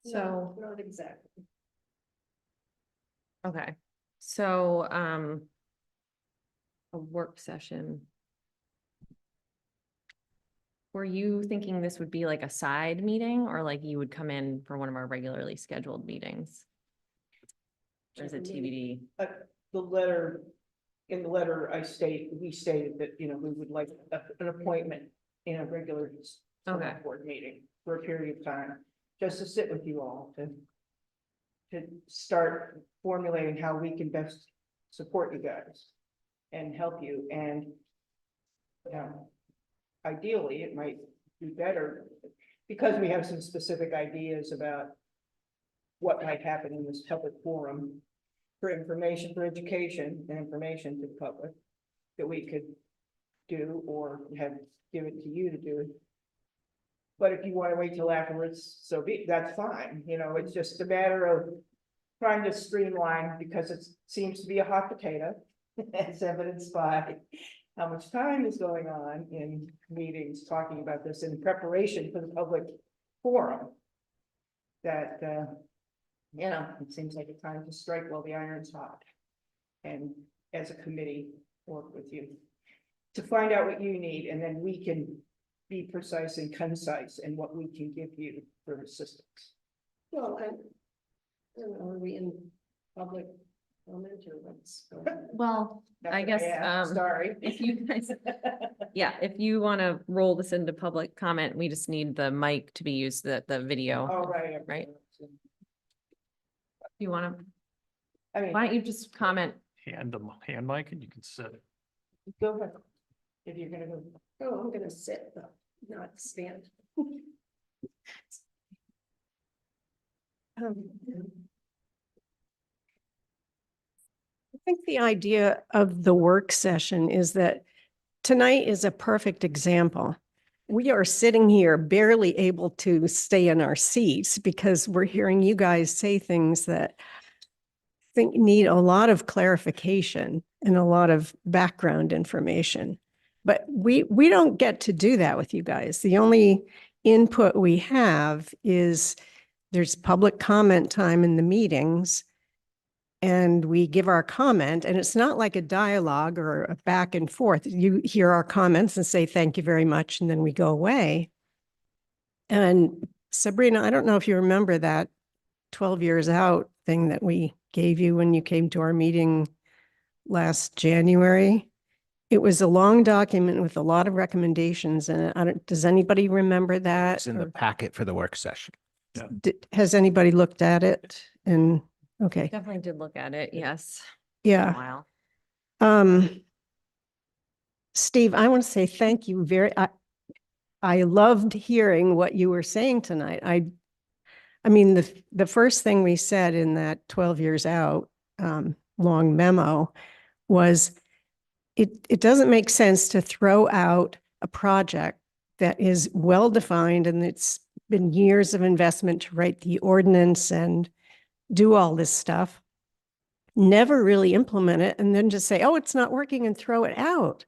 So. Not exactly. Okay, so, a work session. Were you thinking this would be like a side meeting or like you would come in for one of our regularly scheduled meetings? Or is it TBD? The letter, in the letter we stated that, you know, we would like an appointment in a regular Okay. select board meeting for a period of time, just to sit with you all to start formulating how we can best support you guys and help you. And ideally, it might be better because we have some specific ideas about what might happen in this public forum for information, for education and information to the public that we could do or have given to you to do. But if you want to wait till afterwards, so that's fine. You know, it's just a matter of trying to streamline because it seems to be a hot potato, as evidenced by how much time is going on in meetings talking about this in preparation for the public forum. That, it seems like a time to strike while the iron's hot. And as a committee, work with you to find out what you need, and then we can be precise and concise in what we can give you for assistance. Well, I don't know, are we in public comment or what's going on? Well, That's I what guess, asked, sorry. if you guys, yeah, if you want to roll this into public comment, we just need the mic to be used, the video. All right. Right. You want to, I mean, why don't you just comment? Hand the hand mic and you can sit. go ahead. If you're gonna go. Oh, I'm gonna sit, though, not stand. I think the idea of the work session is that tonight is a perfect example. We are sitting here barely able to stay in our seats because we're hearing you guys say things that I think need a lot of clarification and a lot of background information. But we don't get to do that with you guys. The only input we have is there's public comment time in the meetings. And we give our comment, and it's not like a dialogue or a back and forth. You hear our comments and say, thank you very much, and then we go away. And Sabrina, I don't know if you remember that 12 years out thing that we gave you when you came to our meeting last January. It was a long document with a lot of recommendations, and does anybody remember that? It's in the packet for the work session. Has anybody looked at it? And okay, Definitely did look at it, yes. yeah. Wow. Steve, I want to say thank you I loved hearing what you were saying tonight. I mean, the first thing we said in that 12 years out long memo was it doesn't make sense to throw out a project that is well-defined and it's been years of investment to write the ordinance and do all this stuff, never really implement it, and then just say, oh, it's not working and throw it out.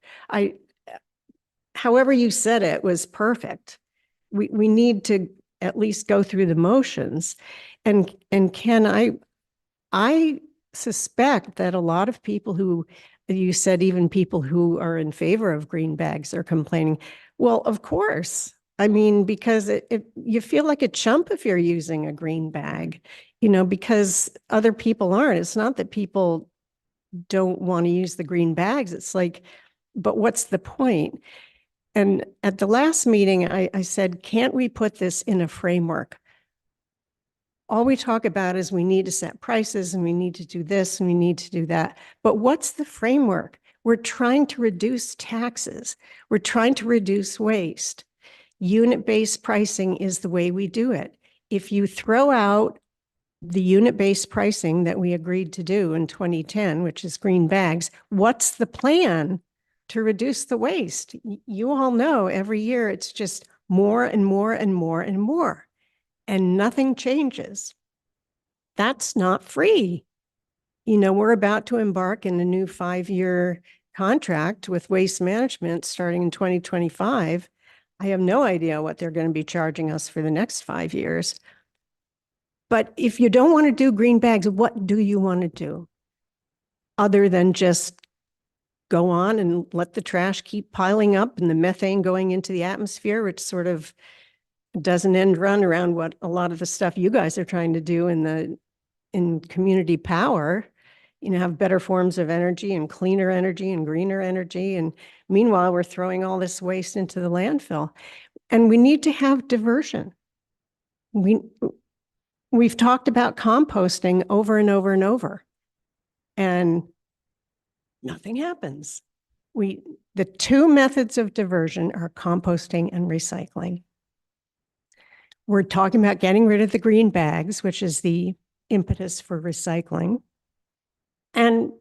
However you said it was perfect. We need to at least go through the motions. And Ken, I suspect that a lot of people who, you said even people who are in favor of green bags are complaining. Well, of course. I mean, because you feel like a chump if you're using a green bag, because other people aren't. It's not that people don't want to use the green bags. It's like, but what's the point? And at the last meeting, I said, can't we put this in a framework? All we talk about is we need to set prices and we need to do this and we need to do that. But what's the framework? We're trying to reduce taxes. We're trying to reduce waste. Unit-based pricing is the way we do it. If you throw out the unit-based pricing that we agreed to do in 2010, which is green bags, what's the plan to reduce the waste? You all know every year it's just more and more and more and more, and nothing changes. That's not free. We're about to embark in a new 5-year contract with Waste Management starting in 2025. I have no idea what they're going to be charging us for the next 5 years. But if you don't want to do green bags, what do you want to do? Other than just go on and let the trash keep piling up and the methane going into the atmosphere, which sort of doesn't end run around what a lot of the stuff you guys are trying to do in community power, have better forms of energy and cleaner energy and greener energy. And meanwhile, we're throwing all this waste into the landfill. And we need to have diversion. We've talked about composting over and over and over, and nothing happens. The two methods of diversion are composting and recycling. We're talking about getting rid of the green bags, which is the impetus for recycling. And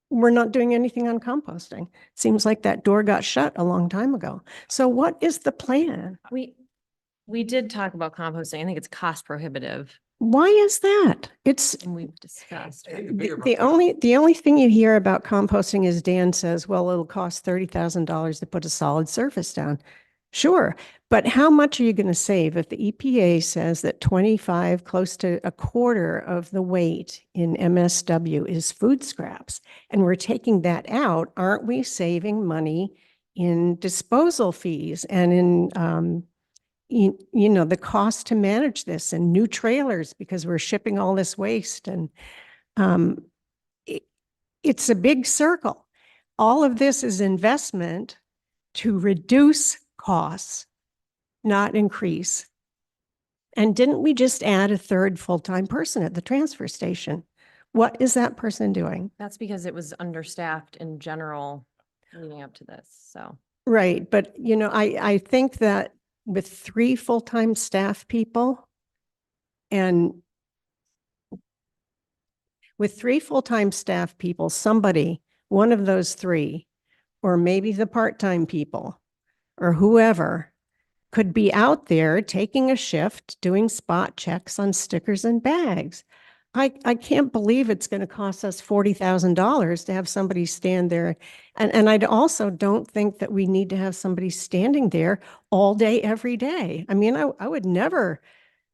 we're not doing anything on composting. Seems like that door got shut a long time ago. So what is the plan? We did talk about composting. I think it's cost prohibitive Why is that? It's, And we've discussed. the only thing you hear about composting is Dan says, well, it'll cost $30,000 to put a solid surface down. Sure, but how much are you going to save if the EPA says that 25, close to a quarter of the weight in MSW is food scraps? And we're taking that out, aren't we saving money in disposal fees and in, you know, the cost to manage this and new trailers because we're shipping all this waste and um, it's a big circle. All of this is investment to reduce costs, not increase. And didn't we just add a third full-time person at the transfer station? What is that person doing? That's because it was understaffed in general leading up to this, so. Right, but you know, I think that with 3 full-time staff people and with 3 full-time staff people, somebody, one of those 3, or maybe the part-time people or whoever could be out there taking a shift, doing spot checks on stickers and bags. I can't believe it's going to cost us $40,000 to have somebody stand there. And I also don't think that we need to have somebody standing there all day, every day. I mean, I would never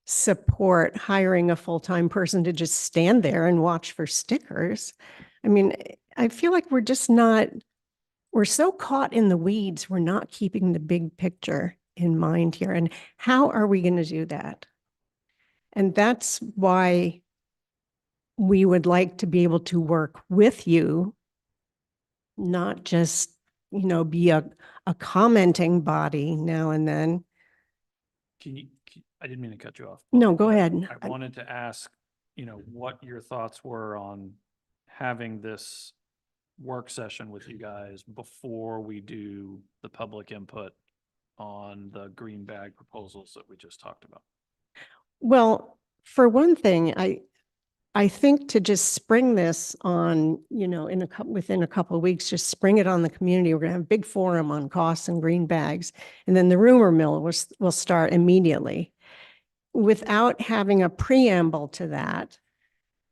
support hiring a full-time person to just stand there and watch for stickers. I mean, I feel like we're just not, we're so caught in the weeds, we're not keeping the big picture in mind here. And how are we going to do that? And that's why we would like to be able to work with you, not just, you know, be a commenting body now and then. I didn't mean to cut you off. No, go but ahead. I wanted to ask, what your thoughts were on having this work session with you guys before we do the public input on the green bag proposals that we just talked about. Well, for one thing, I think to just spring this on, you know, within a couple of weeks, just spring it on the community. We're going to have a big forum on costs and green bags. And then the rumor mill will start immediately without having a preamble to that.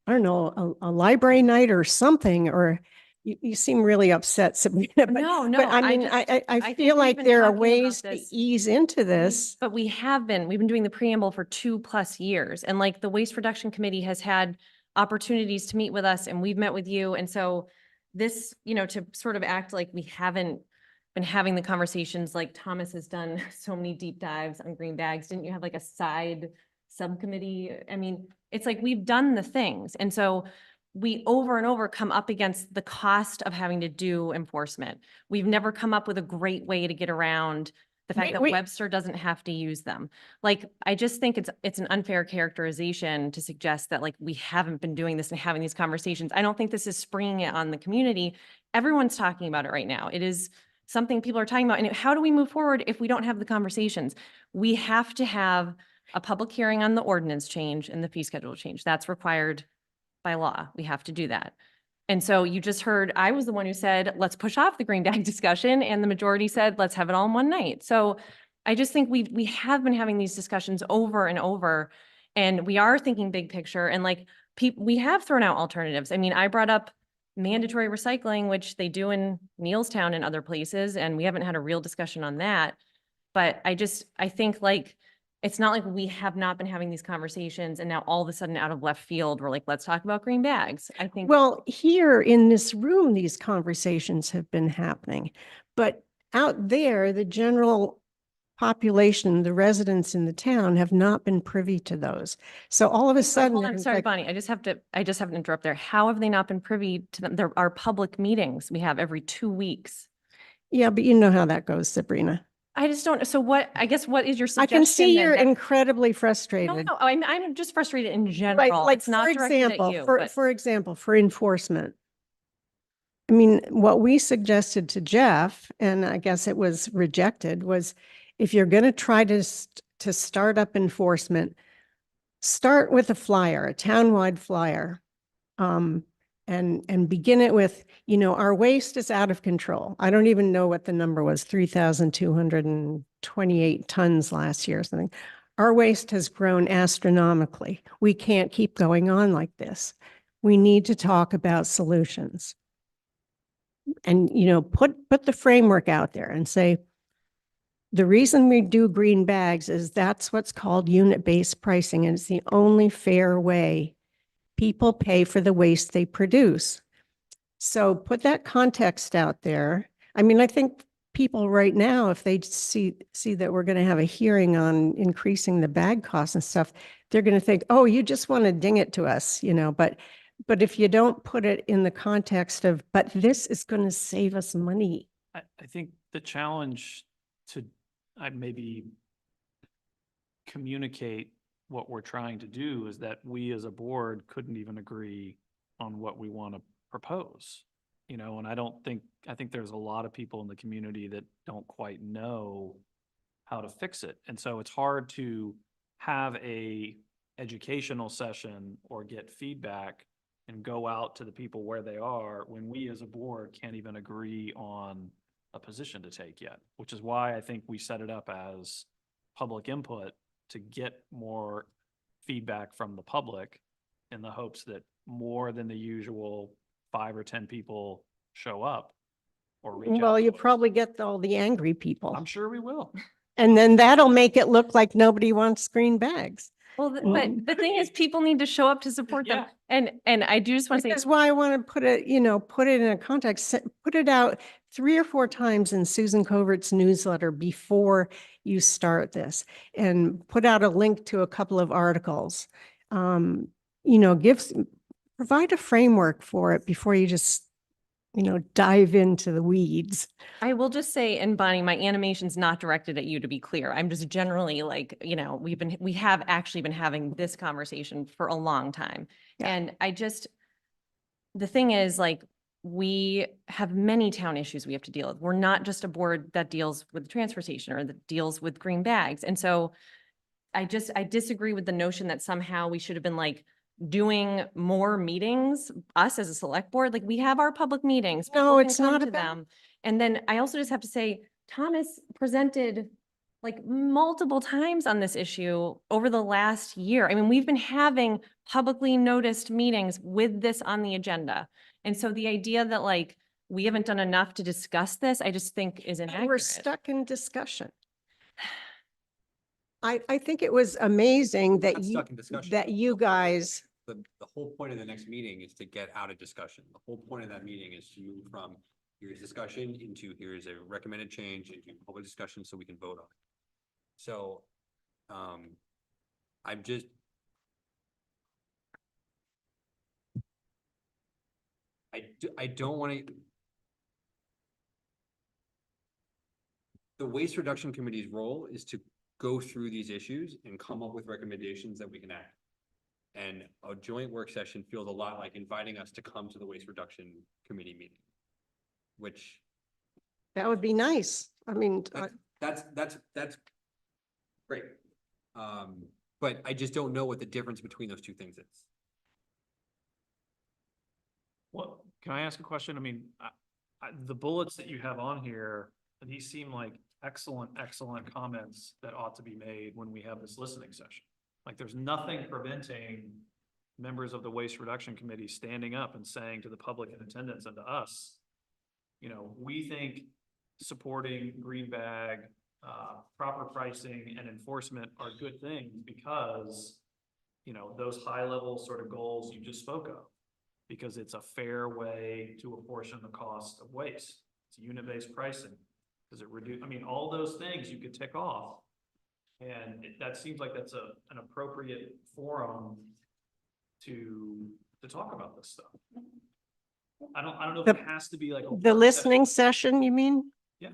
I don't know, a library night or something, or you seem really upset, Sabrina. But, No, but I I mean, just- I think feel we've like been there are talking about ways to this. ease into this. But we've been doing the preamble for 2+ years. And like the Waste Reduction Committee has had opportunities to meet with us and we've met with you. And so this, to sort of act like we haven't been having the conversations, like Thomas has done so many deep dives on green bags. Didn't you have like a side subcommittee? I mean, it's like we've done the things. And so we over and over come up against the cost of having to do enforcement. We've never come up with a great way to get around the fact that Webster doesn't have to use them. Like, I just think it's an unfair characterization to suggest that like we haven't been doing this and having these conversations. I don't think this is springing it on the community. Everyone's talking about it right now. It is something people are talking about. And how do we move forward if we don't have the conversations? We have to have a public hearing on the ordinance change and the fee schedule change. That's required by law. We have to do that. And so you just heard, I was the one who said, let's push off the green bag discussion. And the majority said, let's have it all in one night. So I just think we have been having these discussions over and over, and we are thinking big picture. And like we have thrown out alternatives. I mean, I brought up mandatory recycling, which they do in Neilstown and other places. And we haven't had a real discussion on that. But I think like, it's not like we have not been having these conversations and now all of a sudden out of left field, we're like, let's talk about green bags. I think. Well, here in this room, these conversations have been happening, but out there, the general population, the residents in the town have not been privy to those. So all of a sudden. I'm sorry, Bonnie, I just have to interrupt there. How have they not been privy to them? There are public meetings we have every 2 weeks. Yeah, but you know how that goes, Sabrina. I just don't. So what is your suggestion? I can see then? you're That- incredibly frustrated. No, I'm just frustrated in general. Like It's not for directed at example, you, for example, for enforcement. I mean, what we suggested to Jeff, and I guess it was rejected, was if you're going to try to start up enforcement, start with a flyer, a townwide flyer. And begin it with, our waste is out of control. I don't even know what the number was, 3,228 tons last year or something. Our waste has grown astronomically. We can't keep going on like this. We need to talk about solutions. And, put the framework out there and say, the reason we do green bags is that's what's called unit-based pricing, and it's the only fair way people pay for the waste they produce. So put that context out there. I mean, I think people right now, if they see that we're going to have a hearing on increasing the bag costs and stuff, they're going to think, oh, you just want to ding it to us, but if you don't put it in the context of, but this is going to save us money. I think the challenge to, I'd maybe communicate what we're trying to do is that we as a board couldn't even agree on what we want to propose, and I think there's a lot of people in the community that don't quite know how to fix it. And so it's hard to have a educational session or get feedback and go out to the people where they are when we as a board can't even agree on a position to take yet, which is why I think we set it up as public input to get more feedback from the public in the hopes that more than the usual 5 or 10 people show up or reach out. Well, you to us. probably get all the angry people. I'm sure we will. And then that'll make it look like nobody wants green bags. Well, but the thing is, people need to show up to support them. And I do just want to say, That's why I want to put it in a context, put it out 3 or 4 times in Susan Covert's newsletter before you start this, and put out a link to a couple of articles. Provide a framework for it before you just, dive into the weeds. I will just say, and Bonnie, my animation's not directed at you, to be clear. I'm just generally like, we have actually been having this conversation for a long time. Yeah. And the thing is, like, we have many town issues we have to deal with. We're not just a board that deals with the transfer station or that deals with green bags. And so I disagree with the notion that somehow we should have been like doing more meetings, us as a select board. Like, we have our public meetings. No, people can it's come not to about- them. And then I also just have to say, Thomas presented like multiple times on this issue over the last year. I mean, we've been having publicly noticed meetings with this on the agenda. And so the idea that like, we haven't done enough to discuss this, I just think is inaccurate. We're stuck in discussion. I think it was amazing that Not you, stuck in discussion. that you guys, The whole point of the next meeting is to get out of discussion. The whole point of that meeting is to move from here's discussion into here's a recommended change into public discussion so we can vote on it. So, I'm just. I don't want to. The Waste Reduction Committee's role is to go through these issues and come up with recommendations that we can act. And a joint work session feels a lot like inviting us to come to the Waste Reduction Committee meeting. Which. that would be nice. I mean, That's great. But I just don't know what the difference between those two things is. Well, can I ask a question? I mean, the bullets that you have on here, these seem like excellent comments that ought to be made when we have this listening session. Like, there's nothing preventing members of the Waste Reduction Committee standing up and saying to the public in attendance and to us, we think supporting green bag, proper pricing and enforcement are good things because, those high level sort of goals you just spoke of, because it's a fair way to apportion the cost of waste. It's unit-based pricing. Does it reduce? I mean, all those things you could tick off. And that seems like that's an appropriate forum to talk about this stuff. I don't know if it has to be like a the work listening session. session, you mean? Yeah.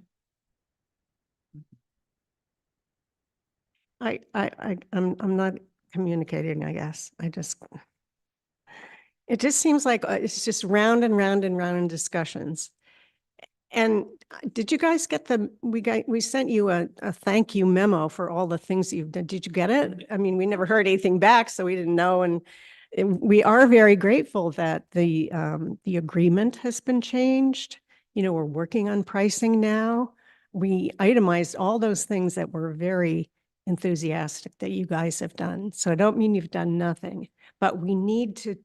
I'm not communicating, I guess. It just seems like it's just round and round and round in discussions. And did you guys get we sent you a thank you memo for all the things you've done. Did you get it? I mean, we never heard anything back, so we didn't know. And we are very grateful that the agreement has been changed. We're working on pricing now. We itemized all those things that were very enthusiastic that you guys have done. So I don't mean you've done nothing, but we need to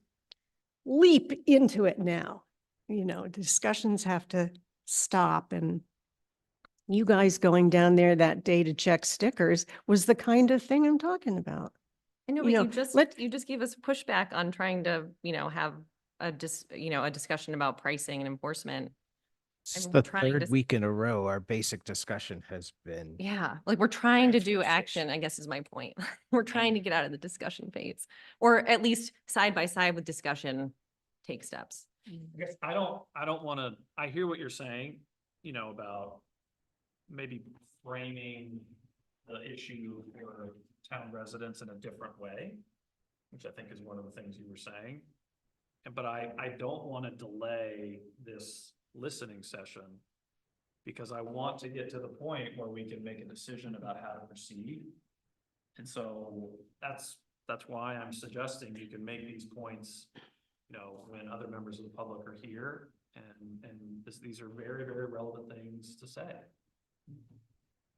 leap into it now. You know, discussions have to stop, and you guys going down there that day to check stickers was the kind of thing I'm talking about. I know, You but know, you just gave us pushback on trying to, have a a discussion about pricing and enforcement. It's mean, the we're trying to third week in a row, our basic discussion has been. Yeah, like we're trying to do action, I guess is my point. We're trying to get out of the discussion phase, or at least side by side with discussion, take steps. I guess I don't wanna, I hear what you're saying, about maybe framing the issue for town residents in a different way, which I think is one of the things you were saying. But I don't wanna delay this listening session because I want to get to the point where we can make a decision about how to proceed. And so that's why I'm suggesting you can make these points, when other members of the public are here, and these are very, very relevant things to say.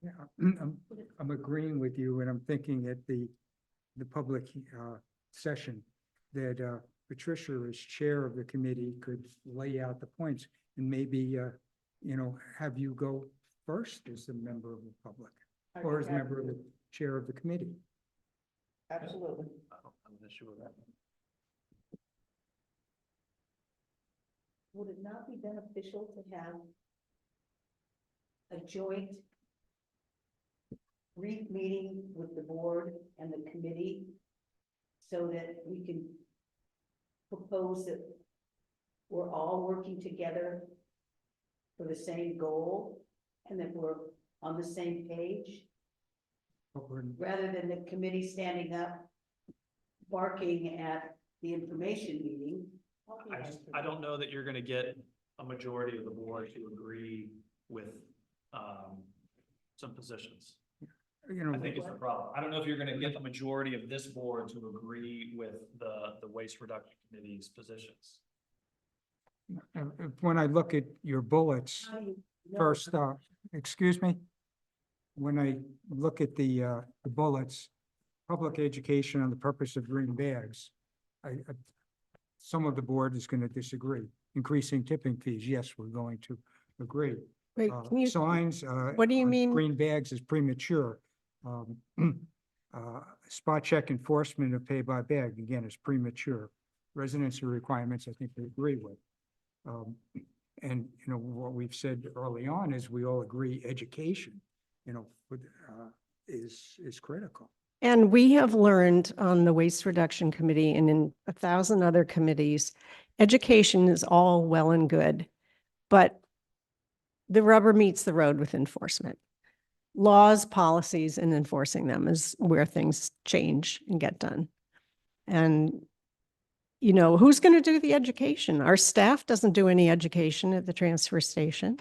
Yeah, I'm agreeing with you, and I'm thinking at the public session that Patricia, as chair of the committee, could lay out the points and maybe, have you go first as a member of the public or as a member of the chair of the committee. Absolutely. I don't have an issue with that. Would it not be beneficial to have a joint brief meeting with the board and the committee so that we can propose that we're all working together for the same goal and that we're on the same page, rather than the committee standing up barking at the information meeting? I don't know that you're gonna get a majority of the board to agree with, some positions. I think it's the problem. I don't know if you're gonna get the majority of this board to agree with the waste reduction committee's positions. When I look at your bullets, How do you know? first, excuse me? When I look at the bullets, public education on the purpose of green bags, some of the board is going to disagree. Increasing tipping fees, yes, we're going to agree. Wait, can you, Signs. what do you on mean? Green bags is premature. Spot check enforcement of pay by bag, again, is premature. Residency requirements, I think we agree with. And, what we've said early on is we all agree education, is critical. And we have learned on the Waste Reduction Committee and in 1,000 other committees, education is all well and good, but the rubber meets the road with enforcement. Laws, policies, and enforcing them is where things change and get done. And, who's going to do the education? Our staff doesn't do any education at the transfer station.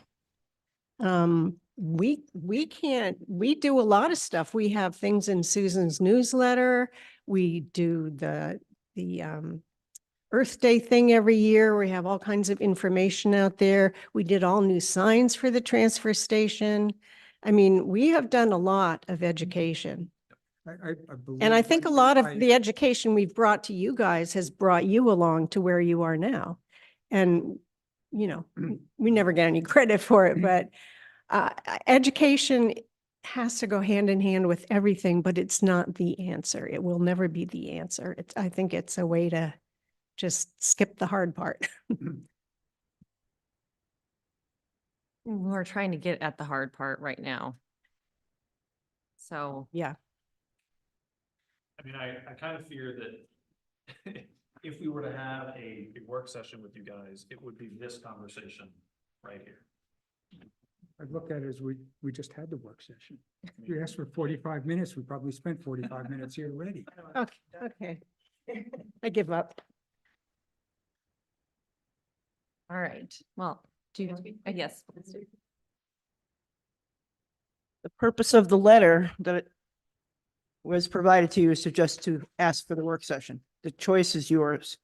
We can't, we do a lot of stuff. We have things in Susan's newsletter. We do the Earth Day thing every year. We have all kinds of information out there. We did all new signs for the transfer station. I mean, we have done a lot of education. I believe. And I think a lot of the education we've brought to you guys has brought you along to where you are now. And, we never get any credit for it, but education has to go hand in hand with everything, but it's not the answer. It will never be the answer. I think it's a way to just skip the hard part. We're trying to get at the hard part right now. So, Yeah. I mean, I kind of fear that if we were to have a work session with you guys, it would be this conversation right here. I look at it as we just had the work session. You asked for 45 minutes, we probably spent 45 minutes here already. Okay. I give up. all right, well, yes. The purpose of the letter that was provided to you is just to ask for the work session. The choice is yours,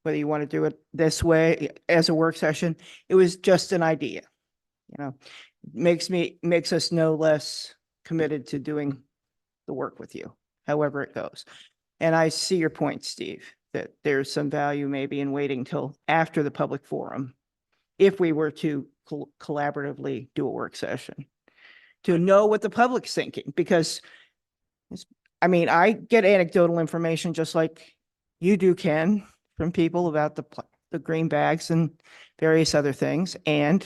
whether you want to do it this way as a work session. It was just an idea, makes us no less committed to doing the work with you, however it goes. And I see your point, Steve, that there's some value maybe in waiting till after the public forum, if we were to collaboratively do a work session, to know what the public's thinking, because I mean, I get anecdotal information just like you do, Ken, from people about the green bags and various other things, and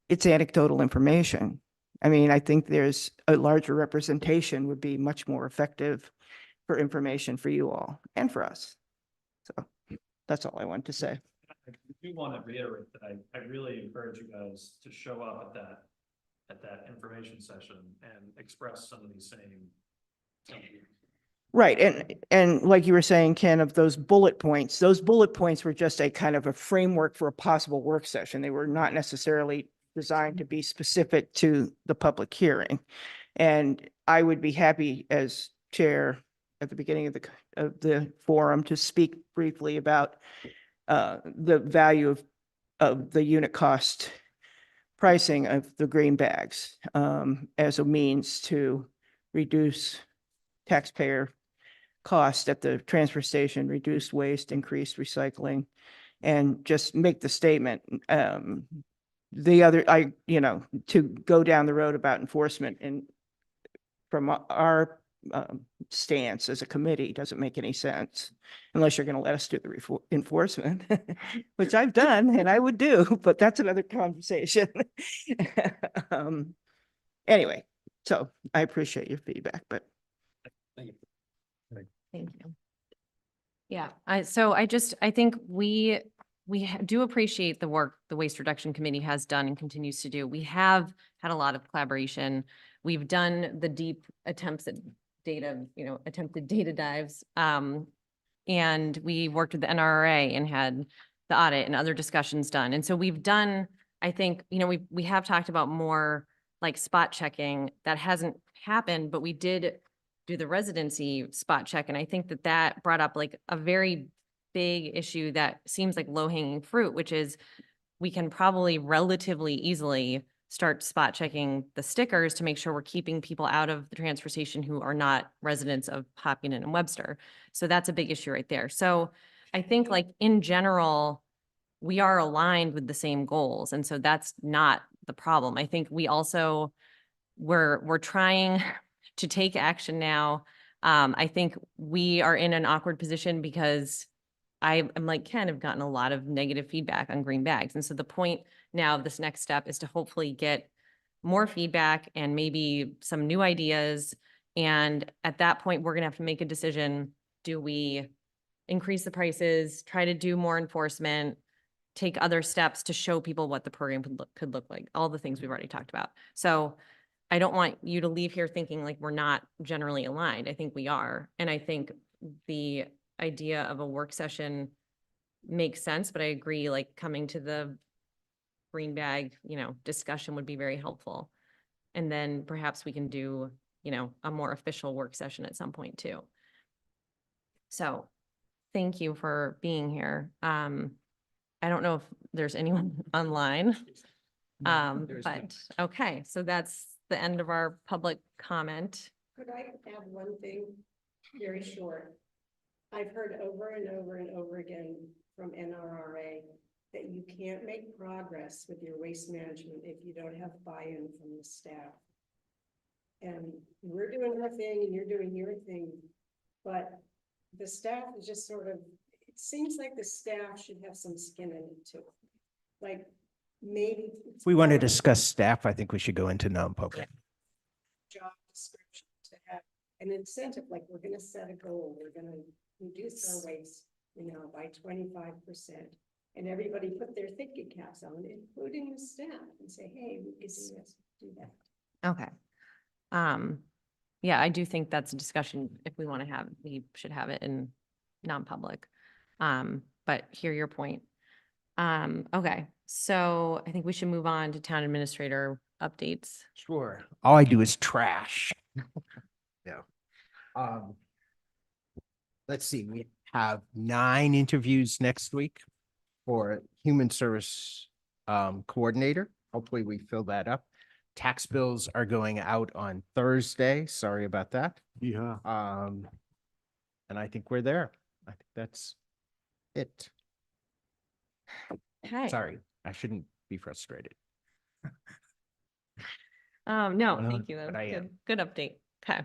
it's anecdotal information. I mean, I think there's a larger representation would be much more effective for information for you all and for us. So that's all I wanted to say. I do want to reiterate that I really encourage you guys to show up at that information session and express some of these same. Right. And like you were saying, Ken, of those bullet points were just a kind of a framework for a possible work session. They were not necessarily designed to be specific to the public hearing. And I would be happy as chair at the beginning of the forum to speak briefly about the value of the unit cost pricing of the green bags as a means to reduce taxpayer cost at the transfer station, reduce waste, increase recycling, and just make the statement. To go down the road about enforcement and from our stance as a committee doesn't make any sense unless you're going to let us do the enforcement, which I've done and I would do, but that's another conversation. Anyway, so I appreciate your feedback, but Thank you. Yeah, I think we do appreciate the work the Waste Reduction Committee has done and continues to do. We have had a lot of collaboration. We've done the deep attempts at data, attempted data dives. And we worked with the NRA and had the audit and other discussions done. And so we've done, I think, we have talked about more like spot checking. That hasn't happened, but we did do the residency spot check. And I think that brought up like a very big issue that seems like low hanging fruit, which is we can probably relatively easily start spot checking the stickers to make sure we're keeping people out of the transfer station who are not residents of Hopkinton and Webster. So that's a big issue right there. So I think like in general, we are aligned with the same goals. And so that's not the problem. I think we also, we're trying to take action now. I think we are in an awkward position because I'm like Ken, have gotten a lot of negative feedback on green bags. And so the point now of this next step is to hopefully get more feedback and maybe some new ideas. And at that point, we're gonna have to make a decision. Do we increase the prices, try to do more enforcement, take other steps to show people what the program could look like, all the things we've already talked about. So I don't want you to leave here thinking like we're not generally aligned. I think we are. And I think the idea of a work session makes sense, but I agree, like coming to the green bag, discussion would be very helpful. And then perhaps we can do, a more official work session at some point too. So thank you for being here. I don't know if there's anyone online. But okay, so that's the end of our public comment. Could I add one thing very short? I've heard over and over and over again from NRRA that you can't make progress with your waste management if you don't have buy-in from the staff. And we're doing our thing and you're doing your thing, but the staff is just sort of, it seems like the staff should have some skin in it too. Like maybe. If we want to discuss staff, I think we should go into non-public. Job description to have an incentive, like we're gonna set a goal, we're gonna reduce our waste, by 25%. And everybody put their thinking caps on, including the staff, and say, hey, we can do this, do that. Okay. Yeah, I do think that's a discussion if we want to have, we should have it in non-public. But hear your point. Okay, so I think we should move on to town administrator updates. Sure. All I do is trash. Yeah. Let's see, we have 9 interviews next week for human service coordinator. Hopefully we fill that up. tax bills are going out on Thursday. Sorry about that. Yeah. And I think we're there. I think that's it. Okay. Sorry, I shouldn't be frustrated. No, Uh, thank you. That but was I good. am. Good update. Okay.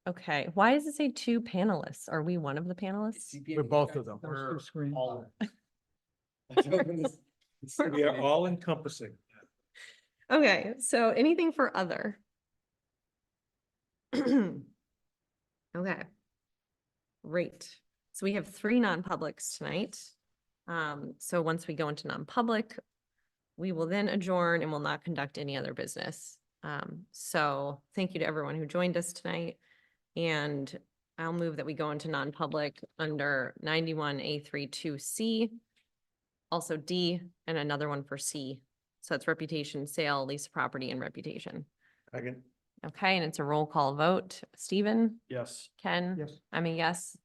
Okay, why does it say two panelists? Are we one of the panelists? We're both of them. Those two screens. We are all encompassing. Okay, so anything for other? Okay. Great. So we have three non-publics tonight. So once we go into non-public, we will then adjourn and will not conduct any other business. So thank you to everyone who joined us tonight. And I'll move that we go into non-public under 91A32C, also D, and another one for C. So it's reputation, sale, lease of property, and reputation. Second. Okay, and it's a roll call vote. Stephen? Yes. Ken? Yes. I'm a yes.